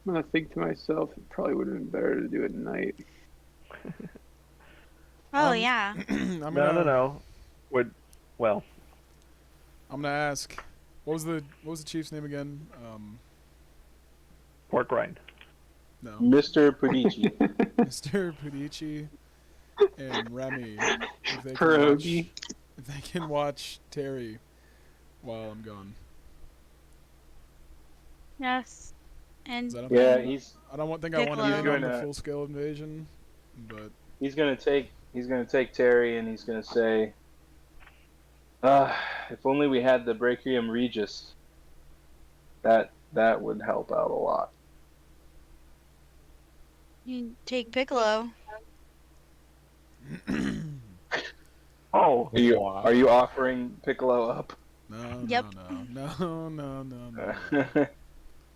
[SPEAKER 2] I'm gonna think to myself, it probably would have been better to do it at night.
[SPEAKER 5] Oh
[SPEAKER 3] Um,
[SPEAKER 5] yeah.
[SPEAKER 1] No. Well,
[SPEAKER 3] I'm gonna ask. What was the chief's name again?
[SPEAKER 1] pork rind.
[SPEAKER 3] No,
[SPEAKER 4] Mr. Pudici.
[SPEAKER 3] Mr. Pudici and Remy. If they can
[SPEAKER 2] Pierogi.
[SPEAKER 3] if they can watch Terry while I'm gone.
[SPEAKER 5] Yes. And
[SPEAKER 3] 'Cause I don't
[SPEAKER 4] Yeah,
[SPEAKER 3] think,
[SPEAKER 4] he's
[SPEAKER 3] I don't think I want to be
[SPEAKER 5] Piccolo.
[SPEAKER 3] in on the
[SPEAKER 4] Gonna-
[SPEAKER 3] full scale invasion, but
[SPEAKER 4] he's gonna take Terry and he's gonna say, if only we had the Brachium Regis. That would help out a lot.
[SPEAKER 5] you take Piccolo.
[SPEAKER 1] Oh,
[SPEAKER 4] Are you offering Piccolo up?
[SPEAKER 3] no,
[SPEAKER 5] Yep.
[SPEAKER 3] no.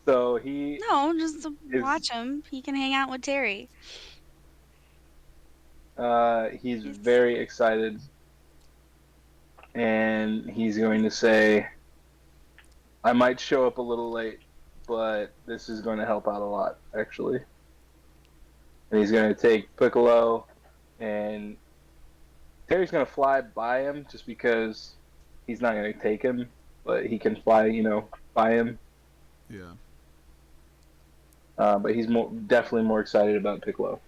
[SPEAKER 4] So he
[SPEAKER 5] No, just to
[SPEAKER 4] Is-
[SPEAKER 5] watch him. He can hang out with Terry.
[SPEAKER 4] he's very excited, and he's going to say, "I might show up a little late, but this is going to help out a lot, actually." And he's going to take Piccolo, and Terry's going to fly by him just because he's not going to take him, but he can fly, by him.
[SPEAKER 3] Yeah.
[SPEAKER 4] But he's definitely more excited about Piccolo.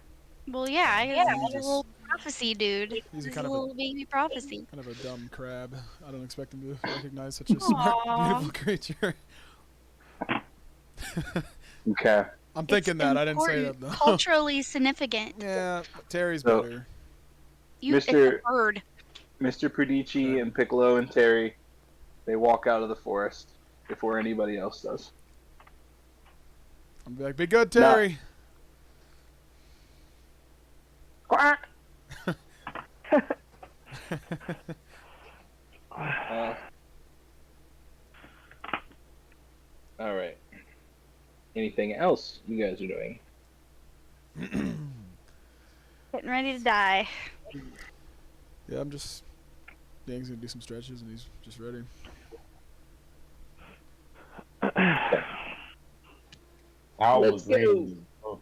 [SPEAKER 5] Well, yeah, he's a little prophecy dude.
[SPEAKER 3] He's a
[SPEAKER 5] He's
[SPEAKER 3] kind
[SPEAKER 5] a
[SPEAKER 3] of a
[SPEAKER 5] little baby prophecy.
[SPEAKER 3] kind of a dumb crab. I don't expect him to recognize such a smart,
[SPEAKER 5] Aw.
[SPEAKER 3] beautiful creature.
[SPEAKER 4] Okay.
[SPEAKER 3] I'm thinking
[SPEAKER 5] It's
[SPEAKER 3] that. I didn't say that
[SPEAKER 5] important,
[SPEAKER 3] though.
[SPEAKER 5] Culturally significant.
[SPEAKER 3] Yeah, Terry's
[SPEAKER 4] So-
[SPEAKER 3] better.
[SPEAKER 5] It's a
[SPEAKER 4] Mr.
[SPEAKER 5] bird.
[SPEAKER 4] Mr. Pudici and Piccolo and Terry, they walk out of the forest before anybody else does.
[SPEAKER 3] I'm like, be good, Terry.
[SPEAKER 4] Quack! All right. Anything else you guys are doing?
[SPEAKER 5] Getting ready to die.
[SPEAKER 3] Yeah, I'm just. Yang's gonna do some stretches and he's just ready.
[SPEAKER 6] How
[SPEAKER 4] Let's
[SPEAKER 6] was
[SPEAKER 4] go.
[SPEAKER 6] reading? Oh,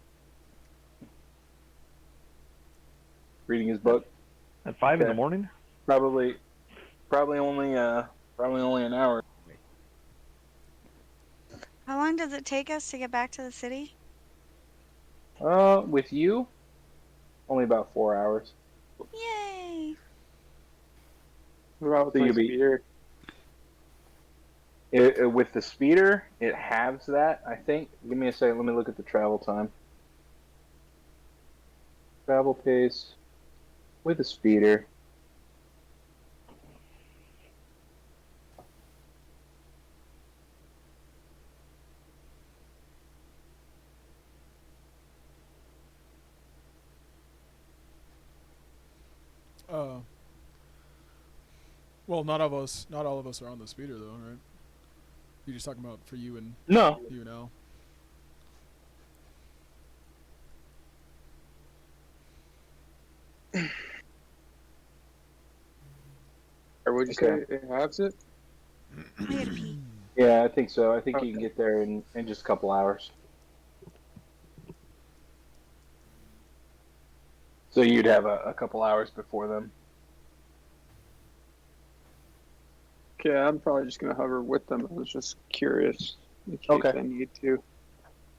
[SPEAKER 4] Reading his book.
[SPEAKER 1] At 5 in the
[SPEAKER 4] Okay.
[SPEAKER 1] morning?
[SPEAKER 4] Probably only an hour.
[SPEAKER 5] How long does it take us to get back to the city?
[SPEAKER 4] With you, only about 4 hours.
[SPEAKER 5] Yay!
[SPEAKER 2] What about with
[SPEAKER 4] So
[SPEAKER 2] my
[SPEAKER 4] you'll be
[SPEAKER 2] speeder?
[SPEAKER 4] with the speeder. It halves that, I think. Give me a second. Let me look at the travel time. Travel pace with a speeder.
[SPEAKER 3] Well, not all of us are on the speeder though, right? You're just talking about for you and
[SPEAKER 4] No.
[SPEAKER 3] Al.
[SPEAKER 2] Or would you
[SPEAKER 4] Okay.
[SPEAKER 2] say it halves it?
[SPEAKER 5] I gotta pee.
[SPEAKER 4] Yeah, I think so. I think you
[SPEAKER 2] Okay.
[SPEAKER 4] can get there in just a couple hours. So you'd have a couple hours before them.
[SPEAKER 2] Okay, I'm probably just gonna hover with them. I was just curious in case
[SPEAKER 4] Okay.
[SPEAKER 2] I need to.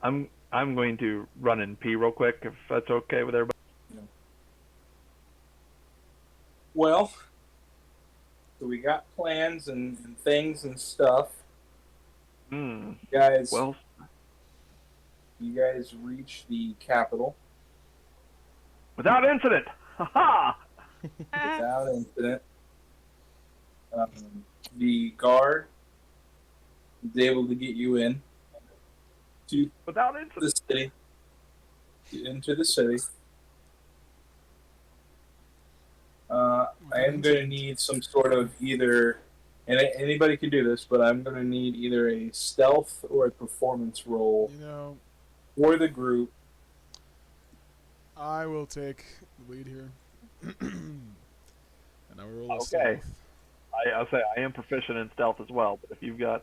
[SPEAKER 1] I'm going to run and pee real quick if that's okay with everybody.
[SPEAKER 8] Well, so we got plans and things and stuff.
[SPEAKER 1] Hmm.
[SPEAKER 8] Guys,
[SPEAKER 1] Well,
[SPEAKER 8] you guys reach the capital
[SPEAKER 1] without incident. Ha ha!
[SPEAKER 8] without incident. The guard is able to get you in to
[SPEAKER 1] Without
[SPEAKER 8] the
[SPEAKER 1] incident.
[SPEAKER 8] city. Into the city. I am going to need some sort of either, and anybody can do this, but I'm going to need either a stealth or a performance roll
[SPEAKER 3] You know,
[SPEAKER 8] for the group.
[SPEAKER 3] I will take the lead here, and I will roll a
[SPEAKER 1] Okay.
[SPEAKER 3] stealth.
[SPEAKER 1] I'll say I am proficient in stealth as well, but if you've got,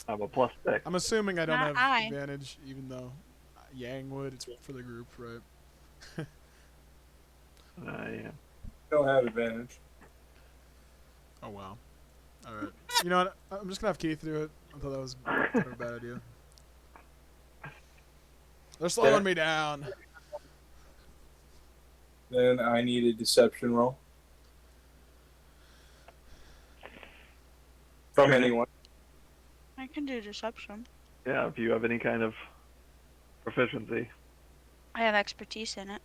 [SPEAKER 1] I have a +6.
[SPEAKER 3] I'm assuming I don't
[SPEAKER 5] Not
[SPEAKER 3] have
[SPEAKER 5] I.
[SPEAKER 3] advantage, even though Yang would. It's for the group, right?
[SPEAKER 1] Yeah.
[SPEAKER 8] Don't have advantage.
[SPEAKER 3] Oh wow. All right. You know what? I'm just gonna have Keith do it. I thought that was kind of a bad idea. They're slowing me down.
[SPEAKER 8] Then I need a deception roll from anyone.
[SPEAKER 5] I can do deception.
[SPEAKER 1] Yeah, if you have any kind of proficiency,
[SPEAKER 5] I have expertise in it.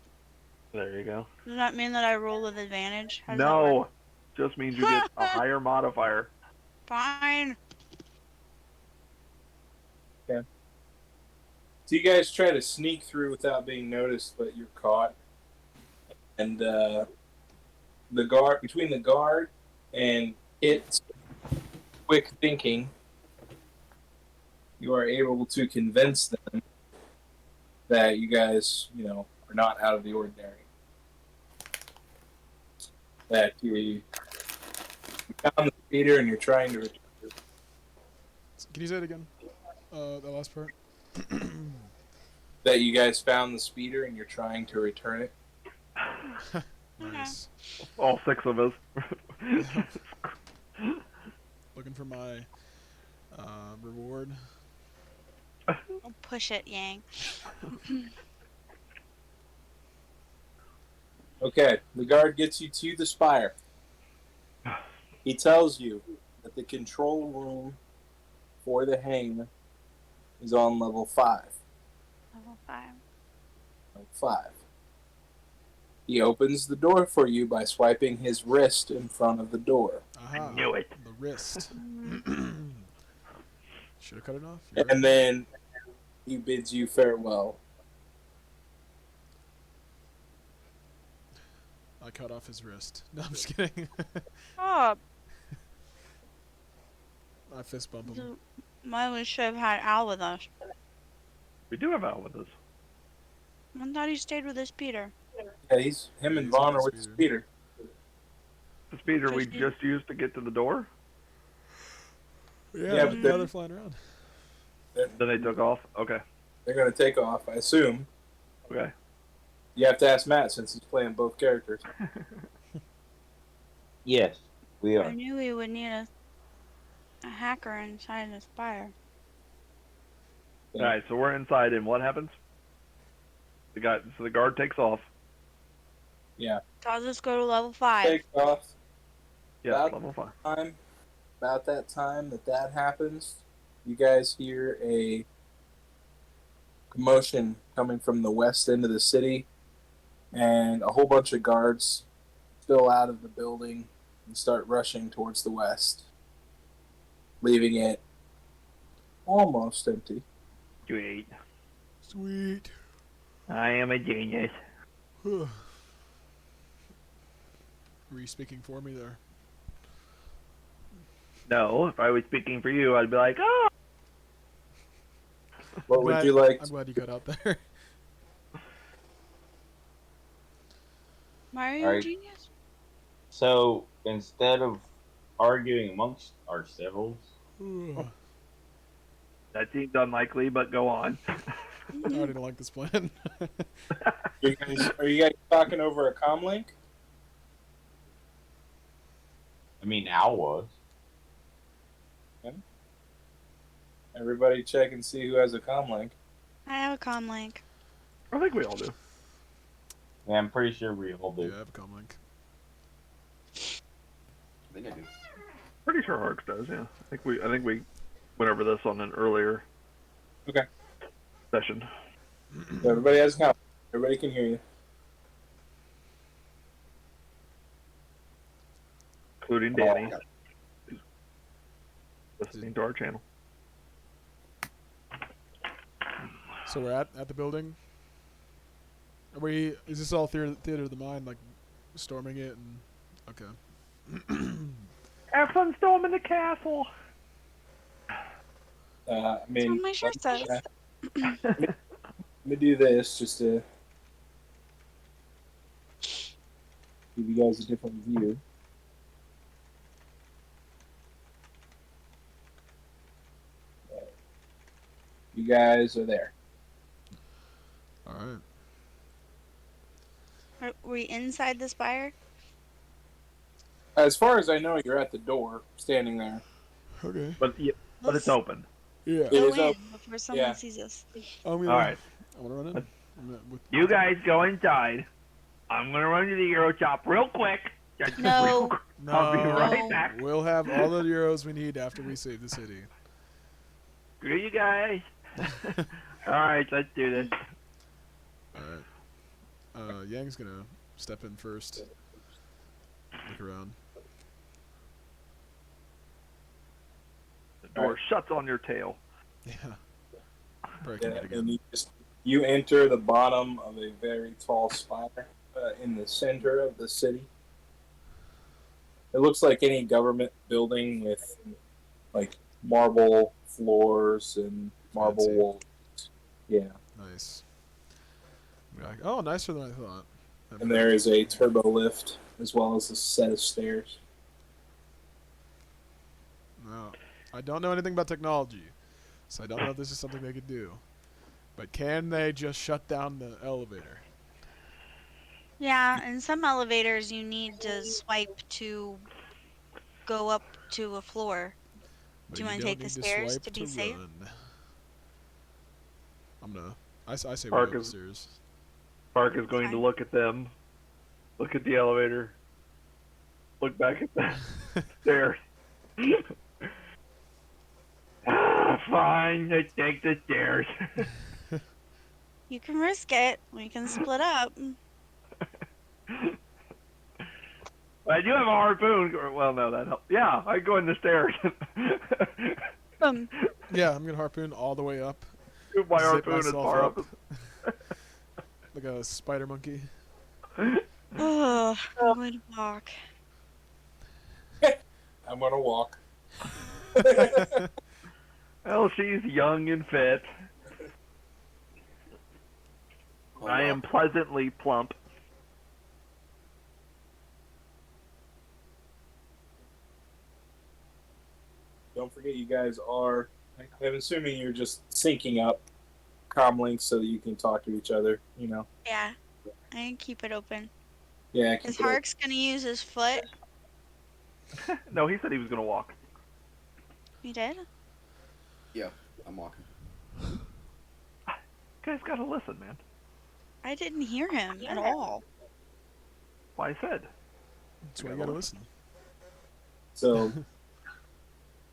[SPEAKER 1] there you go.
[SPEAKER 5] Does that mean that I roll with advantage? How does that work?
[SPEAKER 1] No, just means you get a higher modifier.
[SPEAKER 5] Fine.
[SPEAKER 8] So you guys try to sneak through without being noticed, but you're caught. And the guard, between the guard and its quick thinking, you are able to convince them that you guys, are not out of the ordinary. That you found the speeder and you're trying to return it.
[SPEAKER 3] Can you say it again? The last part.
[SPEAKER 8] That you guys found the speeder and you're trying to return it.
[SPEAKER 3] Nice.
[SPEAKER 1] All 6 of us.
[SPEAKER 3] Looking for my reward.
[SPEAKER 5] I'll push it, Yang.
[SPEAKER 8] Okay, the guard gets you to the spire. He tells you that the control room for the hangar is on level 5.
[SPEAKER 5] Level 5.
[SPEAKER 8] Level 5. He opens the door for you by swiping his wrist in front of the door.
[SPEAKER 3] Aha.
[SPEAKER 1] Knew it.
[SPEAKER 3] The wrist. Should have cut it off.
[SPEAKER 8] And then he bids you farewell.
[SPEAKER 3] I cut off his wrist. No, I'm just kidding.
[SPEAKER 5] Oh,
[SPEAKER 3] I fist bump him.
[SPEAKER 5] why we should have had Al with us.
[SPEAKER 1] We do have Al with us.
[SPEAKER 5] I thought he stayed with his Peter.
[SPEAKER 8] Yeah, him and
[SPEAKER 3] He's
[SPEAKER 8] Vaughn
[SPEAKER 3] with
[SPEAKER 8] are
[SPEAKER 3] the
[SPEAKER 8] with the
[SPEAKER 3] speeder.
[SPEAKER 8] speeder.
[SPEAKER 1] The speeder we
[SPEAKER 5] Just-
[SPEAKER 1] just used to get to the door.
[SPEAKER 3] Yeah,
[SPEAKER 8] but
[SPEAKER 3] now they're flying around.
[SPEAKER 1] Then they took off. Okay.
[SPEAKER 8] They're going to take off, I assume.
[SPEAKER 1] Okay.
[SPEAKER 8] You have to ask Matt since he's playing both characters.
[SPEAKER 6] Yes, we
[SPEAKER 5] I
[SPEAKER 6] are.
[SPEAKER 5] knew we would need a hacker inside the spire.
[SPEAKER 1] All right. So we're inside, and what happens? So the guard takes off.
[SPEAKER 8] Yeah.
[SPEAKER 5] Tells us go to level 5.
[SPEAKER 8] Take off.
[SPEAKER 1] Yeah,
[SPEAKER 8] About
[SPEAKER 1] level 5.
[SPEAKER 8] About that time that happens, you guys hear a commotion coming from the west end of the city, and a whole bunch of guards spill out of the building and start rushing towards the west, leaving it almost empty.
[SPEAKER 1] Sweet.
[SPEAKER 3] Sweet.
[SPEAKER 1] I am a genius.
[SPEAKER 3] Were you speaking for me there?
[SPEAKER 1] No, if I was speaking for you, I'd be like, oh.
[SPEAKER 8] What would you like?
[SPEAKER 3] I'm glad you got out there.
[SPEAKER 5] Why are you a
[SPEAKER 6] Alright.
[SPEAKER 5] genius?
[SPEAKER 6] So instead of arguing amongst ourselves,
[SPEAKER 1] That seems unlikely, but go on.
[SPEAKER 3] I already don't like this plan.
[SPEAKER 8] Are you guys talking over a comm link?
[SPEAKER 6] I mean, Al was.
[SPEAKER 8] Everybody check and see who has a comm link.
[SPEAKER 5] I have a comm link.
[SPEAKER 1] I think we all do.
[SPEAKER 6] Yeah, I'm pretty sure we all do.
[SPEAKER 3] Yeah, I have a comm link.
[SPEAKER 7] I think I do.
[SPEAKER 1] Pretty sure Harks does. Yeah, I think we went over this on an earlier
[SPEAKER 8] Okay.
[SPEAKER 1] session.
[SPEAKER 8] So everybody has a comm. Everybody can hear you.
[SPEAKER 1] Including Danny, who's listening to our channel.
[SPEAKER 3] So we're at the building. Are we? Is this all theater of the mind, like storming it? And okay.
[SPEAKER 1] Have fun storming the castle.
[SPEAKER 8] I mean,
[SPEAKER 5] That's what my shirt says.
[SPEAKER 8] let me do this just to give you guys a different view. You guys are there.
[SPEAKER 3] All right.
[SPEAKER 5] Are we inside the spire?
[SPEAKER 8] As far as I know, you're at the door, standing there.
[SPEAKER 3] Okay.
[SPEAKER 1] But it's
[SPEAKER 5] Let's
[SPEAKER 1] open.
[SPEAKER 3] Yeah.
[SPEAKER 8] It
[SPEAKER 5] go
[SPEAKER 8] is
[SPEAKER 5] in
[SPEAKER 8] open.
[SPEAKER 5] before someone
[SPEAKER 8] Yeah.
[SPEAKER 5] sees us.
[SPEAKER 3] I'm gonna,
[SPEAKER 1] All right.
[SPEAKER 3] I want to run in. I'm gonna- with-
[SPEAKER 1] You guys go inside. I'm gonna run to the Euro shop real quick. Just
[SPEAKER 5] No.
[SPEAKER 1] real quick.
[SPEAKER 3] No.
[SPEAKER 1] I'll be right
[SPEAKER 5] No.
[SPEAKER 1] back.
[SPEAKER 3] We'll have all the euros we need after we save the city.
[SPEAKER 1] Screw you guys. All right, let's do this.
[SPEAKER 3] All right. Yang's gonna step in first. Look around.
[SPEAKER 1] The door shuts on your tail.
[SPEAKER 3] Yeah. Breaking it
[SPEAKER 8] Yeah, and
[SPEAKER 3] again.
[SPEAKER 8] you enter the bottom of a very tall spire in the center of the city. It looks like any government building with like marble floors and marble
[SPEAKER 3] Fancy.
[SPEAKER 8] walls. Yeah,
[SPEAKER 3] Nice. Be like, oh, nicer than I thought.
[SPEAKER 8] and there is a turbo lift as well as a set of stairs.
[SPEAKER 3] No, I don't know anything about technology, so I don't know if this is something they could do. But can they just shut down the elevator?
[SPEAKER 5] Yeah, in some elevators you need to swipe to go up to a floor.
[SPEAKER 3] But
[SPEAKER 5] Do you wanna
[SPEAKER 3] don't
[SPEAKER 5] take the
[SPEAKER 3] need
[SPEAKER 5] stairs
[SPEAKER 3] swipe
[SPEAKER 5] to be safe?
[SPEAKER 3] run. I'm gonna. I say we
[SPEAKER 1] Park
[SPEAKER 3] go
[SPEAKER 1] is-
[SPEAKER 3] upstairs.
[SPEAKER 1] Park is going to
[SPEAKER 5] Fine.
[SPEAKER 1] look at them, look at the elevator, look back at the stairs. Fine, let's take the stairs.
[SPEAKER 5] You can risk it. We can split up.
[SPEAKER 1] I do have a harpoon. Well, no, that helps. Yeah, I go in the stairs.
[SPEAKER 3] Yeah, I'm gonna harpoon all the way up.
[SPEAKER 1] Shoot my
[SPEAKER 3] Zip
[SPEAKER 1] harpoon as
[SPEAKER 3] myself
[SPEAKER 1] far up.
[SPEAKER 3] Like a spider monkey.
[SPEAKER 5] Oh, I'm going to walk.
[SPEAKER 8] I'm gonna walk.
[SPEAKER 1] Well, she's young and fit.
[SPEAKER 7] Oh,
[SPEAKER 1] I
[SPEAKER 7] wow.
[SPEAKER 1] am pleasantly plump.
[SPEAKER 8] Don't forget, you guys are. I'm assuming you're just syncing up comm links so that you can talk to each other. You know.
[SPEAKER 5] Yeah, I can keep it open.
[SPEAKER 8] Yeah.
[SPEAKER 5] Is
[SPEAKER 8] Keep it
[SPEAKER 5] Hark's gonna use his foot?
[SPEAKER 1] No, he said he was going to walk.
[SPEAKER 5] He did?
[SPEAKER 7] Yeah, I'm walking.
[SPEAKER 1] You guys got to listen, man.
[SPEAKER 5] I didn't hear him at all.
[SPEAKER 1] Well, I said.
[SPEAKER 3] That's why you gotta listen.
[SPEAKER 8] So,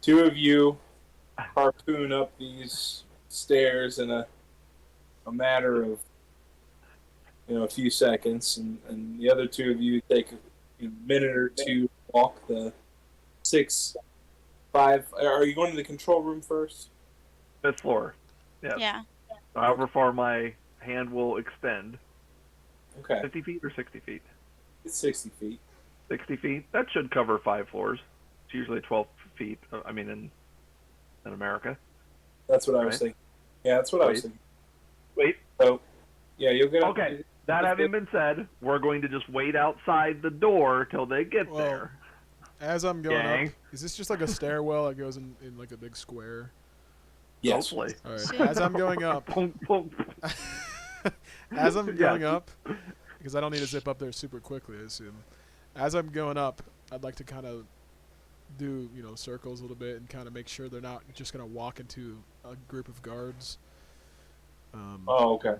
[SPEAKER 8] two of you harpoon up these stairs in a matter of a few seconds, and the other two of you take a minute or two to walk the 5. Are you going to the control room first?
[SPEAKER 1] 5th floor. Yes.
[SPEAKER 5] Yeah.
[SPEAKER 1] However far my hand will extend.
[SPEAKER 8] Okay,
[SPEAKER 1] 50 feet or 60 feet?
[SPEAKER 8] it's 60 feet.
[SPEAKER 1] 60 feet? That should cover 5 floors. It's usually 12 feet, I mean, in America.
[SPEAKER 8] That's what I was
[SPEAKER 1] Right.
[SPEAKER 8] thinking. Yeah, that's what I was
[SPEAKER 1] Wait.
[SPEAKER 8] thinking.
[SPEAKER 1] Wait.
[SPEAKER 8] So, yeah, you'll get.
[SPEAKER 1] Okay. That having been said, we're going to just wait outside the door till they get
[SPEAKER 3] Well,
[SPEAKER 1] there.
[SPEAKER 3] As I'm going
[SPEAKER 1] Gang.
[SPEAKER 3] up, is this just like a stairwell that goes in like a big square?
[SPEAKER 8] Yes.
[SPEAKER 1] Hopefully.
[SPEAKER 3] All right.
[SPEAKER 5] Sweet.
[SPEAKER 3] As I'm going up,
[SPEAKER 1] Punk, punk.
[SPEAKER 3] as I'm
[SPEAKER 1] Yeah.
[SPEAKER 3] going up, because I don't need to zip up there super quickly, I assume. As I'm going up, I'd like to kind of do circles a little bit and kind of make sure they're not just gonna walk into a group of guards.
[SPEAKER 8] Oh, okay.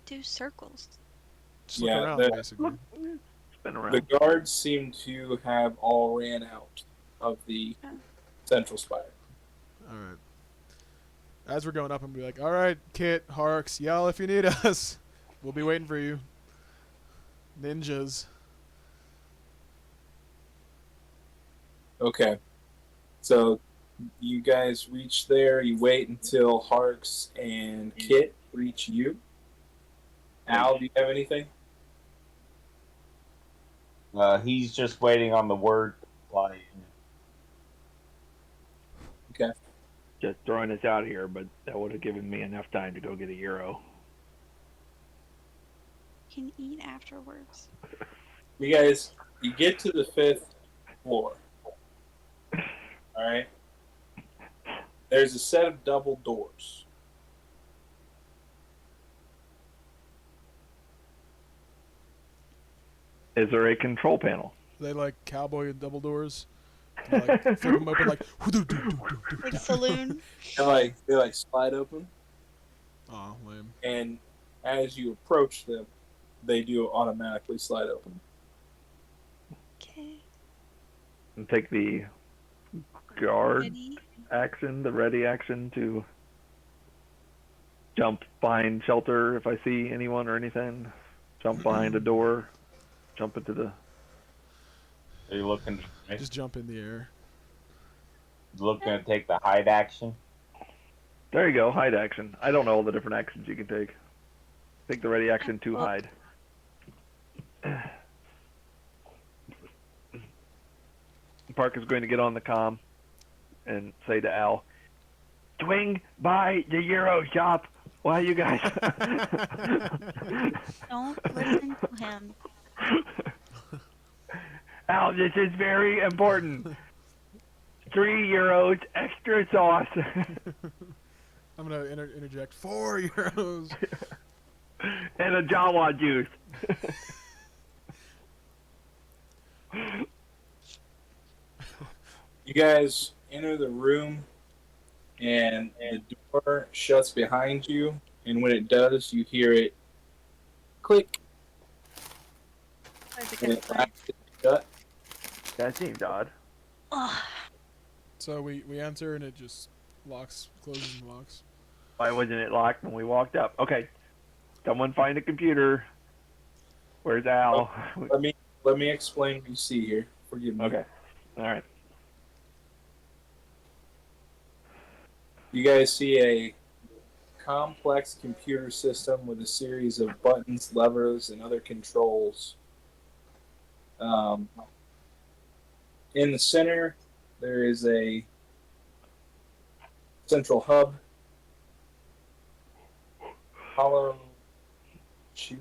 [SPEAKER 5] Do circles.
[SPEAKER 3] Just look
[SPEAKER 8] Yeah,
[SPEAKER 3] around,
[SPEAKER 8] the-
[SPEAKER 3] basically.
[SPEAKER 1] Spin around.
[SPEAKER 8] The guards seem to have all ran out of the central spire.
[SPEAKER 3] All right. As we're going up, I'm gonna be like, "All right, Kit, Harks, yell if you need us. We'll be waiting for you." Ninjas.
[SPEAKER 8] Okay. So you guys reach there. You wait until Harks and Kit reach you. Al, do you have anything?
[SPEAKER 6] He's just waiting on the word to fly in.
[SPEAKER 8] Okay.
[SPEAKER 1] Just throwing this out here, but that would have given me enough time to go get a euro.
[SPEAKER 5] Can eat afterwards.
[SPEAKER 8] You guys, you get to the 5th floor. All right. There's a set of double doors.
[SPEAKER 1] Is there a control panel?
[SPEAKER 3] They like cowboy double doors. Can I, like, flip them open like.
[SPEAKER 5] Like saloon.
[SPEAKER 8] They like slide open,
[SPEAKER 3] Aw, lame.
[SPEAKER 8] and as you approach them, they do automatically slide open.
[SPEAKER 5] Okay.
[SPEAKER 1] And take the guard
[SPEAKER 5] Ready?
[SPEAKER 1] action, the ready action to jump behind shelter if I see anyone or anything. Jump behind a door. Jump into the.
[SPEAKER 6] Are you looking
[SPEAKER 3] Just jump in the air.
[SPEAKER 6] to take the hide action?
[SPEAKER 1] There you go, hide action. I don't know all the different actions you can take. Take the ready action to hide. Park is going to get on the comm and say to Al, "Swing by the Euro shop while you guys."
[SPEAKER 5] Don't listen to him.
[SPEAKER 1] Al, this is very important. 3 euros, extra sauce.
[SPEAKER 3] I'm gonna interject 4 euros.
[SPEAKER 1] And a Jawa juice.
[SPEAKER 8] You guys enter the room, and the door shuts behind you. And when it does, you hear it click,
[SPEAKER 5] Where's it
[SPEAKER 8] and
[SPEAKER 5] gonna
[SPEAKER 8] it
[SPEAKER 5] play?
[SPEAKER 8] locks it shut.
[SPEAKER 1] That seems odd.
[SPEAKER 5] Ugh.
[SPEAKER 3] So we enter and it just locks, closes and locks.
[SPEAKER 1] Why wasn't it locked when we walked up? Okay. Someone find a computer. Where's Al?
[SPEAKER 8] Let me explain what you see here. Forgive me.
[SPEAKER 1] Okay. All right.
[SPEAKER 8] You guys see a complex computer system with a series of buttons, levers, and other controls Um, in the center, there is a central hub. Hollow, what's it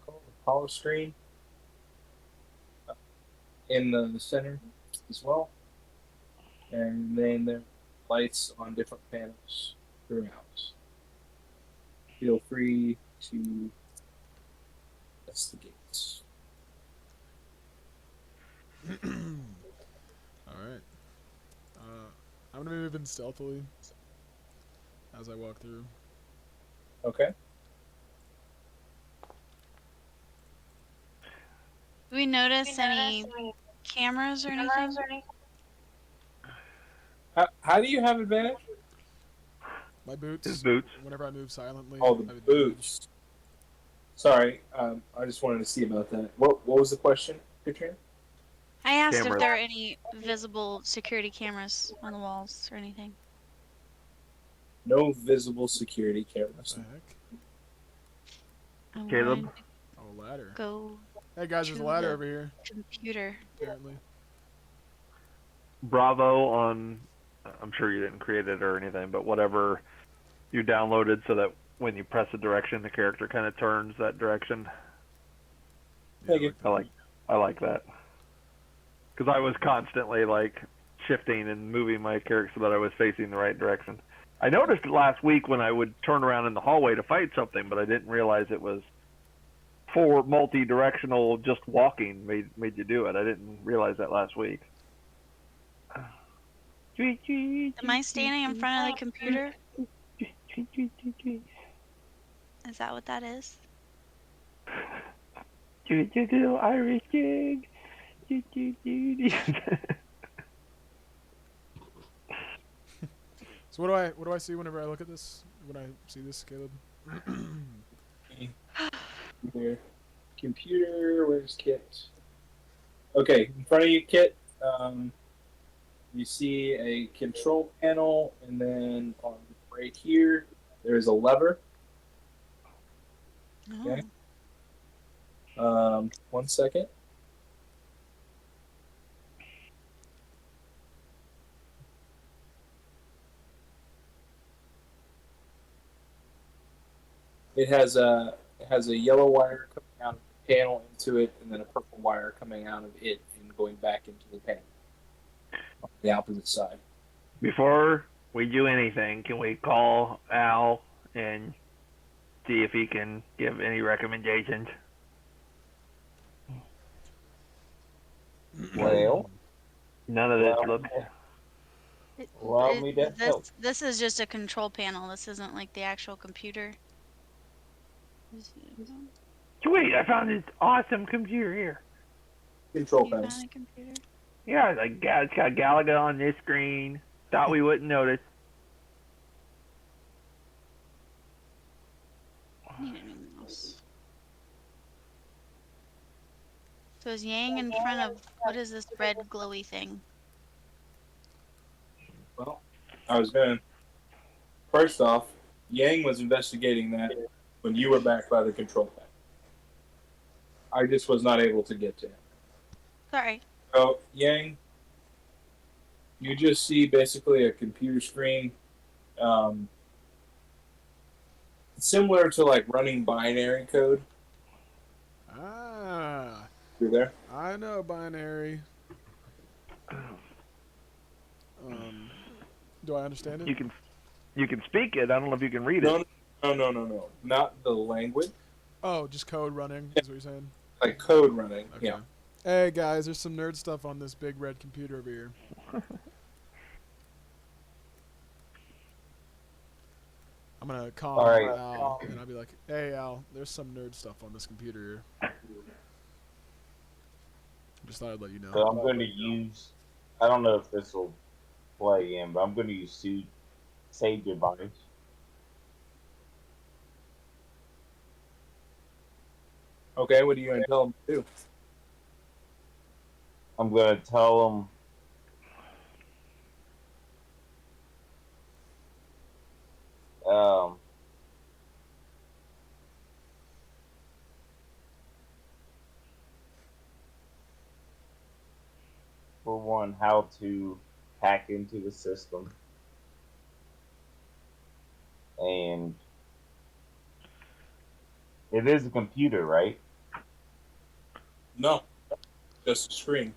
[SPEAKER 8] called? Hollow screen in the center as well. And then there are lights on different panels throughout. Feel free to test the gates.
[SPEAKER 3] Alright. I'm gonna be moving stealthily as I walk through.
[SPEAKER 8] Okay.
[SPEAKER 5] Do we notice any cameras or anything?
[SPEAKER 8] How do you have advantage?
[SPEAKER 3] My boots.
[SPEAKER 1] His boots.
[SPEAKER 3] Whenever I move silently,
[SPEAKER 8] Oh,
[SPEAKER 3] I
[SPEAKER 8] the
[SPEAKER 3] have advantage.
[SPEAKER 8] boots. Sorry, I just wanted to see about that. What was the question, Katrina?
[SPEAKER 5] I asked
[SPEAKER 1] Cameras.
[SPEAKER 5] if there are any visible security cameras on the walls or anything.
[SPEAKER 8] No visible security cameras.
[SPEAKER 3] What the heck?
[SPEAKER 5] I
[SPEAKER 1] Caleb?
[SPEAKER 5] wanted to
[SPEAKER 3] Oh, ladder.
[SPEAKER 5] go
[SPEAKER 3] Hey guys, there's
[SPEAKER 5] to
[SPEAKER 3] a ladder
[SPEAKER 5] the
[SPEAKER 3] over here,
[SPEAKER 5] computer.
[SPEAKER 3] apparently.
[SPEAKER 1] Bravo on, I'm sure you didn't create it or anything, but whatever you downloaded so that when you press a direction, the character kind of turns that direction.
[SPEAKER 8] Thank you.
[SPEAKER 1] I like that. Because I was constantly like shifting and moving my character so that I was facing the right direction. I noticed it last week when I would turn around in the hallway to fight something, but I didn't realize it was for multi-directional. Just walking made you do it. I didn't realize that last week.
[SPEAKER 5] Am I standing in front of the computer? Is that what that is?
[SPEAKER 1] Irish jig.
[SPEAKER 3] So what do I see whenever I look at this? When I see this, Caleb?
[SPEAKER 8] There. Computer, where's Kit? Okay, in front of you, Kit, you see a control panel, and then on right here, there's a lever. Okay. 1 second. It has a yellow wire coming out of the panel into it, and then a purple wire coming out of it and going back into the panel on the opposite side.
[SPEAKER 1] Before we do anything, can we call Al and see if he can give any recommendations?
[SPEAKER 6] Well,
[SPEAKER 1] None of this
[SPEAKER 6] Well,
[SPEAKER 1] looks.
[SPEAKER 6] allow me to help.
[SPEAKER 5] This is just a control panel. This isn't like the actual computer.
[SPEAKER 1] Wait, I found this awesome computer here.
[SPEAKER 8] Control
[SPEAKER 5] You
[SPEAKER 8] panel.
[SPEAKER 5] found a computer?
[SPEAKER 1] Yeah, it's got Galaga on this screen. Thought we wouldn't notice.
[SPEAKER 5] Need a new mouse. So is Yang in front of what is this red glowy thing?
[SPEAKER 8] Well, I was going to. First off, Yang was investigating that when you were back by the control panel. I just was not able to get to him.
[SPEAKER 5] Sorry.
[SPEAKER 8] So, Yang, you just see basically a computer screen similar to like running binary code.
[SPEAKER 3] Ah,
[SPEAKER 8] You're there?
[SPEAKER 3] I know binary. Do I understand it?
[SPEAKER 1] You can speak it. I don't know if you can read it.
[SPEAKER 8] No. Not the language.
[SPEAKER 3] Oh, just code running is what you're saying?
[SPEAKER 8] Like code running.
[SPEAKER 3] Okay.
[SPEAKER 8] Yeah.
[SPEAKER 3] Hey guys, there's some nerd stuff on this big red computer over here. I'm gonna call
[SPEAKER 6] All right.
[SPEAKER 3] Al, and I'll be like, "Hey Al, there's some nerd stuff on this computer here." Just thought I'd let you know.
[SPEAKER 6] So I'm going to use. I don't know if this will play in, but I'm going to use save device.
[SPEAKER 8] Okay, what are you going to tell them to do?
[SPEAKER 6] I'm going to tell them. on how to hack into the system, and it is a computer, right?
[SPEAKER 8] No, just a screen.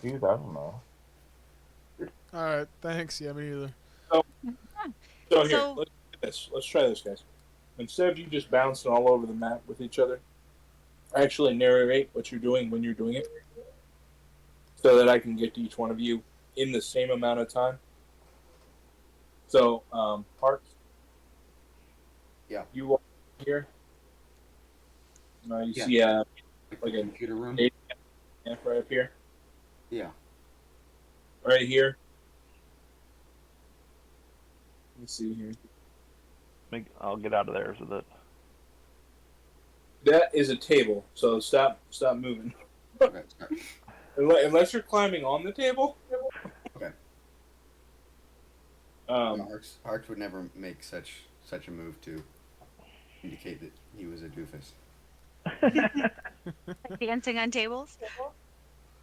[SPEAKER 6] Dude, I don't know.
[SPEAKER 3] All right, thanks. Yeah, me either.
[SPEAKER 8] So here,
[SPEAKER 5] So-
[SPEAKER 8] let's do this. Let's try this, guys. Instead of you just bouncing all over the map with each other, actually narrate what you're doing when you're doing it, so that I can get to each one of you in the same amount of time. So, Parks.
[SPEAKER 7] Yeah.
[SPEAKER 8] You walk here. You
[SPEAKER 7] Yeah.
[SPEAKER 8] see
[SPEAKER 7] Like
[SPEAKER 8] a
[SPEAKER 7] computer room.
[SPEAKER 8] right up here,
[SPEAKER 7] Yeah.
[SPEAKER 8] right here. Let me see here.
[SPEAKER 1] I'll get out of there so that.
[SPEAKER 8] That is a table. So stop moving.
[SPEAKER 7] Okay. Sorry.
[SPEAKER 8] Unless you're climbing on the table.
[SPEAKER 7] Okay.
[SPEAKER 8] Um,
[SPEAKER 7] Harks would never make such a move to indicate that he was a doofus.
[SPEAKER 5] Dancing on tables.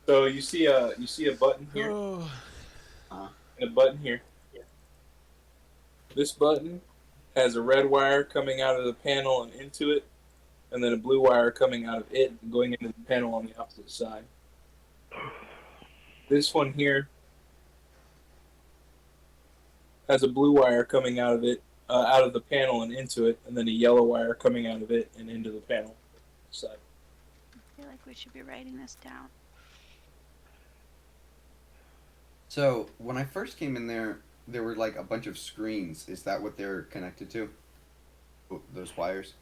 [SPEAKER 8] so you see a button here
[SPEAKER 3] Oh,
[SPEAKER 8] and a button here. This button has a red wire coming out of the panel and into it, and then a blue wire coming out of it and going into the panel on the opposite side. This one here has a blue wire coming out of it, out of the panel and into it, and then a yellow wire coming out of it and into the panel side.
[SPEAKER 5] I feel like we should be writing this down.
[SPEAKER 7] So when I first came in there were like a bunch of screens. Is that what they're connected to? Those wires?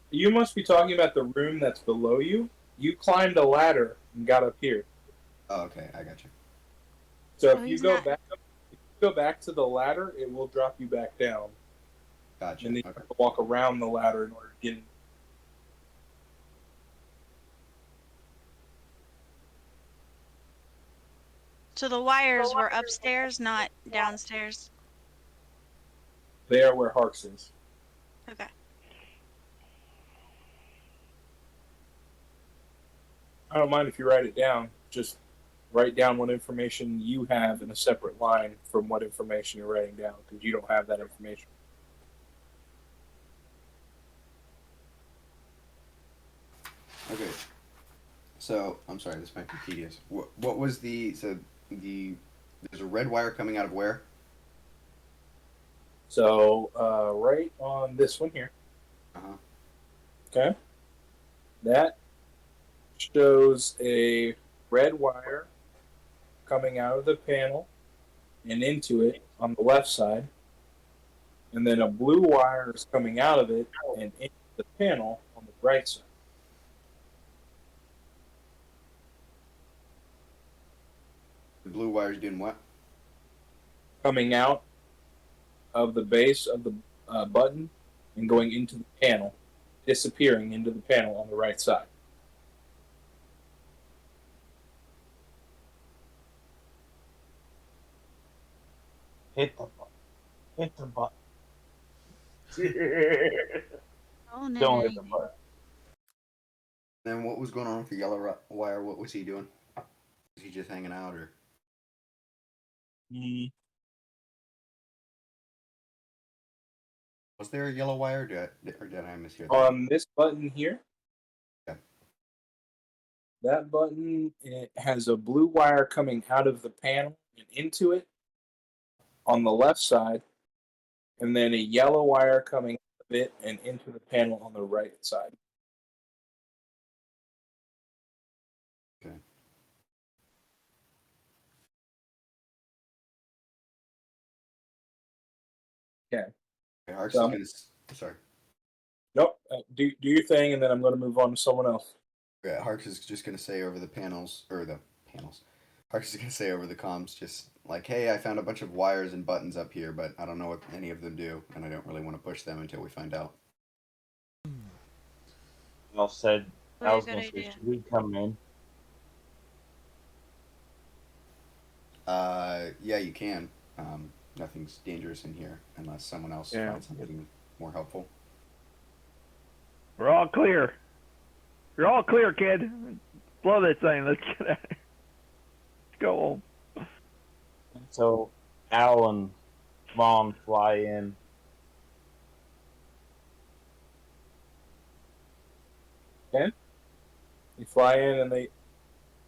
[SPEAKER 8] You must be talking about the room that's below you. You climbed a ladder and got up here.
[SPEAKER 7] Oh, okay, I got you.
[SPEAKER 8] So
[SPEAKER 5] Oh,
[SPEAKER 8] if you
[SPEAKER 5] he's
[SPEAKER 8] go
[SPEAKER 5] not-
[SPEAKER 8] back up, if you go back to the ladder, it will drop you back down,
[SPEAKER 7] Gotcha.
[SPEAKER 8] and then you
[SPEAKER 7] Okay.
[SPEAKER 8] have to walk around the ladder in order to get in.
[SPEAKER 5] So the wires were upstairs, not downstairs.
[SPEAKER 8] They are where Harks is.
[SPEAKER 5] Okay.
[SPEAKER 8] I don't mind if you write it down. Just write down what information you have in a separate line from what information you're writing down, because you don't have that information.
[SPEAKER 7] Okay. So I'm sorry, this might be tedious. What was there's a red wire coming out of where?
[SPEAKER 8] So right on this one here.
[SPEAKER 7] Uh-huh.
[SPEAKER 8] Okay. That shows a red wire coming out of the panel and into it on the left side. And then a blue wire is coming out of it and into the panel on the right side.
[SPEAKER 7] The blue wire's doing what?
[SPEAKER 8] Coming out of the base of the button and going into the panel, disappearing into the panel on the right side.
[SPEAKER 6] Hit the button. Hit the button.
[SPEAKER 5] Oh no.
[SPEAKER 6] Don't hit the button.
[SPEAKER 7] Then what was going on with the yellow wire? What was he doing? Was he just hanging out, or was there a yellow wire? Or did I mishear that?
[SPEAKER 8] On this button here,
[SPEAKER 7] Okay.
[SPEAKER 8] that button, it has a blue wire coming out of the panel and into it on the left side, and then a yellow wire coming out of it and into the panel on the right side.
[SPEAKER 7] Okay.
[SPEAKER 8] Okay.
[SPEAKER 7] Okay, Harks
[SPEAKER 8] So-
[SPEAKER 7] is gonna. Sorry.
[SPEAKER 8] Nope. Do your thing, and then I'm going to move on to someone else.
[SPEAKER 7] Yeah, Harks is just gonna say over the panels, or the panels. Harks is gonna say over the comms, just like, "Hey, I found a bunch of wires and buttons up here, but I don't know what any of them do, and I don't really want to push them until we find out."
[SPEAKER 6] Well said. I
[SPEAKER 5] Really
[SPEAKER 6] was
[SPEAKER 5] good
[SPEAKER 6] gonna say,
[SPEAKER 5] idea.
[SPEAKER 6] should we come in?
[SPEAKER 7] Yeah, you can. Nothing's dangerous in here unless someone else
[SPEAKER 1] Yeah.
[SPEAKER 7] finds something more helpful.
[SPEAKER 1] We're all clear. You're all clear, kid. Blow this thing. Let's get out. Let's go home.
[SPEAKER 6] So Al and Vaughn fly in.
[SPEAKER 8] You fly in and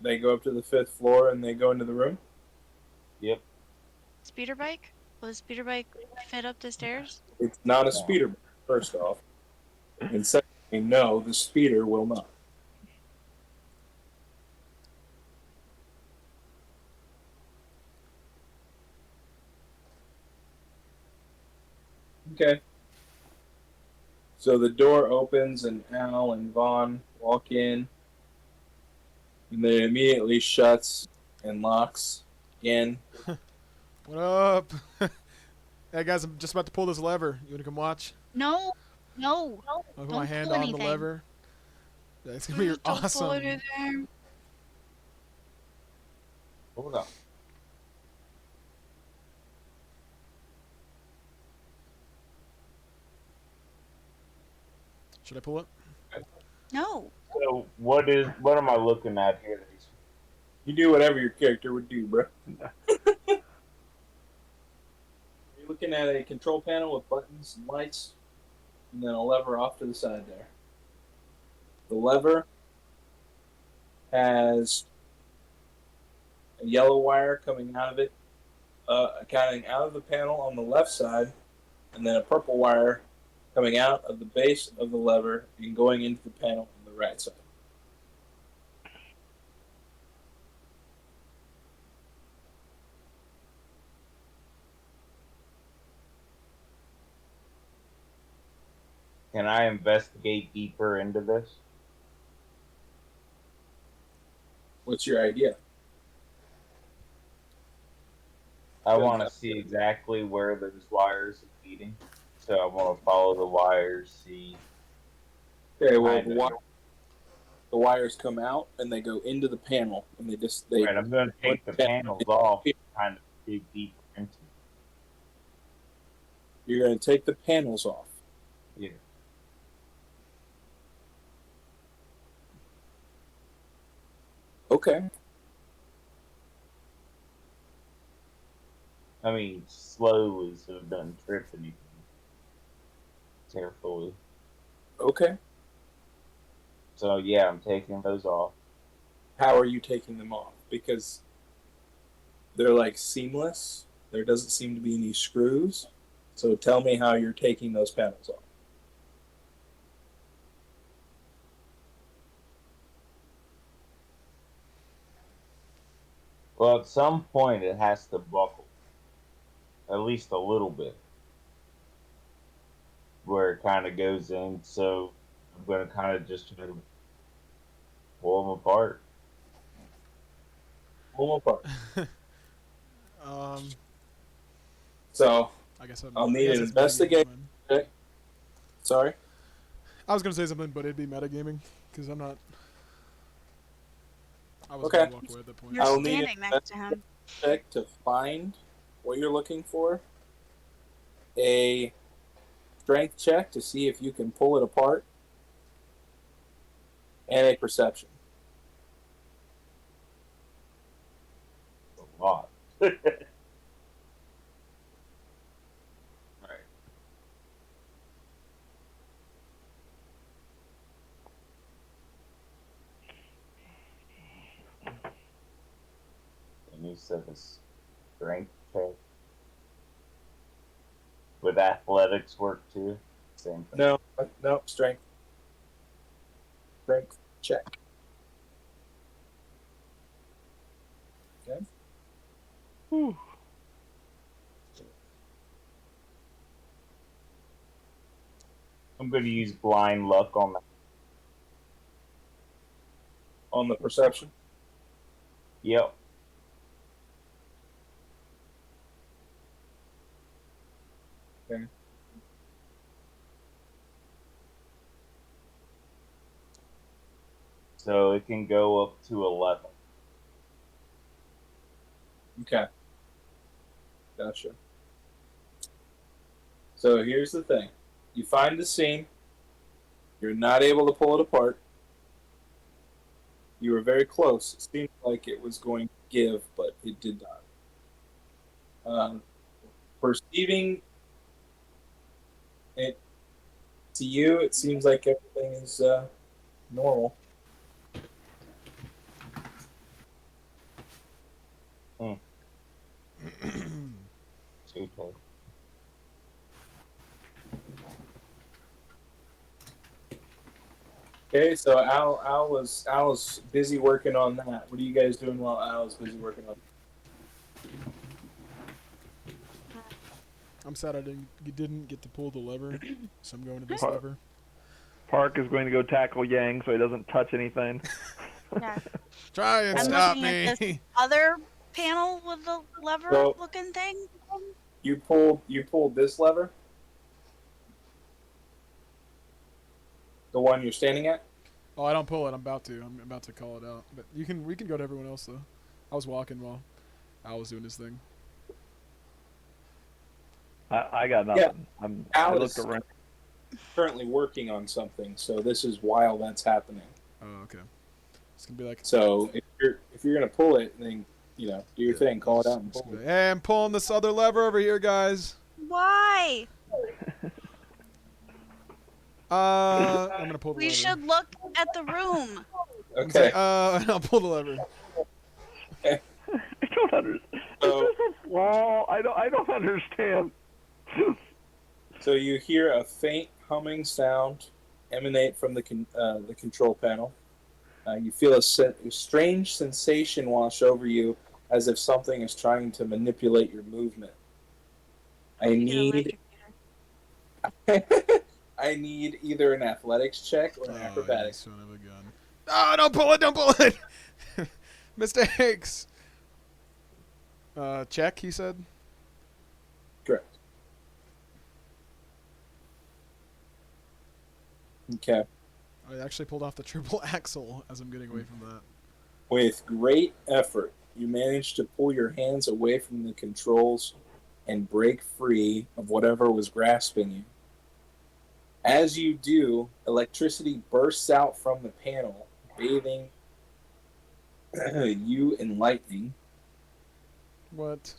[SPEAKER 8] they go up to the 5th floor and they go into the room.
[SPEAKER 6] Yep.
[SPEAKER 5] Speeder bike? Will the speeder bike fit up the stairs?
[SPEAKER 8] It's not a speeder, first off. And secondly, no, the speeder will not. Okay. So the door opens and Al and Vaughn walk in. And then it immediately shuts and locks again.
[SPEAKER 3] What up? Hey guys, I'm just about to pull this lever. You wanna come watch?
[SPEAKER 5] No.
[SPEAKER 3] I'll put my
[SPEAKER 5] Don't
[SPEAKER 3] hand
[SPEAKER 5] pull
[SPEAKER 3] on
[SPEAKER 5] anything.
[SPEAKER 3] the lever. That's gonna be
[SPEAKER 5] Don't pull
[SPEAKER 3] awesome.
[SPEAKER 5] anything.
[SPEAKER 6] Hold on.
[SPEAKER 3] Should I pull it?
[SPEAKER 5] No.
[SPEAKER 6] So what am I looking at here?
[SPEAKER 8] You do whatever your character would do, bro. You're looking at a control panel with buttons and lights, and then a lever off to the side there. The lever has a yellow wire coming out of it, coming out of the panel on the left side, and then a purple wire coming out of the base of the lever and going into the panel on the right side.
[SPEAKER 6] Can I investigate deeper into this?
[SPEAKER 8] What's your idea?
[SPEAKER 6] I want to see exactly where those wires are leading. So I want to follow the wires, see.
[SPEAKER 8] Okay, well,
[SPEAKER 6] Kinda.
[SPEAKER 8] the wires come out and they go into the panel, and they.
[SPEAKER 6] Right, I'm going to take the panels off and kind of dig deeper into it.
[SPEAKER 8] You're going to take the panels off.
[SPEAKER 6] Yeah.
[SPEAKER 8] Okay.
[SPEAKER 6] I mean, slowly, so it doesn't trip anything. Carefully.
[SPEAKER 8] Okay.
[SPEAKER 6] So yeah, I'm taking those off.
[SPEAKER 8] How are you taking them off? Because they're like seamless. There doesn't seem to be any screws. So tell me how you're taking those panels off.
[SPEAKER 6] Well, at some point it has to buckle. At least a little bit. Where it kind of goes in, so I'm going to kind of just try to pull them apart.
[SPEAKER 8] Pull them apart.
[SPEAKER 3] Um,
[SPEAKER 8] So
[SPEAKER 3] I guess
[SPEAKER 8] I'll
[SPEAKER 3] I
[SPEAKER 8] need
[SPEAKER 3] guess
[SPEAKER 8] an
[SPEAKER 3] it's
[SPEAKER 8] investigate.
[SPEAKER 3] metagaming,
[SPEAKER 8] Okay. Sorry.
[SPEAKER 3] I was gonna say something, but it'd be metagaming because I'm not. I was
[SPEAKER 8] Okay.
[SPEAKER 3] gonna walk away at that point.
[SPEAKER 5] You're
[SPEAKER 8] I'll need
[SPEAKER 5] standing next to him.
[SPEAKER 8] Check to find what you're looking for. A strength check to see if you can pull it apart. And a perception.
[SPEAKER 6] A lot. Right. And you said this strength check. Would athletics work too? Same thing.
[SPEAKER 8] No, strength. Strength check. Okay.
[SPEAKER 1] Whew.
[SPEAKER 6] I'm going to use blind luck on that.
[SPEAKER 8] On the perception.
[SPEAKER 6] Yep.
[SPEAKER 8] Okay.
[SPEAKER 6] So it can go up to 11.
[SPEAKER 8] Okay. Gotcha. So here's the thing. You find the scene. You're not able to pull it apart. You were very close. It seemed like it was going to give, but it did not. Perceiving it to you, it seems like everything is normal.
[SPEAKER 6] Super.
[SPEAKER 8] Okay, so Al was busy working on that. What are you guys doing while Al was busy working on?
[SPEAKER 3] I'm sad I didn't get to pull the lever, so I'm going to this
[SPEAKER 1] Park.
[SPEAKER 3] lever.
[SPEAKER 1] Park is going to go tackle Yang so he doesn't touch anything.
[SPEAKER 5] Yeah.
[SPEAKER 3] Try and
[SPEAKER 5] I'm
[SPEAKER 3] stop
[SPEAKER 5] looking at
[SPEAKER 3] me.
[SPEAKER 5] this other panel with the lever-looking thing.
[SPEAKER 8] You pulled this lever, the one you're standing at.
[SPEAKER 3] Oh, I don't pull it. I'm about to call it out. But we can go to everyone else though. I was walking while Al was doing his thing.
[SPEAKER 1] I got nothing.
[SPEAKER 8] Yeah.
[SPEAKER 1] I looked around.
[SPEAKER 8] Currently working on something, so this is while that's happening.
[SPEAKER 3] Oh, okay. It's gonna be like.
[SPEAKER 8] So if you're gonna pull it, then do your thing, call it out and pull it.
[SPEAKER 3] Hey, I'm pulling this other lever over here, guys.
[SPEAKER 5] Why?
[SPEAKER 3] I'm gonna pull the
[SPEAKER 5] We
[SPEAKER 3] lever.
[SPEAKER 5] should look at the room.
[SPEAKER 8] Okay.
[SPEAKER 3] I'll pull the lever.
[SPEAKER 1] I don't understand.
[SPEAKER 8] So-
[SPEAKER 1] This is a flaw. I don't understand.
[SPEAKER 8] So you hear a faint humming sound emanate from the control panel. You feel a strange sensation wash over you, as if something is trying to manipulate your movement. I need either an athletics check or an acrobatics.
[SPEAKER 3] Son of a gun. Oh, don't pull it! Don't pull it! Mistakes. Check, he said.
[SPEAKER 8] Correct. Okay.
[SPEAKER 3] I actually pulled off the triple axle as I'm getting away from that.
[SPEAKER 8] With great effort, you manage to pull your hands away from the controls and break free of whatever was grasping you. As you do, electricity bursts out from the panel, bathing you in lightning.
[SPEAKER 3] What?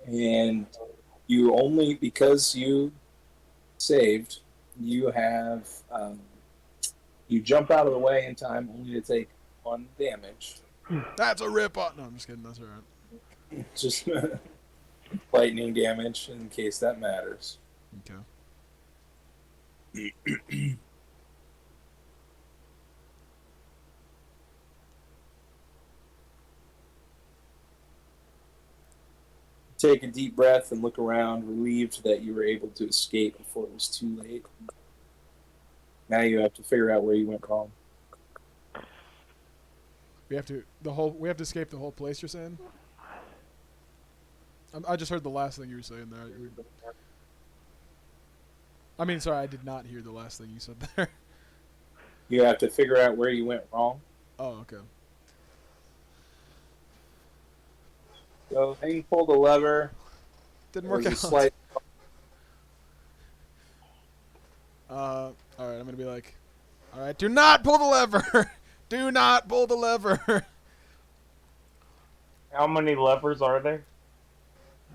[SPEAKER 8] And you only, because you saved, you have, you jump out of the way in time only to take 1 damage.
[SPEAKER 3] That's a rip-off. No, I'm just kidding. That's all right.
[SPEAKER 8] Just lightning damage in case that matters.
[SPEAKER 3] Okay.
[SPEAKER 8] Take a deep breath and look around, relieved that you were able to escape before it was too late. Now you have to figure out where you went wrong.
[SPEAKER 3] We have to escape the whole place. You're saying? I just heard the last thing you were saying there. I mean, sorry, I did not hear the last thing you said there.
[SPEAKER 8] You have to figure out where you went wrong.
[SPEAKER 3] Oh, okay.
[SPEAKER 8] So then you pull the lever.
[SPEAKER 3] Didn't work
[SPEAKER 8] There's
[SPEAKER 3] out.
[SPEAKER 8] a slight-
[SPEAKER 3] All right, I'm gonna be like, all right, do not pull the lever. Do not pull the lever.
[SPEAKER 6] How many levers are there?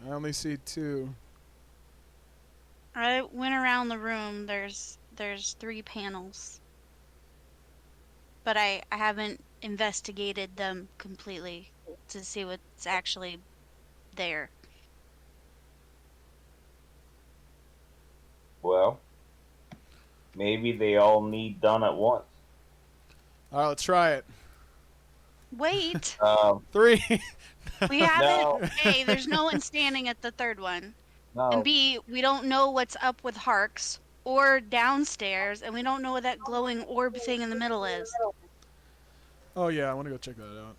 [SPEAKER 3] I only see 2.
[SPEAKER 5] I went around the room. There's 3 panels, but I haven't investigated them completely to see what's actually there.
[SPEAKER 6] Well, maybe they all need done at once.
[SPEAKER 3] All right, let's try it.
[SPEAKER 5] Wait,
[SPEAKER 3] 3.
[SPEAKER 5] we haven't.
[SPEAKER 6] No.
[SPEAKER 5] A, there's no one standing at the 3rd one,
[SPEAKER 6] No.
[SPEAKER 5] and B, we don't know what's up with Harks or downstairs, and we don't know what that glowing orb thing in the middle is.
[SPEAKER 3] Oh yeah, I want to go check that out.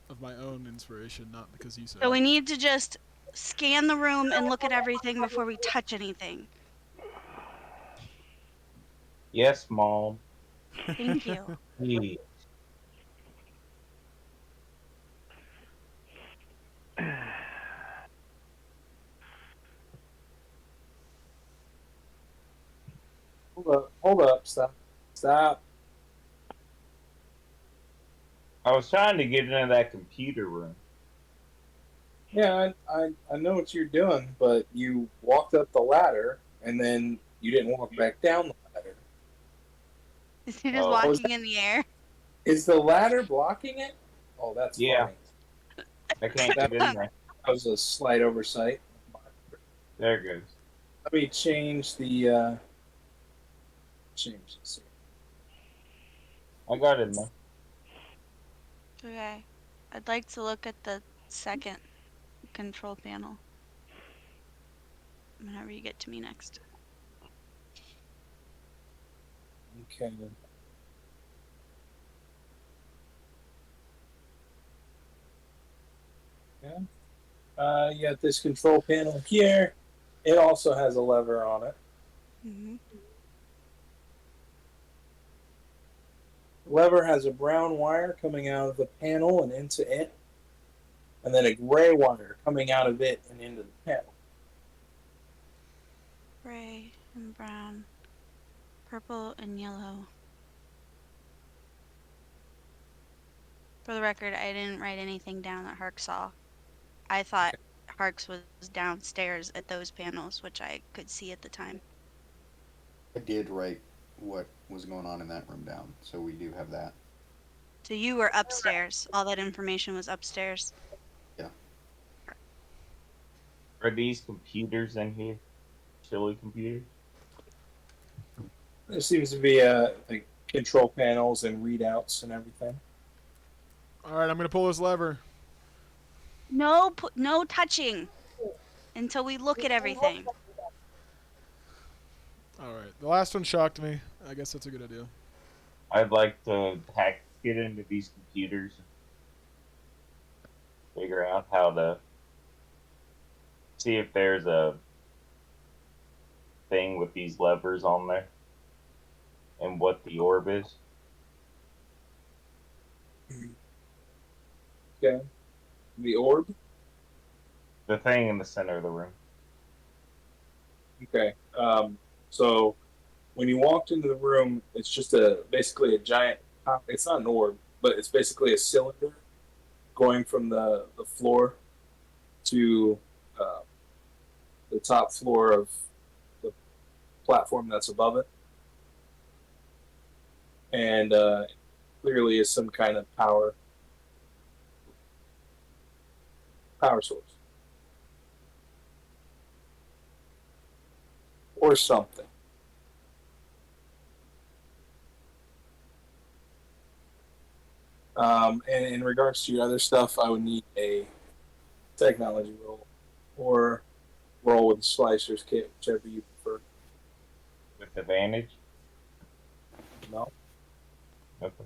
[SPEAKER 3] Of my own inspiration, not because you said.
[SPEAKER 5] So we need to just scan the room and look at everything before we touch anything.
[SPEAKER 6] Yes, Mom.
[SPEAKER 5] Thank you.
[SPEAKER 6] Please.
[SPEAKER 8] Hold up, stop.
[SPEAKER 6] I was trying to get into that computer room.
[SPEAKER 8] Yeah, I know what you're doing, but you walked up the ladder and then you didn't walk back down the ladder.
[SPEAKER 5] Is he just
[SPEAKER 6] Oh,
[SPEAKER 5] walking in the air?
[SPEAKER 8] Is the ladder blocking it? Oh, that's
[SPEAKER 6] yeah,
[SPEAKER 8] funny.
[SPEAKER 6] I can't
[SPEAKER 8] That
[SPEAKER 6] get in there.
[SPEAKER 8] was a slight oversight.
[SPEAKER 6] There it goes.
[SPEAKER 8] Let me change the change this.
[SPEAKER 6] I got in there.
[SPEAKER 5] Okay. I'd like to look at the second control panel. Whenever you get to me next.
[SPEAKER 8] Okay. Yeah. You got this control panel here. It also has a lever on it.
[SPEAKER 5] Mm-hmm.
[SPEAKER 8] The lever has a brown wire coming out of the panel and into it, and then a gray wire coming out of it and into the panel.
[SPEAKER 5] Gray and brown. Purple and yellow. For the record, I didn't write anything down that Hark saw. I thought Harks was downstairs at those panels, which I could see at the time.
[SPEAKER 7] I did write what was going on in that room down, so we do have that.
[SPEAKER 5] So you were upstairs. All that information was upstairs.
[SPEAKER 7] Yeah.
[SPEAKER 6] Are these computers in here? Chili computers?
[SPEAKER 8] There seems to be like control panels and readouts and everything.
[SPEAKER 3] All right, I'm gonna pull this lever.
[SPEAKER 5] No touching until we look at everything.
[SPEAKER 3] All right, the last one shocked me. I guess that's a good idea.
[SPEAKER 6] I'd like to get into these computers and figure out how to see if there's a thing with these levers on there and what the orb is.
[SPEAKER 8] Okay. The orb.
[SPEAKER 6] The thing in the center of the room.
[SPEAKER 8] Okay. So when you walked into the room, it's just basically a giant. It's not an orb, but it's basically a cylinder going from the floor to the top floor of the platform that's above it, and clearly is some kind of power source or something. And in regards to your other stuff, I would need a technology roll or roll with the slicer's kit, whichever you prefer.
[SPEAKER 6] With advantage?
[SPEAKER 8] No.
[SPEAKER 6] Okay.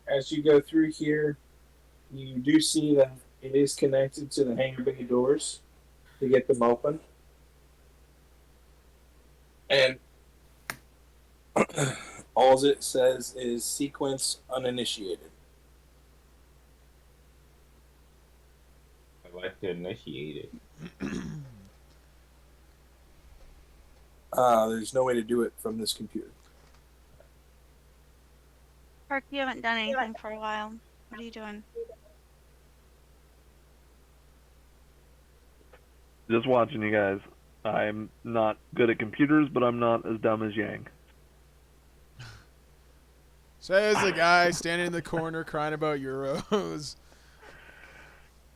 [SPEAKER 8] As you go through here, you do see that it is connected to the hangar bay doors to get them open. And all it says is sequence uninitiated.
[SPEAKER 6] I'd like to initiate it.
[SPEAKER 8] There's no way to do it from this computer.
[SPEAKER 5] Hark, you haven't done anything for a while. What are you doing?
[SPEAKER 1] Just watching you guys. I'm not good at computers, but I'm not as dumb as Yang.
[SPEAKER 3] Says the guy standing in the corner crying about euros.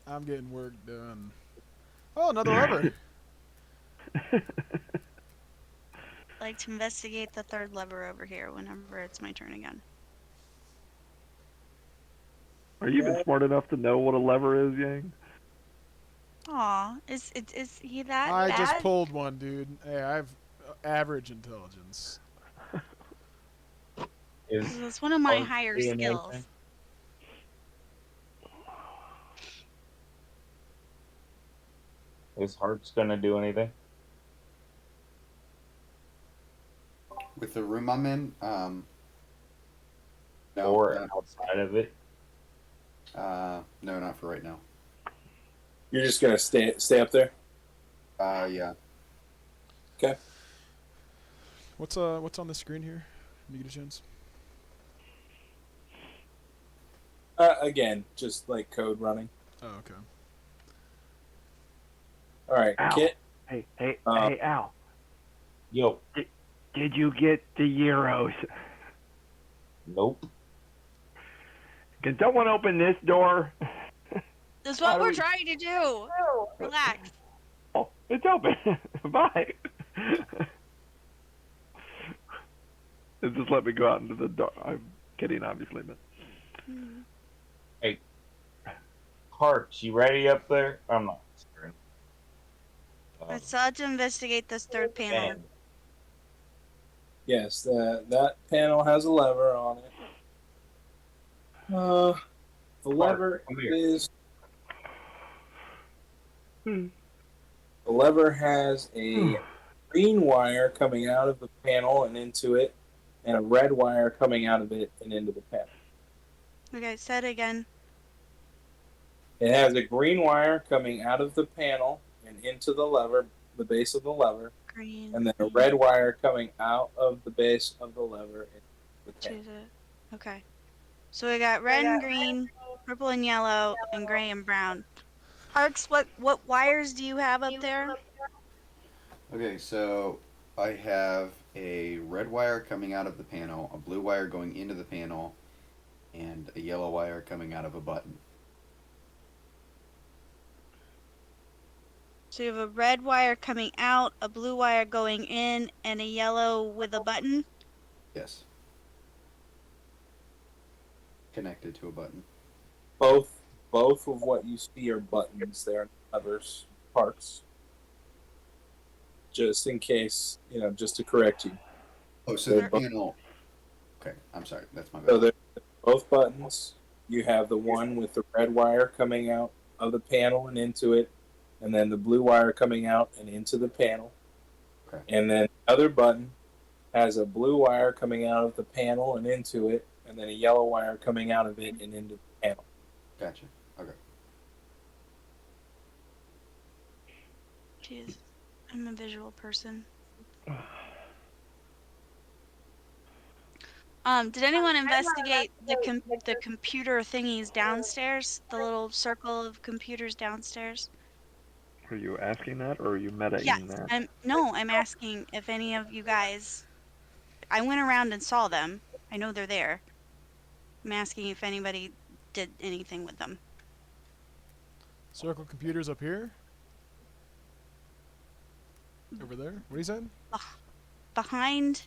[SPEAKER 3] I'm getting work done. Oh, another lever.
[SPEAKER 5] I'd like to investigate the third lever over here whenever it's my turn again.
[SPEAKER 1] Are you even smart enough to know what a lever is, Yang?
[SPEAKER 5] Aw, is he that
[SPEAKER 3] I
[SPEAKER 5] bad?
[SPEAKER 3] just pulled one, dude. Hey, I have average intelligence.
[SPEAKER 5] It's one of my
[SPEAKER 6] Hark
[SPEAKER 5] higher
[SPEAKER 6] doing
[SPEAKER 5] skills.
[SPEAKER 6] anything? Is Hart's gonna do anything?
[SPEAKER 7] with the room I'm in, no,
[SPEAKER 6] or
[SPEAKER 7] not,
[SPEAKER 6] outside of it?
[SPEAKER 7] no, not for right now.
[SPEAKER 8] You're just gonna stay up there.
[SPEAKER 7] Yeah.
[SPEAKER 8] Okay.
[SPEAKER 3] What's on the screen here? When you get a chance.
[SPEAKER 8] Again, just like code running.
[SPEAKER 3] Oh, okay.
[SPEAKER 8] All right,
[SPEAKER 1] Al.
[SPEAKER 8] Kit.
[SPEAKER 1] Hey, Al.
[SPEAKER 6] Yo,
[SPEAKER 1] Did you get the euros?
[SPEAKER 6] nope.
[SPEAKER 1] Can someone open this door?
[SPEAKER 5] That's
[SPEAKER 1] How
[SPEAKER 5] what
[SPEAKER 1] do
[SPEAKER 5] we're
[SPEAKER 1] we-
[SPEAKER 5] trying to do. Relax.
[SPEAKER 1] Oh, it's open. Bye. Just let me go out into the dark. I'm kidding, obviously, but
[SPEAKER 6] Hey, Harks, you ready up there? I'm not.
[SPEAKER 5] I still have to investigate this third panel.
[SPEAKER 6] Man,
[SPEAKER 8] Yes, that panel has a lever on it. The lever
[SPEAKER 6] come here.
[SPEAKER 8] is. The lever has a green wire coming out of the panel and into it, and a red wire coming out of it and into the panel.
[SPEAKER 5] Okay, said again.
[SPEAKER 8] It has a green wire coming out of the panel and into the lever, the base of the lever,
[SPEAKER 5] Green.
[SPEAKER 8] and then a red wire coming out of the base of the lever into the panel.
[SPEAKER 5] Choose it. Okay. So we got red and green, purple and yellow, and gray and brown. Parks, what wires do you have up there?
[SPEAKER 7] Okay, so I have a red wire coming out of the panel, a blue wire going into the panel, and a yellow wire coming out of a button.
[SPEAKER 5] So you have a red wire coming out, a blue wire going in, and a yellow with a button?
[SPEAKER 7] Yes. Connected to a button.
[SPEAKER 8] Both of what you see are buttons. They are levers, parts. Just in case, just to correct you.
[SPEAKER 7] Oh, so the panel. Okay, I'm sorry. That's my bad.
[SPEAKER 8] So they're both buttons. You have the one with the red wire coming out of the panel and into it, and then the blue wire coming out and into the panel.
[SPEAKER 7] Okay.
[SPEAKER 8] And then the other button has a blue wire coming out of the panel and into it, and then a yellow wire coming out of it and into the panel.
[SPEAKER 7] Gotcha. Okay.
[SPEAKER 5] Jeez, I'm a visual person. Did anyone investigate the computer thingies downstairs? The little circle of computers downstairs?
[SPEAKER 1] are you asking that, or are you metaing
[SPEAKER 5] Yes.
[SPEAKER 1] that?
[SPEAKER 5] I'm asking if any of you guys. I went around and saw them. I know they're there. I'm asking if anybody did anything with them.
[SPEAKER 3] Circle computers up here. Over there. What he said?
[SPEAKER 5] Behind.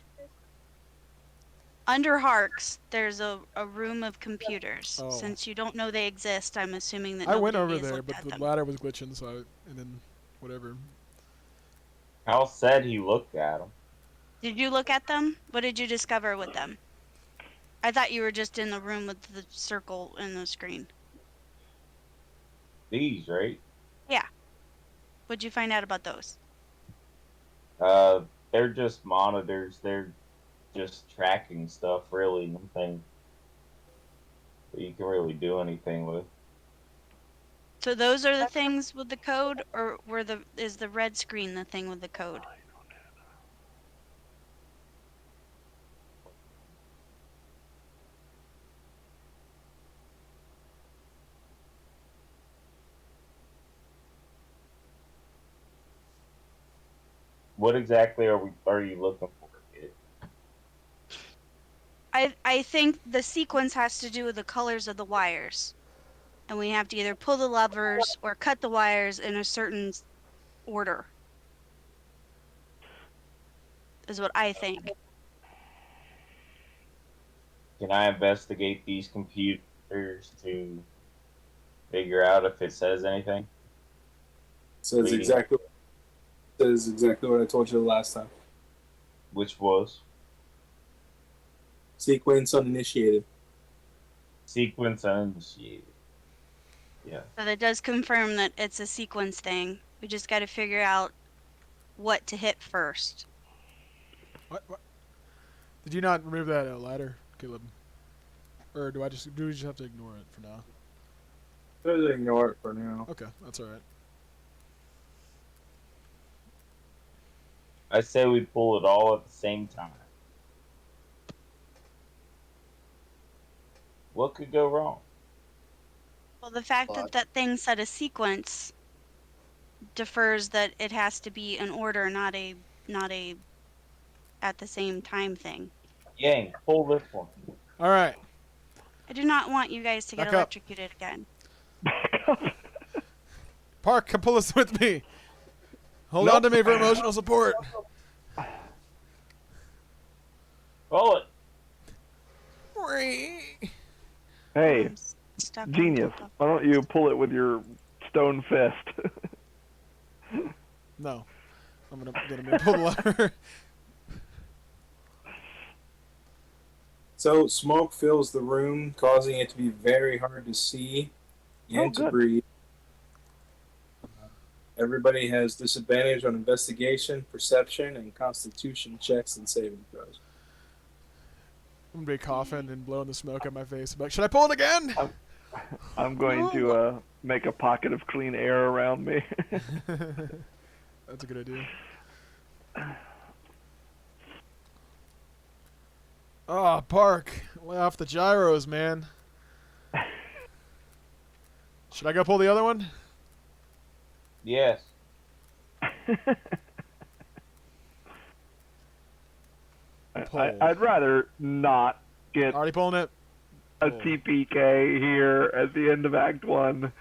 [SPEAKER 5] Under Harks, there's a room of computers.
[SPEAKER 3] Oh.
[SPEAKER 5] Since you don't know they exist, I'm assuming that
[SPEAKER 3] I went
[SPEAKER 5] nobody
[SPEAKER 3] over
[SPEAKER 5] has
[SPEAKER 3] there,
[SPEAKER 5] looked
[SPEAKER 3] but
[SPEAKER 5] at
[SPEAKER 3] the
[SPEAKER 5] them.
[SPEAKER 3] ladder was glitching, so and then whatever.
[SPEAKER 6] Hal said he looked at them.
[SPEAKER 5] Did you look at them? What did you discover with them? I thought you were just in the room with the circle in the screen.
[SPEAKER 6] These, right?
[SPEAKER 5] Yeah. What'd you find out about those?
[SPEAKER 6] They're just monitors. They're just tracking stuff, really. Nothing that you can really do anything with.
[SPEAKER 5] So those are the things with the code, or is the red screen the thing with the code?
[SPEAKER 6] What exactly are you looking for, kid?
[SPEAKER 5] I think the sequence has to do with the colors of the wires. And we have to either pull the levers or cut the wires in a certain order. Is what I think.
[SPEAKER 6] Can I investigate these computers to figure out if it says anything?
[SPEAKER 8] Says
[SPEAKER 6] Reading.
[SPEAKER 8] exactly what I told you the last time.
[SPEAKER 6] Which was
[SPEAKER 8] Sequence uninitiated.
[SPEAKER 6] sequence uninitiated. Yeah.
[SPEAKER 5] So that does confirm that it's a sequence thing. We just got to figure out what to hit first.
[SPEAKER 3] What? Did you not remove that ladder, Caleb? Or do we just have to ignore it for now?
[SPEAKER 8] Just ignore it for now.
[SPEAKER 3] Okay, that's all right.
[SPEAKER 6] I say we pull it all at the same time. What could go wrong?
[SPEAKER 5] Well, the fact
[SPEAKER 7] Lot.
[SPEAKER 5] that thing said a sequence defers that it has to be an order, not a at the same time thing.
[SPEAKER 6] Yang, pull this one.
[SPEAKER 3] All right.
[SPEAKER 5] I do not want you guys to get
[SPEAKER 3] Back up.
[SPEAKER 5] electrocuted again.
[SPEAKER 3] Park, come pull this with me. Hold
[SPEAKER 1] Nope.
[SPEAKER 3] on to me for emotional support.
[SPEAKER 6] Pull it.
[SPEAKER 1] Hey,
[SPEAKER 5] I'm stuck on
[SPEAKER 1] genius.
[SPEAKER 5] top of-
[SPEAKER 1] Why don't you pull it with your stone fist?
[SPEAKER 3] No. I'm gonna get him to pull the lever.
[SPEAKER 8] So smoke fills the room, causing it to be very hard to see and to
[SPEAKER 1] good.
[SPEAKER 8] breathe. Everybody has disadvantage on investigation, perception, and constitution checks and saving throws.
[SPEAKER 3] I'm gonna be coughing and blowing the smoke out my face. I'm like, should I pull it again?
[SPEAKER 1] I'm going to make a pocket of clean air around me.
[SPEAKER 3] That's a good idea. Oh, Park, lay off the gyros, man. Should I go pull the other one?
[SPEAKER 6] Yes.
[SPEAKER 1] I'd rather not get
[SPEAKER 3] Already pulling it.
[SPEAKER 1] a
[SPEAKER 3] Pull.
[SPEAKER 1] TPK here at the end of Act 1.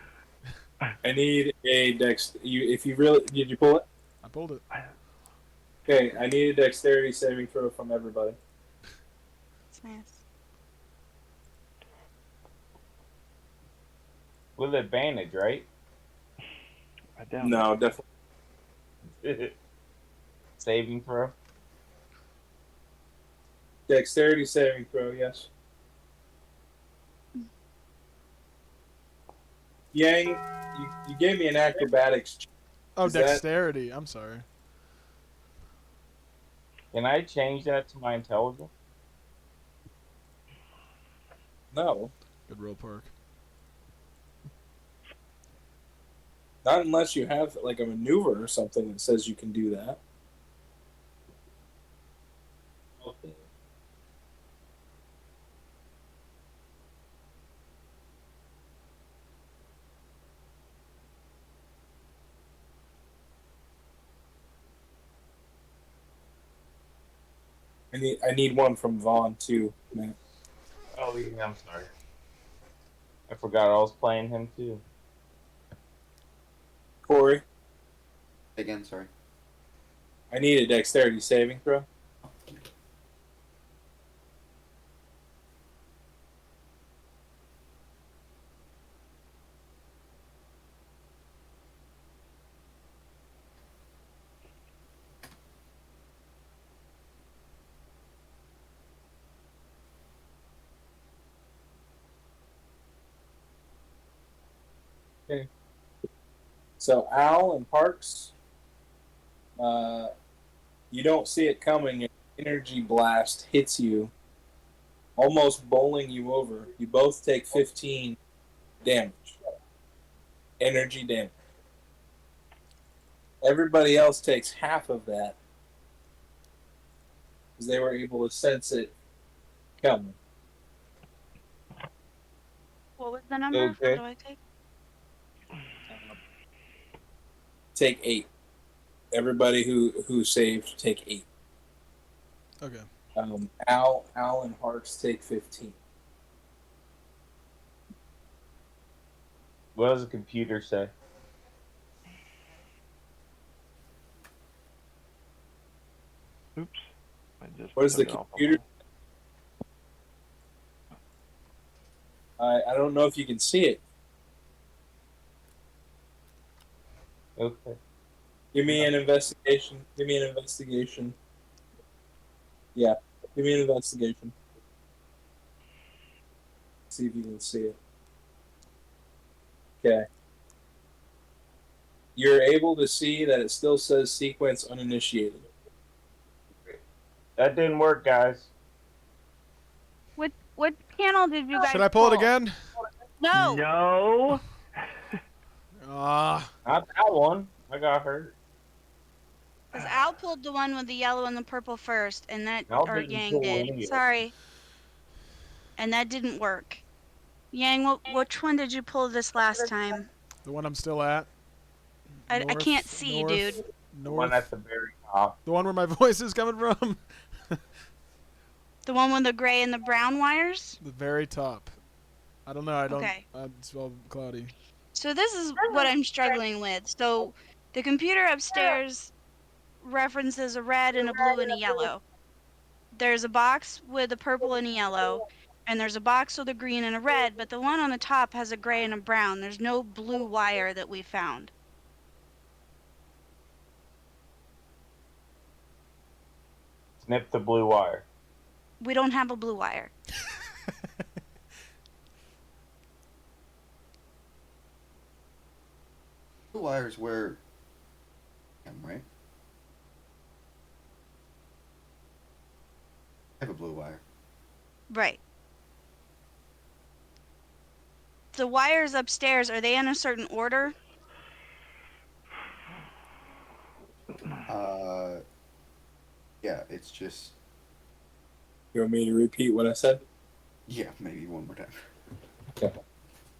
[SPEAKER 8] I need a dex. If you really did, you pull it?
[SPEAKER 3] I pulled it.
[SPEAKER 8] Okay, I need a dexterity saving throw from everybody.
[SPEAKER 5] It's nice.
[SPEAKER 6] With advantage, right?
[SPEAKER 1] I doubt
[SPEAKER 8] No, definitely.
[SPEAKER 6] Saving throw.
[SPEAKER 8] Dexterity saving throw, yes. Yang, you gave me an acrobatics check.
[SPEAKER 3] Oh,
[SPEAKER 8] Is that-
[SPEAKER 3] dexterity. I'm sorry.
[SPEAKER 6] Can I change that to my intelligence?
[SPEAKER 8] No,
[SPEAKER 3] Good roll, Park.
[SPEAKER 8] not unless you have like a maneuver or something that says you can do that.
[SPEAKER 6] Okay.
[SPEAKER 8] I need one from Vaughn too, man.
[SPEAKER 6] Oh, yeah, I'm sorry. I forgot I was playing him too.
[SPEAKER 8] Corey,
[SPEAKER 7] Again, sorry.
[SPEAKER 8] I need a dexterity saving throw. Okay. So Al and Parks, you don't see it coming. An energy blast hits you, almost bowling you over. You both take 15 damage. Energy damage. Everybody else takes half of that because they were able to sense it coming.
[SPEAKER 5] What was the number?
[SPEAKER 6] Okay.
[SPEAKER 5] What do I take?
[SPEAKER 8] Take 8. Everybody who saved take 8.
[SPEAKER 3] Okay.
[SPEAKER 8] Al and Harks take 15.
[SPEAKER 6] What does the computer say?
[SPEAKER 1] Oops. I just
[SPEAKER 8] What does the
[SPEAKER 1] turned it off.
[SPEAKER 8] computer? I don't know if you can see it.
[SPEAKER 6] Okay.
[SPEAKER 8] Give me an investigation. Give me an investigation. Yeah, give me an investigation. See if you can see it. Okay. You're able to see that it still says sequence uninitiated.
[SPEAKER 6] That didn't work, guys.
[SPEAKER 5] What panel did you guys
[SPEAKER 3] Should I pull it again?
[SPEAKER 5] No.
[SPEAKER 1] No.
[SPEAKER 3] Ah.
[SPEAKER 6] Not that one. I got hurt.
[SPEAKER 5] Because Al pulled the one with the yellow and the purple first, and that,
[SPEAKER 6] Al
[SPEAKER 5] or
[SPEAKER 6] didn't
[SPEAKER 5] Yang
[SPEAKER 6] pull
[SPEAKER 5] did.
[SPEAKER 6] any of them.
[SPEAKER 5] Sorry. And that didn't work. Yang, which one did you pull this last time?
[SPEAKER 3] The one I'm still at.
[SPEAKER 5] I can't see, dude.
[SPEAKER 6] The one at the very top.
[SPEAKER 3] The one where my voice is coming from.
[SPEAKER 5] The one with the gray and the brown wires?
[SPEAKER 3] The very top. I don't know. I don't.
[SPEAKER 5] Okay.
[SPEAKER 3] It's all cloudy.
[SPEAKER 5] So this is what I'm struggling with. So the computer upstairs references a red and a blue and a yellow. There's a box with a purple and a yellow, and there's a box with a green and a red, but the one on the top has a gray and a brown. There's no blue wire that we found.
[SPEAKER 6] Snip the blue wire.
[SPEAKER 5] We don't have a blue wire.
[SPEAKER 7] The wires where. Right? I have a blue wire.
[SPEAKER 5] Right. The wires upstairs, are they in a certain order?
[SPEAKER 7] Yeah, it's just.
[SPEAKER 8] You want me to repeat what I said?
[SPEAKER 7] Yeah, maybe one more time.
[SPEAKER 8] Okay.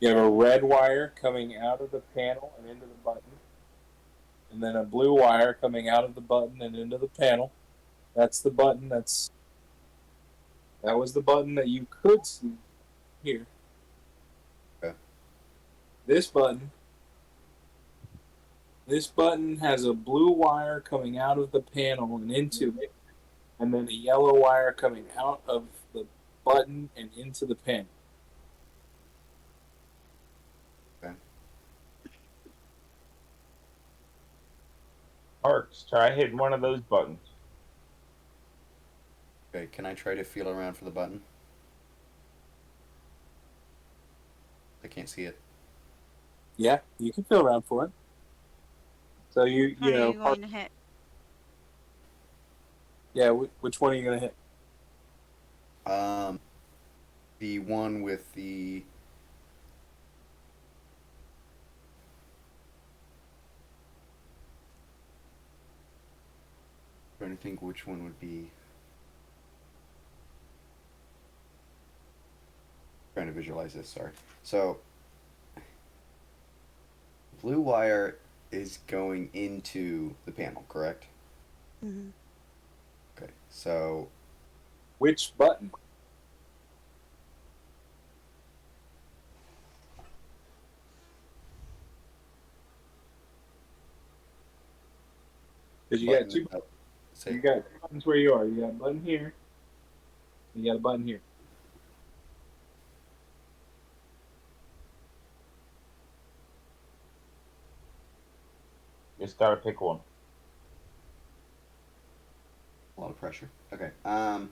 [SPEAKER 8] You have a red wire coming out of the panel and into the button, and then a blue wire coming out of the button and into the panel. That's the button. That was the button that you could see here.
[SPEAKER 7] Okay.
[SPEAKER 8] This button has a blue wire coming out of the panel and into it, and then a yellow wire coming out of the button and into the panel.
[SPEAKER 6] Arcs, try hitting one of those buttons.
[SPEAKER 7] Okay, can I try to feel around for the button? I can't see it.
[SPEAKER 8] Yeah, you can feel around for it. So you
[SPEAKER 5] How are
[SPEAKER 8] know.
[SPEAKER 5] you going to hit?
[SPEAKER 8] Yeah, which one are you gonna hit?
[SPEAKER 7] The one with the. I'm trying to think which one would be. Trying to visualize this. Sorry. So, blue wire is going into the panel, correct?
[SPEAKER 5] Mm-hmm.
[SPEAKER 7] Okay. So.
[SPEAKER 8] Which button? Because you got two. You got two buttons where you are. You got a button here. You got a button here.
[SPEAKER 6] Just gotta pick one.
[SPEAKER 7] A lot of pressure. Okay.
[SPEAKER 6] Don't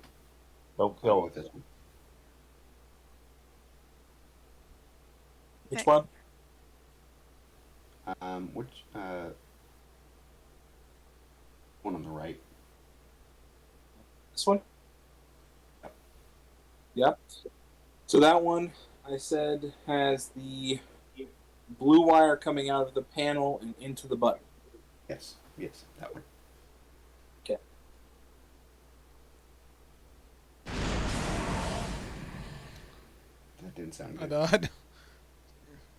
[SPEAKER 7] I'll
[SPEAKER 6] kill
[SPEAKER 7] go with this one.
[SPEAKER 8] Which one?
[SPEAKER 7] Which one on the right?
[SPEAKER 8] This one? Yep. So that one, I said, has the blue wire coming out of the panel and into the button.
[SPEAKER 7] Yes, that one.
[SPEAKER 8] Okay.
[SPEAKER 7] That didn't sound
[SPEAKER 3] I
[SPEAKER 7] good.
[SPEAKER 3] died.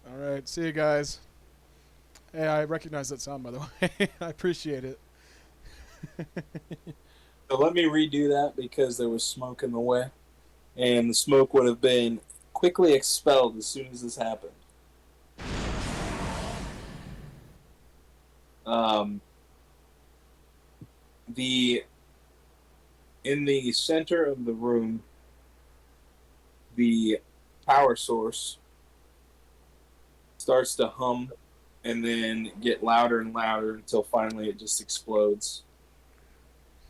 [SPEAKER 3] All right. See you guys. Hey, I recognize that sound, by the way. I appreciate it.
[SPEAKER 8] So let me redo that because there was smoke in the way. And the smoke would have been quickly expelled as soon as this happened. In the center of the room, the power source starts to hum and then get louder and louder until finally it just explodes.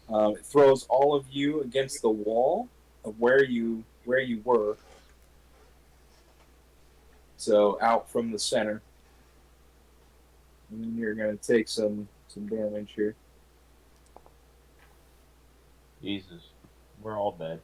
[SPEAKER 8] It throws all of you against the wall of where you were. So out from the center. And you're gonna take some damage here.
[SPEAKER 6] Jesus. We're all dead.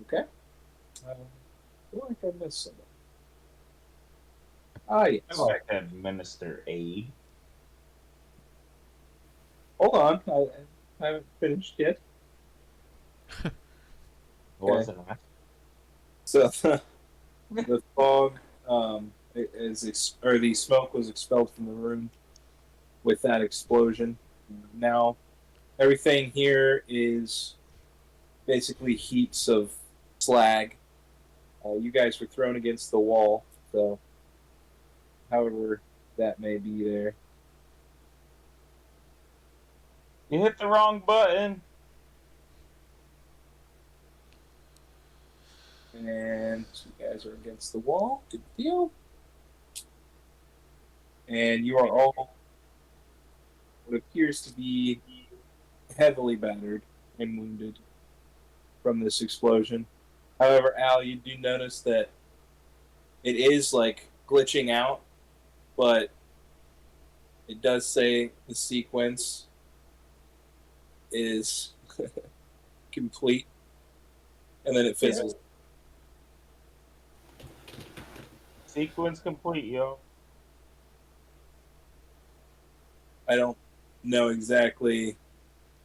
[SPEAKER 8] Okay. I feel like I missed something. Ah, yes.
[SPEAKER 6] I like to administer aid.
[SPEAKER 8] Hold on. I haven't finished yet.
[SPEAKER 6] Wasn't I?
[SPEAKER 8] So the fog or the smoke was expelled from the room with that explosion. Now everything here is basically heaps of slag. You guys were thrown against the wall, so however that may be there.
[SPEAKER 6] You hit the wrong button.
[SPEAKER 8] And you guys are against the wall. Good deal. And you are all what appears to be heavily battered and wounded from this explosion. However, Al, you do notice that it is like glitching out, but it does say the sequence is complete, and then it fizzles.
[SPEAKER 6] Sequence complete, yo.
[SPEAKER 8] I don't know exactly.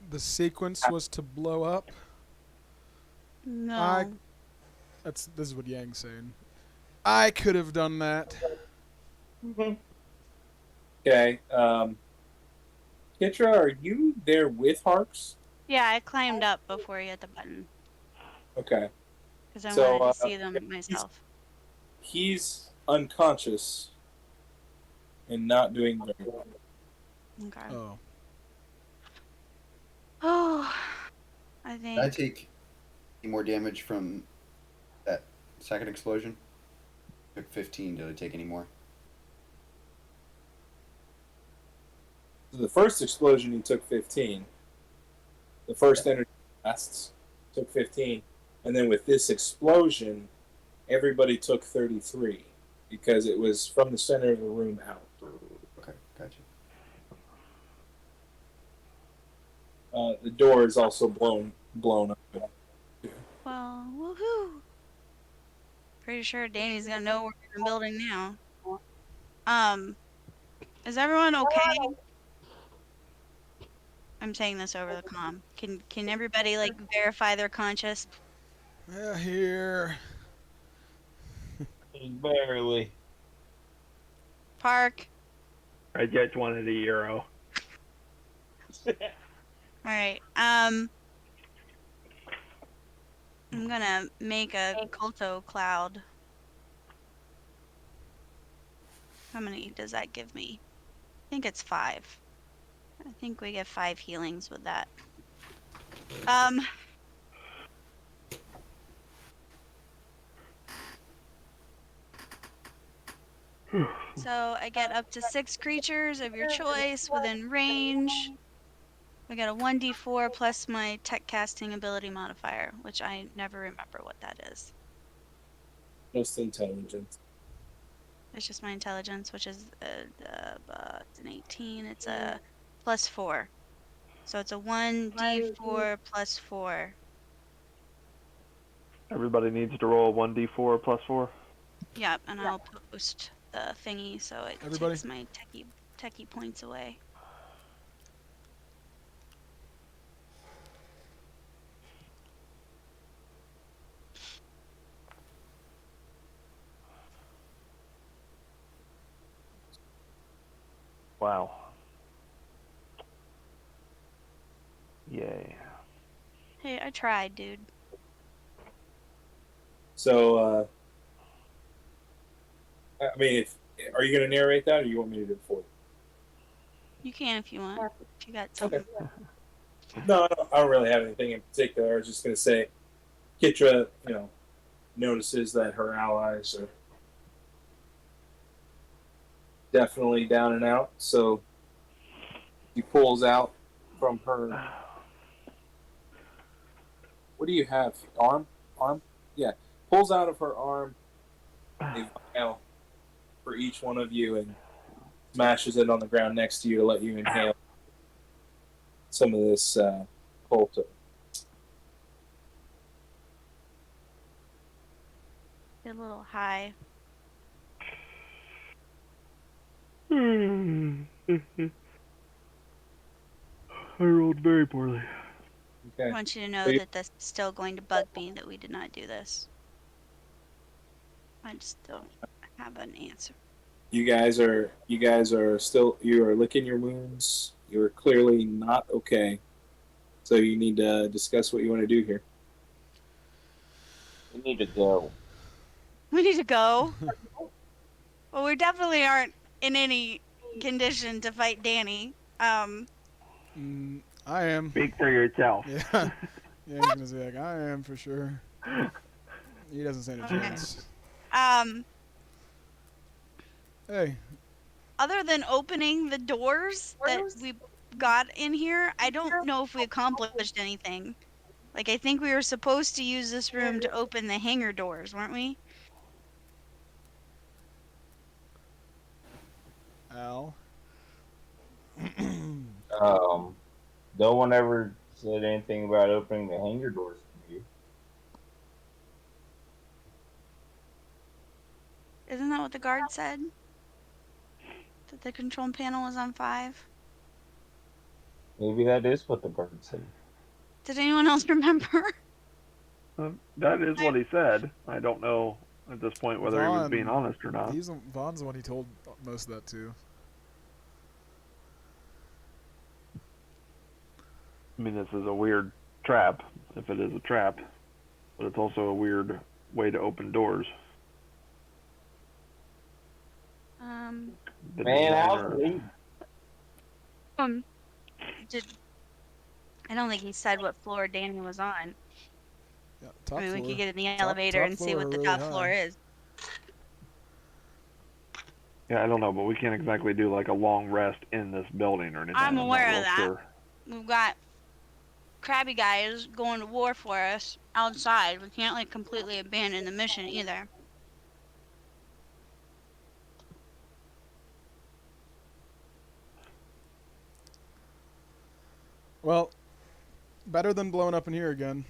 [SPEAKER 3] The sequence was to blow up.
[SPEAKER 5] No.
[SPEAKER 3] This is what Yang's saying. I could have done that.
[SPEAKER 8] Okay. Kitra, are you there with Harks?
[SPEAKER 5] Yeah, I climbed up before you hit the button
[SPEAKER 8] Okay.
[SPEAKER 5] because I
[SPEAKER 8] So,
[SPEAKER 5] wanted to see them myself.
[SPEAKER 8] He's unconscious and not doing very well.
[SPEAKER 5] Okay.
[SPEAKER 3] Oh.
[SPEAKER 5] Oh, I
[SPEAKER 7] Did I
[SPEAKER 5] think.
[SPEAKER 7] take any more damage from that second explosion? Took 15. Did I take any more?
[SPEAKER 8] The first explosion, you took 15. The first energy blasts took 15. And then with this explosion, everybody took 33 because it was from the center of the room out.
[SPEAKER 7] Okay, gotcha.
[SPEAKER 8] The door is also blown up.
[SPEAKER 5] Well, woohoo! Pretty sure Danny's gonna know we're in the building now. Is everyone okay? I'm saying this over the comm. Can everybody like verify they're conscious?
[SPEAKER 3] Yeah, here.
[SPEAKER 6] Just barely.
[SPEAKER 5] Park.
[SPEAKER 1] I just wanted a euro.
[SPEAKER 5] All right. I'm gonna make a Kolto cloud. How many does that give me? I think it's 5. I think we get 5 healings with that. So I get up to 6 creatures of your choice within range. I get a 1d4 plus my tech casting ability modifier, which I never remember what that is.
[SPEAKER 8] Most intelligent.
[SPEAKER 5] It's just my intelligence, which is it's an 18. It's a plus 4. So it's a 1d4 plus 4.
[SPEAKER 1] Everybody needs to roll 1d4 plus 4.
[SPEAKER 5] Yep, and I'll post the thingy so it
[SPEAKER 3] Everybody?
[SPEAKER 5] takes my techie points away.
[SPEAKER 1] Wow. Yay.
[SPEAKER 5] Hey, I tried, dude.
[SPEAKER 8] So, I mean, are you going to narrate that, or you want me to do it for you?
[SPEAKER 5] You can if you want. If you got something.
[SPEAKER 8] Okay. No, I don't really have anything in particular. I was just going to say, Kitra, notices that her allies are definitely down and out. So she pulls out from her. What do you have? Arm? Yeah. Pulls out of her arm a vial for each one of you and smashes it on the ground next to you to let you inhale some of this Kolto.
[SPEAKER 5] a little high.
[SPEAKER 1] I rolled very poorly.
[SPEAKER 5] I
[SPEAKER 8] Okay.
[SPEAKER 5] want you to know
[SPEAKER 8] So you-
[SPEAKER 5] that this is still going to bug me that we did not do this. I just don't have an answer.
[SPEAKER 8] You guys are still, you are licking your wounds. You are clearly not okay. So you need to discuss what you want to do here.
[SPEAKER 6] We need to go.
[SPEAKER 5] We need to go. Well, we definitely aren't in any condition to fight Dani.
[SPEAKER 3] I am.
[SPEAKER 1] Speak for yourself.
[SPEAKER 3] Yeah. Yeah, he's gonna say like I am for sure. He doesn't stand a
[SPEAKER 5] Okay.
[SPEAKER 3] chance.
[SPEAKER 5] Um,
[SPEAKER 3] Hey,
[SPEAKER 5] other than opening the doors that we got in here, I don't know if we accomplished anything. Like, I think we were supposed to use this room to open the hangar doors, weren't we?
[SPEAKER 3] Al.
[SPEAKER 6] No one ever said anything about opening the hangar doors for me.
[SPEAKER 5] Isn't that what the guard said? That the control panel was on 5?
[SPEAKER 6] Maybe that is what the bird said.
[SPEAKER 5] Did anyone else remember?
[SPEAKER 1] That is what he said. I don't know at this point whether he was being honest or not.
[SPEAKER 3] Vaughn's the one he told most of that to.
[SPEAKER 1] I mean, this is a weird trap, if it is a trap, but it's also a weird way to open doors. The
[SPEAKER 6] Man,
[SPEAKER 1] designer-
[SPEAKER 5] Did I don't think he said what floor Dani was on.
[SPEAKER 3] Yeah, top
[SPEAKER 5] I mean,
[SPEAKER 3] floor.
[SPEAKER 5] we could get in the
[SPEAKER 3] Top-
[SPEAKER 5] elevator
[SPEAKER 3] top
[SPEAKER 5] and see
[SPEAKER 3] floor
[SPEAKER 5] what
[SPEAKER 3] or
[SPEAKER 5] the
[SPEAKER 3] really
[SPEAKER 5] top
[SPEAKER 3] high.
[SPEAKER 5] floor is.
[SPEAKER 1] Yeah, I don't know, but we can't exactly do like a long rest in this building or anything.
[SPEAKER 5] I'm
[SPEAKER 1] not
[SPEAKER 5] aware of
[SPEAKER 1] real
[SPEAKER 5] that.
[SPEAKER 1] sure.
[SPEAKER 5] We've got crabby guys going to war for us outside. We can't like completely abandon the mission either.
[SPEAKER 3] Well, better than blowing up in here again.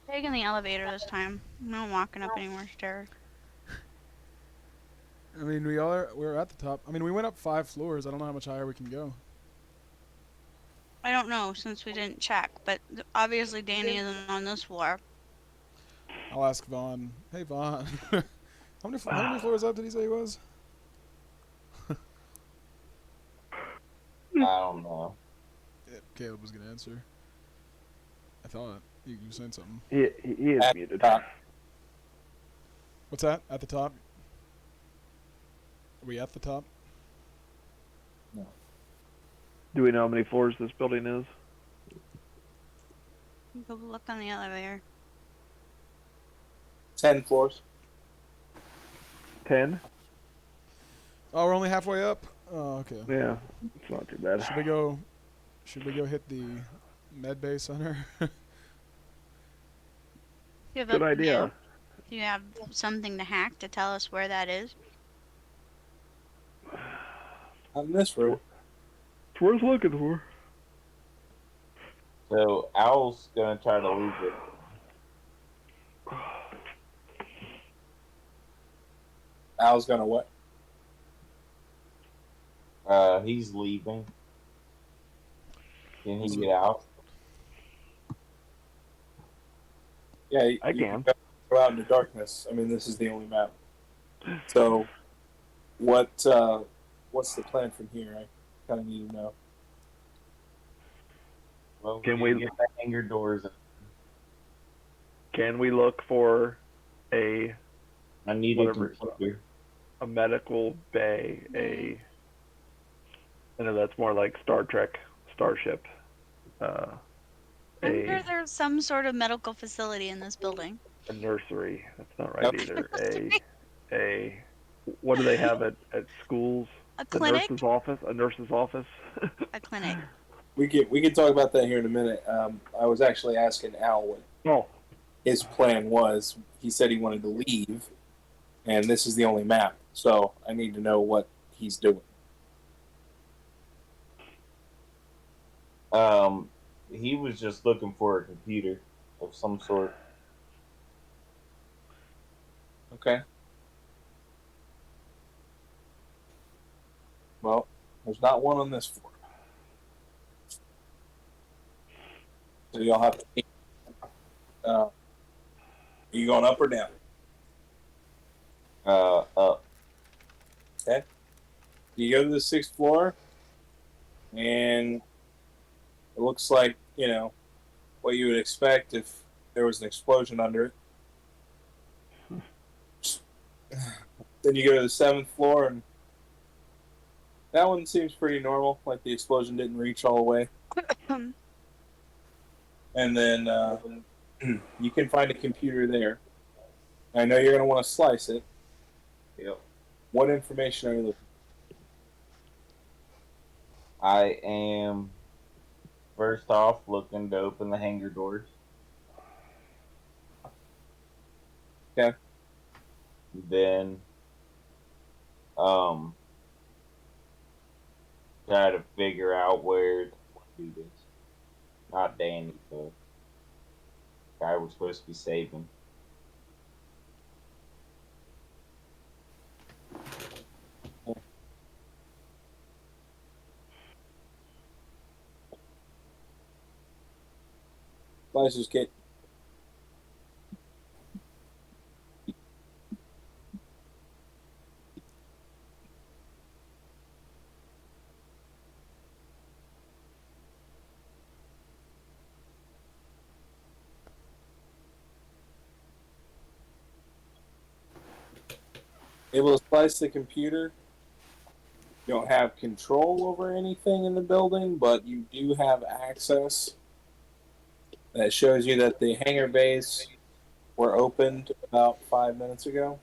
[SPEAKER 5] Taking the elevator this time. I'm not walking up any more stairs.
[SPEAKER 3] I mean, we're at the top. I mean, we went up 5 floors. I don't know how much higher we can go.
[SPEAKER 5] I don't know since we didn't check, but obviously Dani isn't on this floor.
[SPEAKER 3] I'll ask Vaughn. Hey, Vaughn. How many floors up did he say he was?
[SPEAKER 6] I don't know.
[SPEAKER 3] Yeah, Caleb was gonna answer. I thought you were saying something.
[SPEAKER 1] He is
[SPEAKER 8] At
[SPEAKER 1] muted.
[SPEAKER 8] top.
[SPEAKER 3] What's that? At the top? Are we at the top?
[SPEAKER 1] Do we know how many floors this building is?
[SPEAKER 5] Go look on the elevator.
[SPEAKER 8] 10 floors.
[SPEAKER 1] 10?
[SPEAKER 3] Oh, we're only halfway up. Oh, okay.
[SPEAKER 1] Yeah, it's not too bad.
[SPEAKER 3] Should we go? Should we go hit the med bay center?
[SPEAKER 5] You have
[SPEAKER 1] Good idea.
[SPEAKER 5] Do you have something to hack to tell us where that is?
[SPEAKER 8] Not in this room.
[SPEAKER 1] It's worth looking for.
[SPEAKER 6] So Owl's gonna try to leave it.
[SPEAKER 8] Al's gonna what?
[SPEAKER 6] He's leaving. Can he get out?
[SPEAKER 8] Yeah,
[SPEAKER 1] I
[SPEAKER 8] you
[SPEAKER 1] can.
[SPEAKER 8] go out in the darkness. I mean, this is the only map. So, what's the plan from here? I kind of need to know.
[SPEAKER 6] Well,
[SPEAKER 1] Can
[SPEAKER 6] we
[SPEAKER 1] we-
[SPEAKER 6] get the hangar doors?
[SPEAKER 1] Can we look for a
[SPEAKER 6] I need
[SPEAKER 1] Whatever.
[SPEAKER 6] a computer.
[SPEAKER 1] medical bay? I know that's more like Star Trek, Starship.
[SPEAKER 5] I'm sure there's some sort of medical facility in this building.
[SPEAKER 1] A nursery. That's not right
[SPEAKER 8] Yep.
[SPEAKER 1] either. A what do they have at schools?
[SPEAKER 5] A
[SPEAKER 1] The
[SPEAKER 5] clinic?
[SPEAKER 1] nurse's office? A nurse's office?
[SPEAKER 5] A clinic.
[SPEAKER 8] We can talk about that here in a minute. I was actually asking Al what
[SPEAKER 1] Oh,
[SPEAKER 8] his plan was. He said he wanted to leave, and this is the only map. So I need to know what he's doing.
[SPEAKER 6] He was just looking for a computer of some sort.
[SPEAKER 8] Okay. Well, there's not one on this floor. So y'all have to. Are you going up or down?
[SPEAKER 6] Up.
[SPEAKER 8] Okay. You go to the 6th floor, and it looks like, what you would expect if there was an explosion under it. Then you go to the 7th floor, and that one seems pretty normal, like the explosion didn't reach all the way. And then you can find a computer there. I know you're going to want to slice it.
[SPEAKER 6] Yep.
[SPEAKER 8] What information are you looking
[SPEAKER 6] I am first off looking to open the hangar doors.
[SPEAKER 8] Okay.
[SPEAKER 6] Then um try to figure out where to do this. Not Danny, the guy we're supposed to be saving.
[SPEAKER 8] Slicer's kit. Able to slice the computer. You don't have control over anything in the building, but you do have access. That shows you that the hangar bays were opened about 5 minutes ago.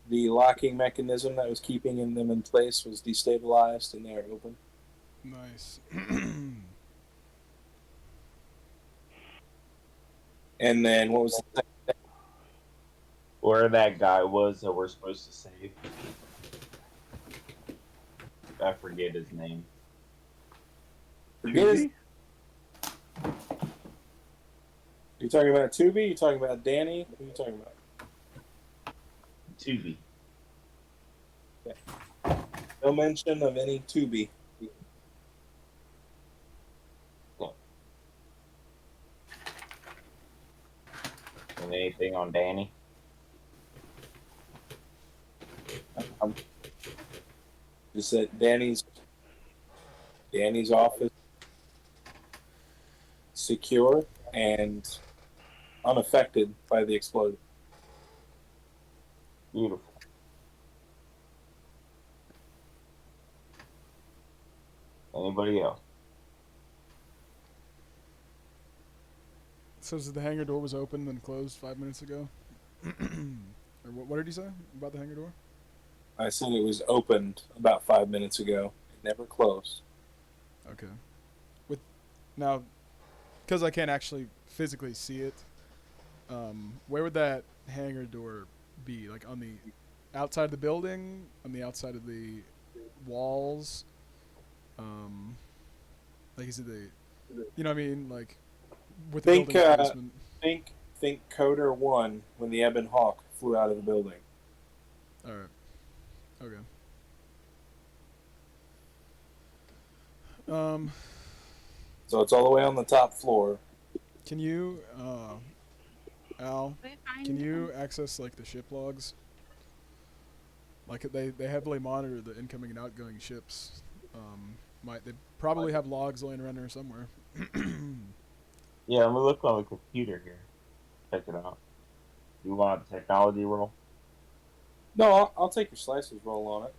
[SPEAKER 8] The locking mechanism that was keeping them in place was destabilized, and they are open.
[SPEAKER 3] Nice.
[SPEAKER 8] And then what was the second thing?
[SPEAKER 6] Where that guy was that we're supposed to save. I forget his name.
[SPEAKER 1] Tubi?
[SPEAKER 8] You talking about Tubi? You talking about Dani? Who are you talking about?
[SPEAKER 6] Tubi.
[SPEAKER 8] No mention of any Tubi.
[SPEAKER 6] And anything on Danny?
[SPEAKER 8] Just that Danny's office secure and unaffected by the explosion.
[SPEAKER 6] Beautiful. Anybody else?
[SPEAKER 3] Says that the hangar door was opened and closed 5 minutes ago. Or what did he say about the hangar door?
[SPEAKER 8] I said it was opened about 5 minutes ago. It never closed.
[SPEAKER 3] Okay. Now, because I can't actually physically see it, where would that hangar door be? Like on the outside of the building, on the outside of the walls? Like is it you know what I mean? Like with the
[SPEAKER 8] Think,
[SPEAKER 3] building placement.
[SPEAKER 8] Think Coder 1 when the Ebon Hawk flew out of the building.
[SPEAKER 3] All right. Okay.
[SPEAKER 8] So it's all the way on the top floor.
[SPEAKER 3] Can you, Al? Can you access like the ship logs? Like they heavily monitor the incoming and outgoing ships. They probably have logs laying around there somewhere.
[SPEAKER 6] Yeah, let me look on the computer here. Check it out. You want a technology roll?
[SPEAKER 8] No, I'll take your slices roll on it,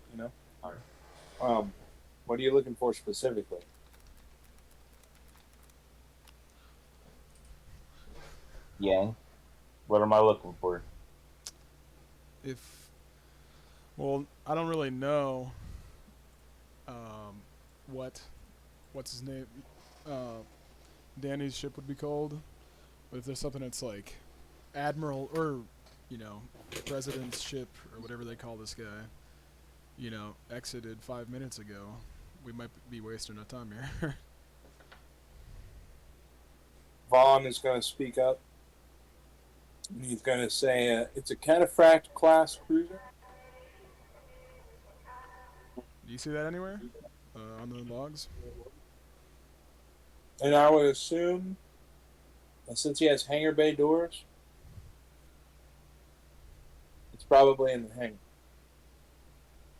[SPEAKER 6] All right.
[SPEAKER 8] What are you looking for specifically?
[SPEAKER 6] Yang. What am I looking for?
[SPEAKER 3] Well, I don't really know. What's his name? Danny's ship would be called. But if there's something that's like Admiral or, President's ship or whatever they call this guy, exited 5 minutes ago, we might be wasting our time here.
[SPEAKER 8] Vaughn is going to speak up. And he's going to say, it's a cataphract class cruiser.
[SPEAKER 3] Do you see that anywhere? On the logs?
[SPEAKER 8] And I would assume that since he has hangar bay doors, it's probably in the hangar.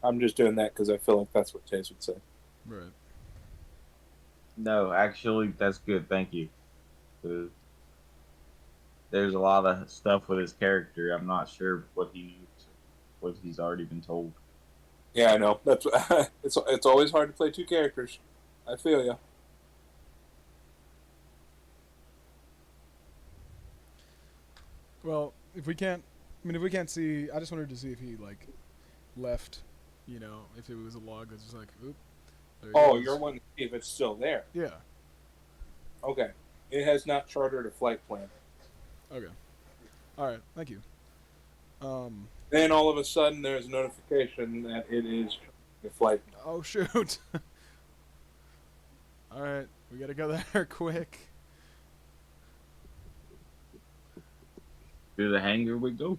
[SPEAKER 8] I'm just doing that because I feel like that's what Chase would say.
[SPEAKER 3] Right.
[SPEAKER 6] No, actually, that's good. Thank you. 'Cause there's a lot of stuff with his character. I'm not sure what he's already been told.
[SPEAKER 8] Yeah, I know. That's it's always hard to play two characters. I feel you.
[SPEAKER 3] Well, if we can't see, I just wanted to see if he like left. You know, if it was a log that's just like, oop. There he
[SPEAKER 8] Oh,
[SPEAKER 3] goes.
[SPEAKER 8] you're wanting to see if it's still there.
[SPEAKER 3] Yeah.
[SPEAKER 8] Okay. It has not chartered a flight plan.
[SPEAKER 3] Okay. All right. Thank you.
[SPEAKER 8] Then all of a sudden there's a notification that it is a flight plan.
[SPEAKER 3] Oh shoot. All right, we gotta go there quick.
[SPEAKER 6] To the hangar we go.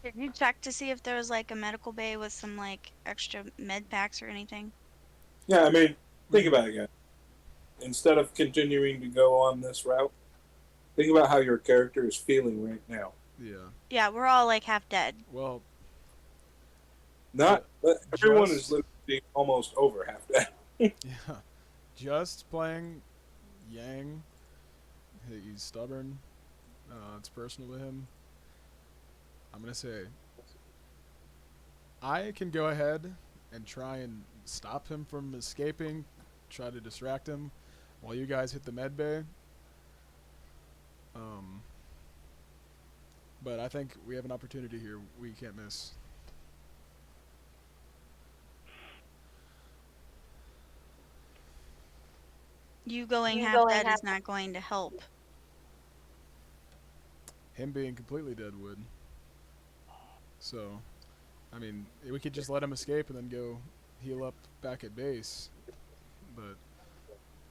[SPEAKER 5] Did you check to see if there was like a medical bay with some like extra med packs or anything?
[SPEAKER 8] Yeah, I mean, think about it, guys. Instead of continuing to go on this route, think about how your character is feeling right now.
[SPEAKER 3] Yeah.
[SPEAKER 5] Yeah, we're all like half dead.
[SPEAKER 3] Well.
[SPEAKER 8] Not everyone
[SPEAKER 3] just-
[SPEAKER 8] is literally almost over half that.
[SPEAKER 3] Yeah. Just playing Yang. He's stubborn. It's personal to him. I'm gonna say I can go ahead and try and stop him from escaping, try to distract him while you guys hit the med bay. But I think we have an opportunity here we can't miss.
[SPEAKER 5] You going half dead is not going to help.
[SPEAKER 3] Him being completely dead would. So, I mean, we could just let him escape and then go heal up back at base. But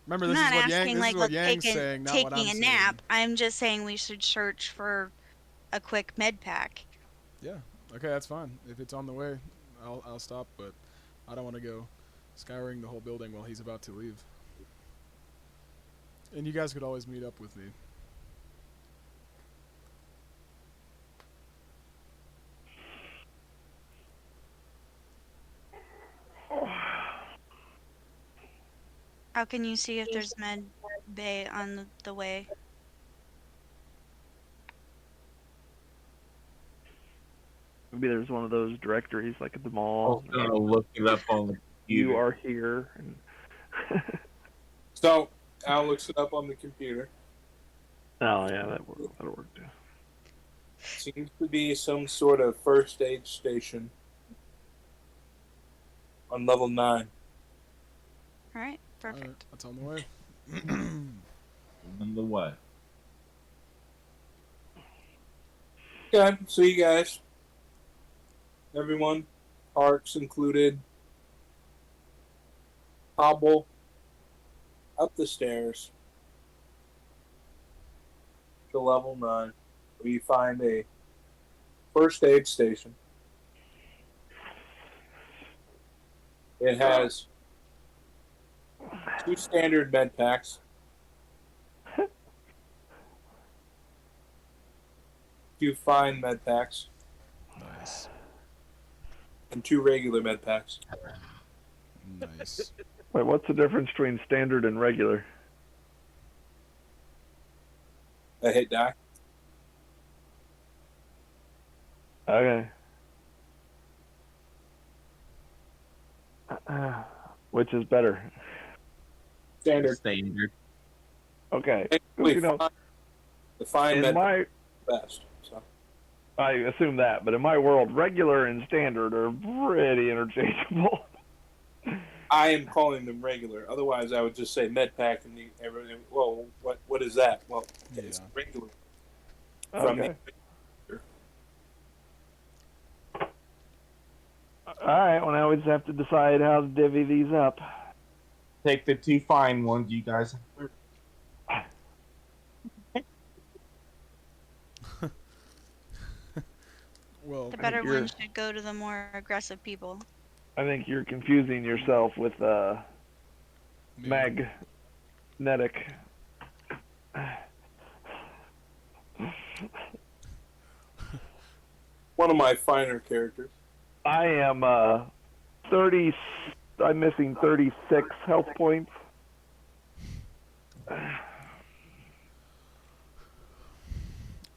[SPEAKER 3] remember, this
[SPEAKER 5] I'm
[SPEAKER 3] is
[SPEAKER 5] not
[SPEAKER 3] what
[SPEAKER 5] asking
[SPEAKER 3] Yang. This
[SPEAKER 5] like
[SPEAKER 3] is what
[SPEAKER 5] look,
[SPEAKER 3] Yang's saying, not what I'm
[SPEAKER 5] taking a
[SPEAKER 3] saying.
[SPEAKER 5] nap. I'm just saying we should search for a quick med pack.
[SPEAKER 3] Yeah. Okay, that's fine. If it's on the way, I'll stop. But I don't want to go scouring the whole building while he's about to leave. And you guys could always meet up with me.
[SPEAKER 5] How can you see if there's med bay on the way?
[SPEAKER 1] Maybe there's one of those directories like at the
[SPEAKER 6] I
[SPEAKER 1] mall.
[SPEAKER 6] was gonna look it up on the computer.
[SPEAKER 1] You are here. And
[SPEAKER 8] So Al looks it up on the computer.
[SPEAKER 1] oh yeah, that'll work too.
[SPEAKER 8] Seems to be some sort of first aid station on level 9.
[SPEAKER 5] All right, perfect.
[SPEAKER 3] Alright, that's on the way.
[SPEAKER 6] On the what?
[SPEAKER 8] Okay, so you guys, everyone, Parks included, hobble up the stairs to level 9, where you find a first aid station. It has 2 standard med packs. 2 fine med packs
[SPEAKER 3] Nice.
[SPEAKER 8] and 2 regular med packs.
[SPEAKER 3] Nice.
[SPEAKER 1] Wait, what's the difference between standard and regular?
[SPEAKER 8] A hit die.
[SPEAKER 1] Okay. Which is better?
[SPEAKER 8] Standard.
[SPEAKER 6] Standard.
[SPEAKER 1] Okay.
[SPEAKER 8] Basically,
[SPEAKER 1] You know,
[SPEAKER 8] the fine
[SPEAKER 1] in
[SPEAKER 8] med
[SPEAKER 1] my,
[SPEAKER 8] pack is best. So.
[SPEAKER 1] I assume that, but in my world, regular and standard are pretty interchangeable.
[SPEAKER 8] I am calling them regular. Otherwise, I would just say med pack and everything. Well, what is that? Well, it's
[SPEAKER 3] Yeah.
[SPEAKER 8] regular. From
[SPEAKER 1] Okay.
[SPEAKER 8] the,
[SPEAKER 1] All right. Well, now we just have to decide how to divvy these up.
[SPEAKER 6] Take the 2 fine ones, you guys.
[SPEAKER 5] better
[SPEAKER 1] you're-
[SPEAKER 5] ones should go to the more aggressive people.
[SPEAKER 1] I think you're confusing yourself with
[SPEAKER 3] Me.
[SPEAKER 1] magnetic.
[SPEAKER 8] One of my finer characters.
[SPEAKER 1] I am 30. I'm missing 36 health points.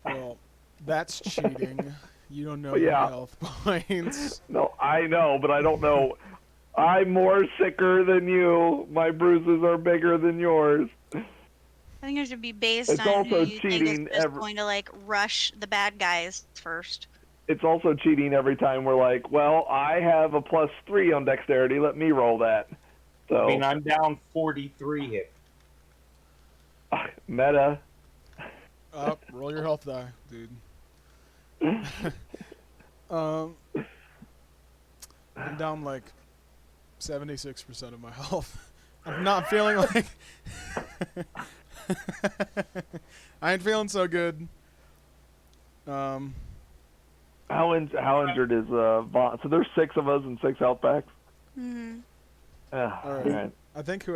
[SPEAKER 3] Well, that's cheating. You don't know
[SPEAKER 1] Yeah.
[SPEAKER 3] your health points.
[SPEAKER 1] No, I know, but I don't know. I'm more sicker than you. My bruises are bigger than yours.
[SPEAKER 5] I think it should be based
[SPEAKER 1] It's
[SPEAKER 5] on who
[SPEAKER 1] also
[SPEAKER 5] you think
[SPEAKER 1] cheating
[SPEAKER 5] is just
[SPEAKER 1] every-
[SPEAKER 5] going to like rush the bad guys first.
[SPEAKER 1] It's also cheating every time we're like, well, I have a +3 on dexterity. Let me roll that. So
[SPEAKER 6] I mean, I'm down 43 hit.
[SPEAKER 1] meta.
[SPEAKER 3] Up, roll your health die, dude. I'm down like 76% of my health. I'm not feeling like I ain't feeling so good.
[SPEAKER 1] How injured is Vaughn? So there's 6 of us and 6 health packs.
[SPEAKER 5] Hmm.
[SPEAKER 3] All
[SPEAKER 1] All
[SPEAKER 3] right.
[SPEAKER 1] right.
[SPEAKER 3] I think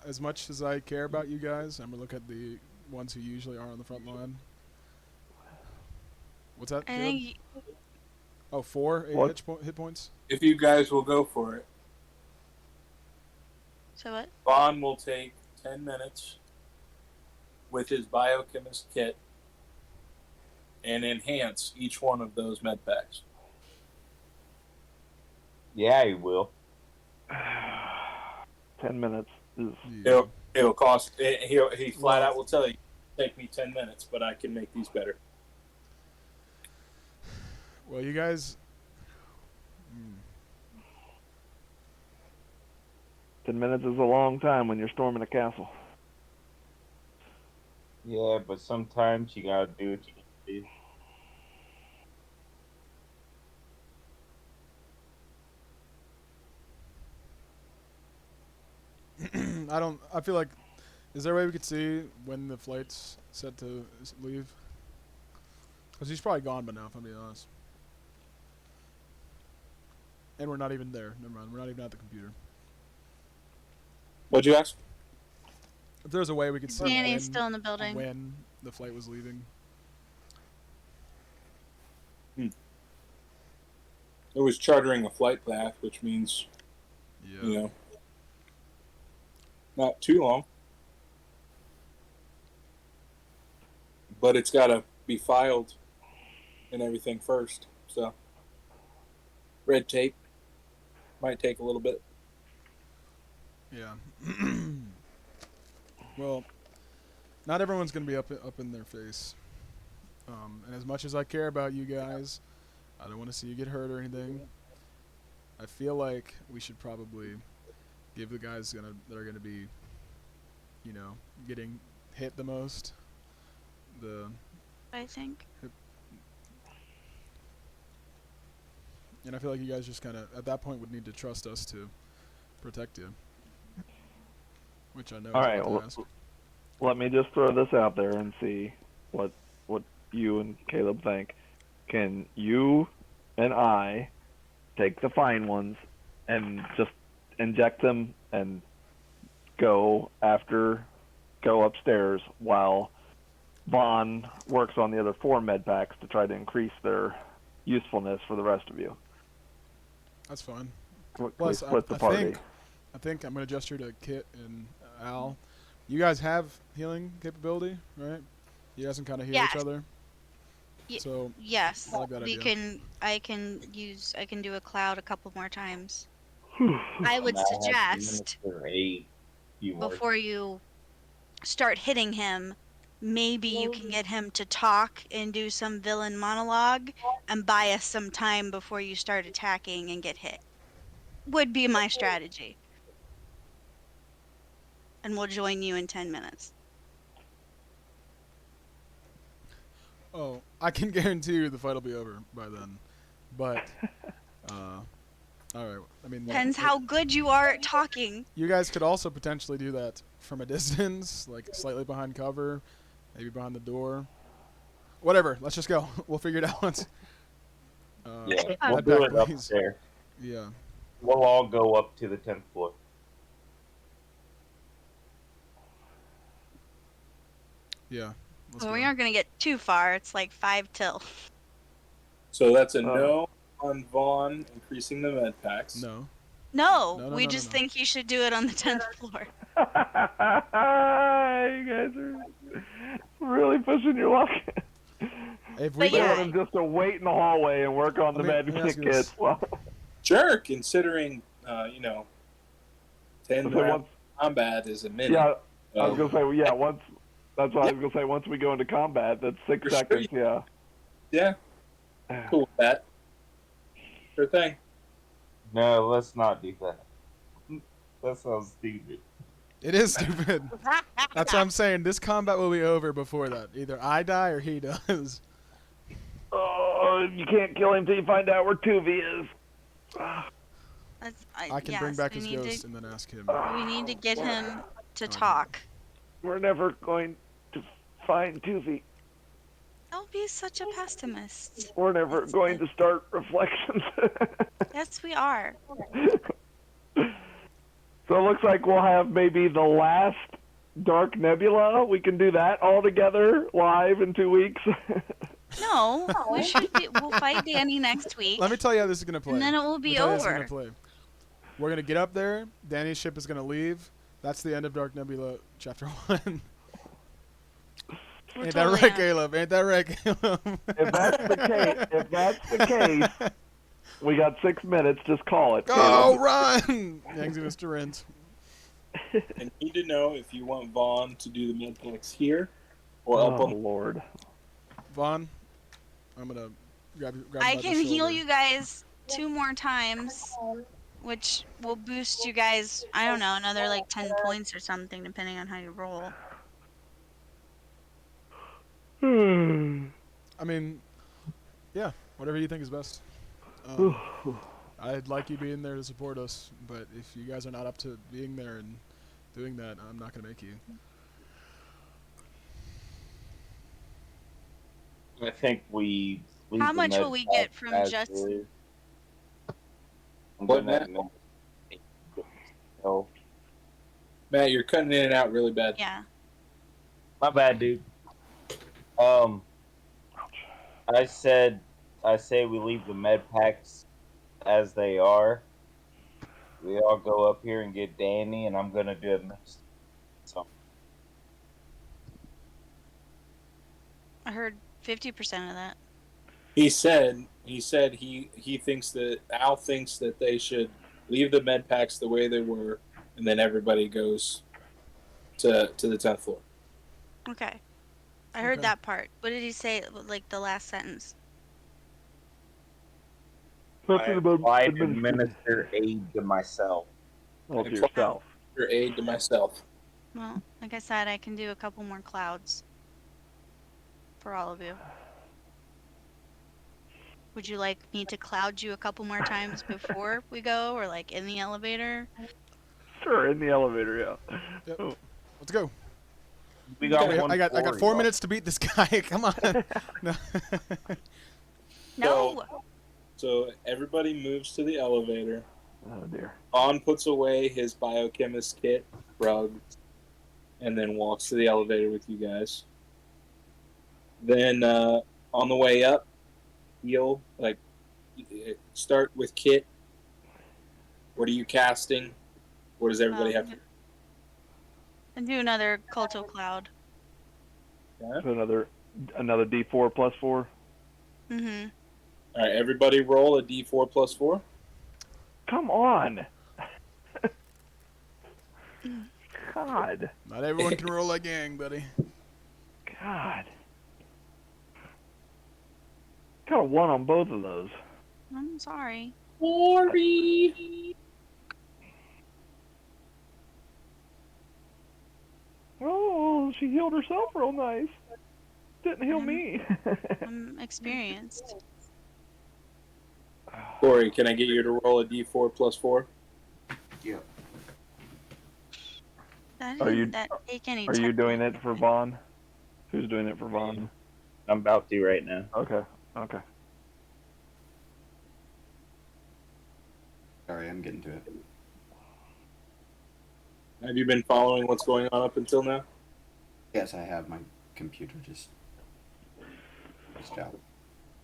[SPEAKER 3] as much as I care about you guys, I'm gonna look at the ones who usually are on the front line. What's that?
[SPEAKER 5] I
[SPEAKER 3] Caleb?
[SPEAKER 5] think
[SPEAKER 3] Oh, 4 8
[SPEAKER 1] What?
[SPEAKER 3] hit points.
[SPEAKER 8] If you guys will go for it,
[SPEAKER 5] so. What?
[SPEAKER 8] Vaughn will take 10 minutes with his biochemist kit and enhance each one of those med packs.
[SPEAKER 6] Yeah, he will.
[SPEAKER 1] 10 minutes is
[SPEAKER 3] Yeah.
[SPEAKER 8] It'll cost. He flat out will tell you, take me 10 minutes, but I can make these better.
[SPEAKER 3] Well, you guys.
[SPEAKER 1] 10 minutes is a long time when you're storming a castle.
[SPEAKER 6] Yeah, but sometimes you gotta do what you gotta do.
[SPEAKER 3] I feel like. Is there a way we could see when the flight's set to leave? Because he's probably gone by now, if I'm being honest. And we're not even there. Never mind. We're not even at the computer.
[SPEAKER 8] What'd you ask?
[SPEAKER 3] If there's a way we could see
[SPEAKER 5] Danny's still in the building.
[SPEAKER 3] when the flight was leaving.
[SPEAKER 8] It was chartering a flight path, which means,
[SPEAKER 3] Yeah.
[SPEAKER 8] you know, not too long. But it's got to be filed and everything first. So, red tape might take a little bit.
[SPEAKER 3] Yeah. Well, not everyone's gonna be up in their face. And as much as I care about you guys, I don't want to see you get hurt or anything. I feel like we should probably give the guys that are gonna be, getting hit the most.
[SPEAKER 5] I think.
[SPEAKER 3] And I feel like you guys just kind of, at that point, would need to trust us to protect you. Which I know
[SPEAKER 1] All
[SPEAKER 3] is
[SPEAKER 1] right,
[SPEAKER 3] a lot
[SPEAKER 1] well,
[SPEAKER 3] to ask.
[SPEAKER 1] let me just throw this out there and see what you and Caleb think. Can you and I take the fine ones and just inject them and go upstairs while Vaughn works on the other 4 med packs to try to increase their usefulness for the rest of you?
[SPEAKER 3] That's fine.
[SPEAKER 1] Split
[SPEAKER 3] Plus,
[SPEAKER 1] the
[SPEAKER 3] I
[SPEAKER 1] party.
[SPEAKER 3] think I'm going to gesture to Kit and Al. You guys have healing capability, right? You guys can kind of heal each
[SPEAKER 5] Yes.
[SPEAKER 3] other.
[SPEAKER 5] Ye-
[SPEAKER 3] So,
[SPEAKER 5] Yes,
[SPEAKER 3] I like that
[SPEAKER 5] we
[SPEAKER 3] idea.
[SPEAKER 5] can. I can do a cloud a couple more times. I would
[SPEAKER 6] Nah, I have
[SPEAKER 5] suggest
[SPEAKER 6] for 8. Few more.
[SPEAKER 5] before you start hitting him, maybe you can get him to talk and do some villain monologue and buy us some time before you start attacking and get hit. Would be my strategy. And we'll join you in 10 minutes.
[SPEAKER 3] oh, I can guarantee you the fight will be over by then. But, all right. I mean,
[SPEAKER 5] Depends how good you are at talking.
[SPEAKER 3] you guys could also potentially do that from a distance, like slightly behind cover, maybe behind the door. Whatever. Let's just go. We'll figure it out.
[SPEAKER 6] Yeah,
[SPEAKER 5] I'm
[SPEAKER 6] we'll
[SPEAKER 3] Med
[SPEAKER 6] do
[SPEAKER 3] pack,
[SPEAKER 6] it
[SPEAKER 3] please.
[SPEAKER 6] upstairs.
[SPEAKER 3] Yeah.
[SPEAKER 6] We'll all go up to the 10th floor.
[SPEAKER 3] Yeah. Let's
[SPEAKER 5] Well,
[SPEAKER 3] go.
[SPEAKER 5] we aren't gonna get too far. It's like 5 till.
[SPEAKER 8] So that's a no on Vaughn increasing the med packs.
[SPEAKER 3] No.
[SPEAKER 5] No,
[SPEAKER 3] No, no,
[SPEAKER 5] we
[SPEAKER 3] no,
[SPEAKER 5] just
[SPEAKER 3] no.
[SPEAKER 5] think you should do it on the 10th floor.
[SPEAKER 1] You guys are really pushing your luck.
[SPEAKER 3] If
[SPEAKER 5] But
[SPEAKER 3] we
[SPEAKER 1] They
[SPEAKER 5] yeah.
[SPEAKER 1] want him just to wait in the hallway and work on the
[SPEAKER 3] Let me ask
[SPEAKER 1] med
[SPEAKER 3] you
[SPEAKER 1] kits.
[SPEAKER 3] this.
[SPEAKER 1] Well,
[SPEAKER 8] Sure, considering 10
[SPEAKER 1] So
[SPEAKER 8] round
[SPEAKER 1] once-
[SPEAKER 8] combat is a minute.
[SPEAKER 1] yeah, I was
[SPEAKER 8] Um,
[SPEAKER 1] gonna say yeah. Once that's what I was gonna say. Once we go into combat, that's 6
[SPEAKER 8] For sure
[SPEAKER 1] seconds. Yeah.
[SPEAKER 8] Yeah, cool with that. Sure thing.
[SPEAKER 6] No, let's not do that. That sounds stupid.
[SPEAKER 3] It is stupid. That's what I'm saying. This combat will be over before that. Either I die or he does.
[SPEAKER 1] Oh, you can't kill him till you find out where Tuvi is.
[SPEAKER 3] I can bring
[SPEAKER 5] yes,
[SPEAKER 3] back
[SPEAKER 5] we
[SPEAKER 3] his
[SPEAKER 5] need
[SPEAKER 3] ghost and then ask him.
[SPEAKER 5] we need to get him to
[SPEAKER 3] Oh,
[SPEAKER 5] talk.
[SPEAKER 1] We're never going to find Tuvi.
[SPEAKER 5] Don't be such a pessimist.
[SPEAKER 1] We're never going to start Reflections.
[SPEAKER 5] Yes, we are.
[SPEAKER 1] So it looks like we'll have maybe the last Dark Nebula. We can do that all together live in 2 weeks.
[SPEAKER 5] No, we'll fight Dani next week.
[SPEAKER 3] Let me tell you how this is gonna play.
[SPEAKER 5] And then it will
[SPEAKER 3] Let me
[SPEAKER 5] be
[SPEAKER 3] tell you how this is
[SPEAKER 5] over.
[SPEAKER 3] gonna play. We're gonna get up there. Danny's ship is gonna leave. That's the end of Dark Nebula Chapter 1.
[SPEAKER 5] We're
[SPEAKER 3] Ain't
[SPEAKER 5] totally
[SPEAKER 3] that right,
[SPEAKER 5] on.
[SPEAKER 3] Caleb? Ain't that right, Caleb?
[SPEAKER 1] If that's the case, we got 6 minutes. Just call it.
[SPEAKER 3] Go
[SPEAKER 1] Caleb.
[SPEAKER 3] run! Yangs Mr. Rent.
[SPEAKER 8] And need to know if you want Vaughn to do the med packs here or up
[SPEAKER 1] Oh
[SPEAKER 8] on.
[SPEAKER 1] Lord.
[SPEAKER 3] Vaughn, I'm gonna grab him
[SPEAKER 5] I
[SPEAKER 3] by the
[SPEAKER 5] can heal
[SPEAKER 3] shoulder.
[SPEAKER 5] you guys 2 more times, which will boost you guys, I don't know, another like 10 points or something, depending on how you roll.
[SPEAKER 3] I mean, yeah, whatever you think is best. I'd like you being there to support us, but if you guys are not up to being there and doing that, I'm not gonna make you.
[SPEAKER 6] I think we. leave
[SPEAKER 5] How
[SPEAKER 6] the
[SPEAKER 5] much
[SPEAKER 6] med
[SPEAKER 5] will we
[SPEAKER 6] pack
[SPEAKER 5] get from
[SPEAKER 6] as
[SPEAKER 5] just-
[SPEAKER 6] is. I'm
[SPEAKER 8] What,
[SPEAKER 6] gonna
[SPEAKER 8] Matt?
[SPEAKER 6] Oh,
[SPEAKER 8] Matt, you're cutting in and out really bad.
[SPEAKER 5] Yeah.
[SPEAKER 6] my bad, dude. I say we leave the med packs as they are. We all go up here and get Danny, and I'm gonna do it next. So
[SPEAKER 5] I heard 50% of that.
[SPEAKER 8] He said he thinks that Al thinks that they should leave the med packs the way they were, and then everybody goes to the 10th floor.
[SPEAKER 5] Okay. I heard
[SPEAKER 3] Okay.
[SPEAKER 5] that part. What did he say, like the last sentence?
[SPEAKER 6] I applied to administer aid to myself.
[SPEAKER 1] Well, to yourself.
[SPEAKER 8] Your aid to myself.
[SPEAKER 5] Well, like I said, I can do a couple more clouds for all of you. Would you like me to cloud you a couple more times before we go, or like in the elevator?
[SPEAKER 1] Sure, in the elevator, yeah.
[SPEAKER 3] Yep.
[SPEAKER 1] Oh.
[SPEAKER 3] Let's go.
[SPEAKER 6] We got
[SPEAKER 3] Okay,
[SPEAKER 6] one.
[SPEAKER 3] I got 4 minutes to beat this guy. Come on. No.
[SPEAKER 5] No.
[SPEAKER 8] So everybody moves to the elevator.
[SPEAKER 1] Oh dear.
[SPEAKER 8] Vaughn puts away his biochemist kit, rugs, and then walks to the elevator with you guys. Then on the way up, heal, start with Kit. What are you casting? What does everybody have to do?
[SPEAKER 5] And do another Culto Cloud.
[SPEAKER 1] So another D4 plus 4.
[SPEAKER 5] Mm-hmm.
[SPEAKER 8] All right, everybody roll a d4 plus 4.
[SPEAKER 1] Come on. God.
[SPEAKER 3] Not everyone can roll like gang, buddy.
[SPEAKER 1] God. Got a 1 on both of those.
[SPEAKER 5] I'm sorry.
[SPEAKER 8] Sorry.
[SPEAKER 1] Oh, she healed herself real nice. Didn't heal me.
[SPEAKER 5] I'm experienced.
[SPEAKER 8] Corey, can I get you to roll a d4 plus 4?
[SPEAKER 5] That
[SPEAKER 1] Are you-
[SPEAKER 5] didn't take any
[SPEAKER 1] Are you
[SPEAKER 5] time.
[SPEAKER 1] doing it for Vaughn? Who's doing it for Vaughn?
[SPEAKER 6] I'm about to right now.
[SPEAKER 1] Okay. Okay.
[SPEAKER 7] Sorry, I'm getting to it.
[SPEAKER 8] Have you been following what's going on up until now?
[SPEAKER 7] Yes, I have. My computer just out.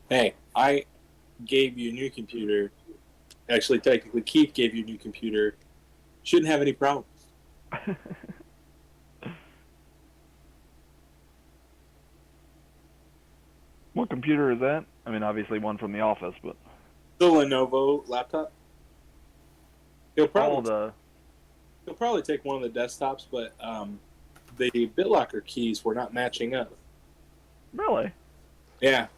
[SPEAKER 8] Hey, I gave you a new computer. Actually, technically, Keith gave you a new computer. Shouldn't have any problems.
[SPEAKER 1] What computer is that? I mean, obviously one from the office, but
[SPEAKER 8] Still a Lenovo laptop. He'll probably take one of the desktops, but the BitLocker keys were not matching up.
[SPEAKER 1] really,
[SPEAKER 8] Yeah.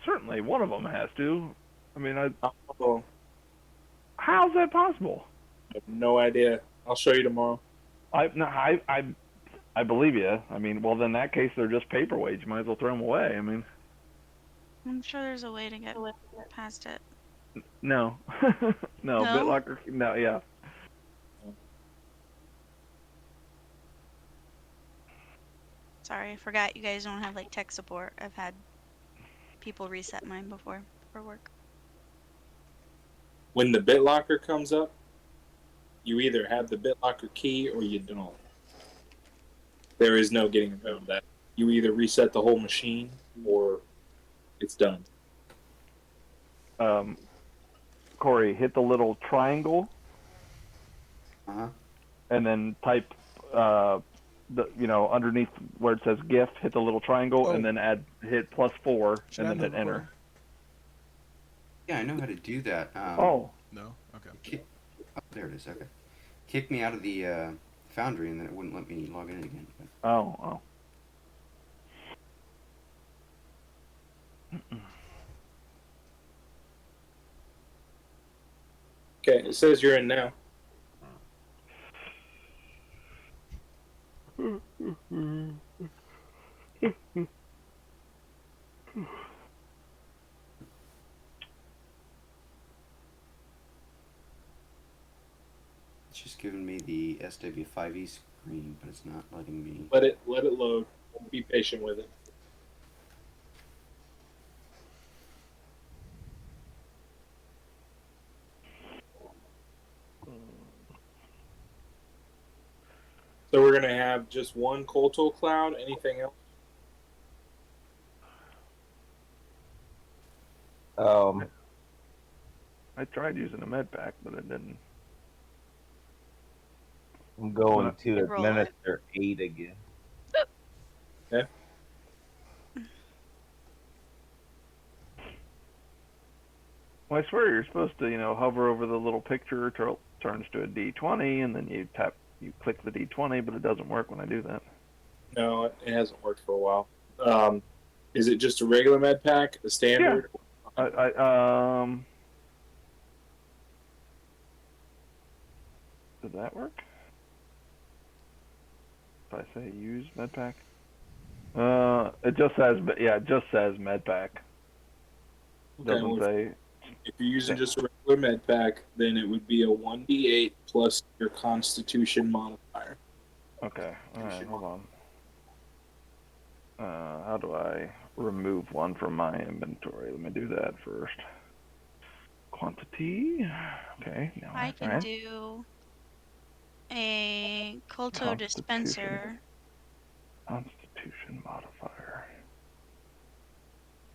[SPEAKER 1] certainly one of them has to. I mean,
[SPEAKER 8] Oh,
[SPEAKER 1] how's that possible?
[SPEAKER 8] I have no idea. I'll show you tomorrow.
[SPEAKER 1] I believe you. I mean, well, in that case, they're just paperweights. You might as well throw them away. I mean,
[SPEAKER 5] I'm sure there's a way to get past it.
[SPEAKER 1] no, no,
[SPEAKER 5] No?
[SPEAKER 1] BitLocker, no, yeah.
[SPEAKER 5] Sorry, I forgot you guys don't have like tech support. I've had people reset mine before for work.
[SPEAKER 8] When the BitLocker comes up, you either have the BitLocker key or you don't. There is no getting around that. You either reset the whole machine or it's done.
[SPEAKER 1] Corey, hit the little triangle, and then type underneath where it says GIF, hit the little triangle, and then hit +4, and then hit enter.
[SPEAKER 7] Yeah, I know how to do that.
[SPEAKER 3] No? Okay.
[SPEAKER 7] Oh, there it is. Okay. Kicked me out of the Foundry, and then it wouldn't let me log in again. But...
[SPEAKER 1] Oh.
[SPEAKER 8] Okay, it says you're in now.
[SPEAKER 7] It's just giving me the SW5E screen, but it's not letting me.
[SPEAKER 8] Let it load. Be patient with it. So we're gonna have just one Colto cloud. Anything else?
[SPEAKER 1] I tried using a med pack, but it didn't.
[SPEAKER 9] I'm going to
[SPEAKER 5] Roll
[SPEAKER 9] administer 8 again.
[SPEAKER 8] Okay.
[SPEAKER 1] Well, I swear you're supposed to, hover over the little picture, turns to a D20, and then you click the D20, but it doesn't work when I do that.
[SPEAKER 8] No, it hasn't worked for a while. Is it just a regular med pack, a standard?
[SPEAKER 1] Yeah. Did that work? If I say use med pack, it just says med pack. Doesn't say.
[SPEAKER 8] If you're using just a regular med pack, then it would be a 1d8 plus your Constitution modifier.
[SPEAKER 1] Okay. All right. Hold on. How do I remove one from my inventory? Let me do that first. Quantity. Okay. Now
[SPEAKER 5] I can do a Colto dispenser.
[SPEAKER 1] Constitution modifier.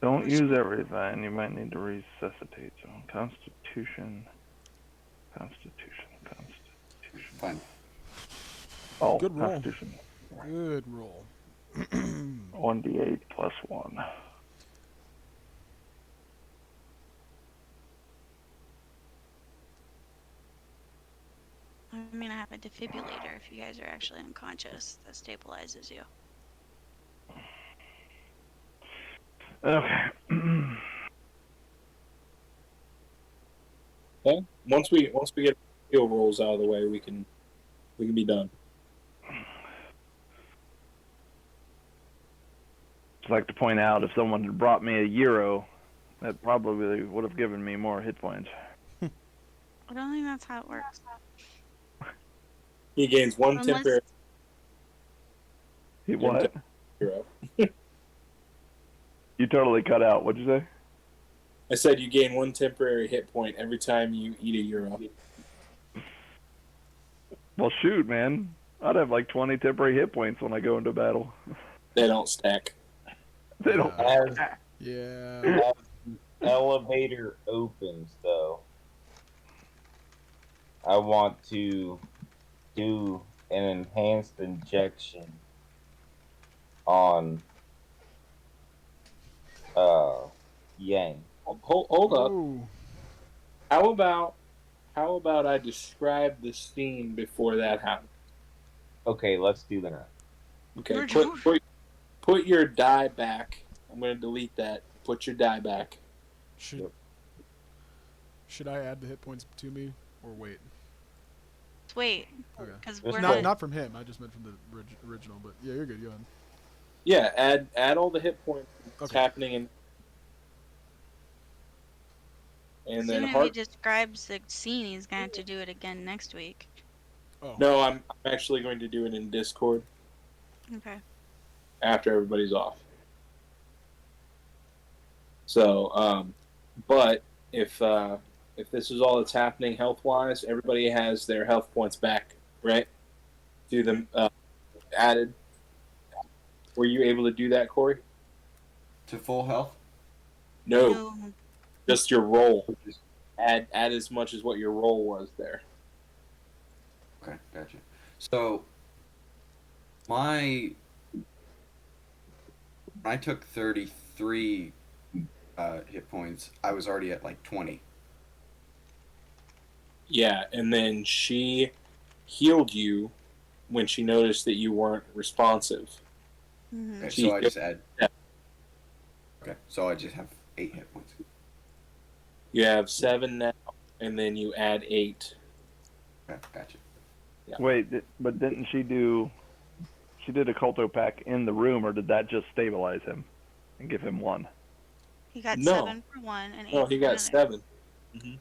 [SPEAKER 1] Don't use everything. You might need to resuscitate. So Constitution.
[SPEAKER 7] Fine.
[SPEAKER 1] Oh,
[SPEAKER 3] Good roll.
[SPEAKER 1] Constitution.
[SPEAKER 3] Good roll.
[SPEAKER 1] 1d8 plus 1.
[SPEAKER 5] I mean, I have a defibrillator if you guys are actually unconscious. That stabilizes you.
[SPEAKER 1] Okay.
[SPEAKER 8] Okay. Once we get skill rolls out of the way, we can be done.
[SPEAKER 1] I'd like to point out, if someone had brought me a euro, that probably would have given me more hit points.
[SPEAKER 5] I don't think that's how it works.
[SPEAKER 8] He gains one temporary
[SPEAKER 1] What?
[SPEAKER 8] hero.
[SPEAKER 1] You totally cut out. What'd you say?
[SPEAKER 8] I said you gain 1 temporary hit point every time you eat a euro.
[SPEAKER 1] Well, shoot, man. I'd have like 20 temporary hit points when I go into battle.
[SPEAKER 8] They don't stack.
[SPEAKER 1] They don't.
[SPEAKER 9] As,
[SPEAKER 3] Yeah.
[SPEAKER 9] as the elevator opens, though, I want to do an enhanced injection on Yang.
[SPEAKER 8] Hold up.
[SPEAKER 3] Ooh.
[SPEAKER 8] How about I describe the scene before that happens?
[SPEAKER 9] Okay, let's do that.
[SPEAKER 8] Okay, put your die back. I'm going to delete that. Put your die back.
[SPEAKER 3] Should I add the hit points to me or wait?
[SPEAKER 5] Wait,
[SPEAKER 3] Okay.
[SPEAKER 5] because
[SPEAKER 9] Just
[SPEAKER 5] we're
[SPEAKER 3] Not
[SPEAKER 5] not.
[SPEAKER 3] not from him. I just meant from the original. But yeah, you're good. Go ahead.
[SPEAKER 8] Yeah, add all the hit points that's
[SPEAKER 3] Okay.
[SPEAKER 8] happening and then
[SPEAKER 5] Soon as he describes the scene, he's going to have to do it again next week.
[SPEAKER 3] Oh.
[SPEAKER 8] No, I'm actually going to do it in Discord
[SPEAKER 5] Okay.
[SPEAKER 8] after everybody's off. So, but if this is all that's happening health-wise, everybody has their health points back, right? Do them added. Were you able to do that, Corey?
[SPEAKER 7] To full health?
[SPEAKER 8] No, just your roll. Just add as much as what your roll was there.
[SPEAKER 7] Okay, gotcha. So, when I took 33 hit points, I was already at like 20.
[SPEAKER 8] Yeah, and then she healed you when she noticed that you weren't responsive.
[SPEAKER 5] Mm-hmm.
[SPEAKER 7] Okay,
[SPEAKER 8] She-
[SPEAKER 7] so I just add.
[SPEAKER 8] Yeah.
[SPEAKER 7] Okay, so I just have 8 hit points.
[SPEAKER 8] You have 7 now, and then you add 8.
[SPEAKER 7] Okay, gotcha.
[SPEAKER 8] Yeah.
[SPEAKER 1] Wait, but didn't she do? She did a culto pack in the room, or did that just stabilize him and give him 1?
[SPEAKER 5] He got
[SPEAKER 8] No.
[SPEAKER 5] 7 for one and 8
[SPEAKER 8] No,
[SPEAKER 5] for
[SPEAKER 8] he got
[SPEAKER 5] another.
[SPEAKER 8] 7. Mm-hmm.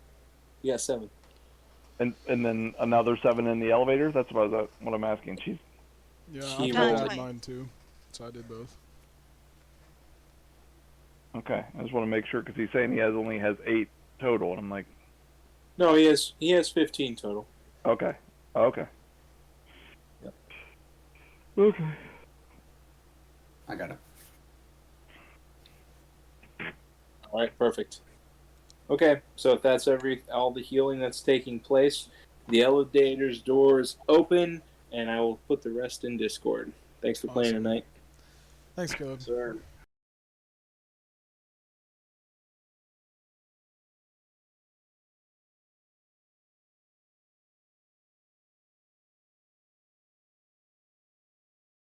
[SPEAKER 8] He got 7.
[SPEAKER 1] And then another 7 in the elevator. That's what I'm asking. She's
[SPEAKER 3] Yeah,
[SPEAKER 8] She
[SPEAKER 3] I tried
[SPEAKER 8] rolled-
[SPEAKER 3] to add
[SPEAKER 5] Twice.
[SPEAKER 3] mine too, so I did both.
[SPEAKER 1] okay. I just want to make sure because he's saying he only has 8 total, and I'm like,
[SPEAKER 8] No, he has 15 total.
[SPEAKER 1] okay, okay,
[SPEAKER 8] Yep.
[SPEAKER 1] okay.
[SPEAKER 7] I got it.
[SPEAKER 8] All right, perfect. Okay, so if that's all the healing that's taking place, the elevator's doors open, and I will put the rest in Discord. Thanks for playing
[SPEAKER 3] Awesome.
[SPEAKER 8] tonight.
[SPEAKER 3] Thanks, Caleb.
[SPEAKER 8] Sir.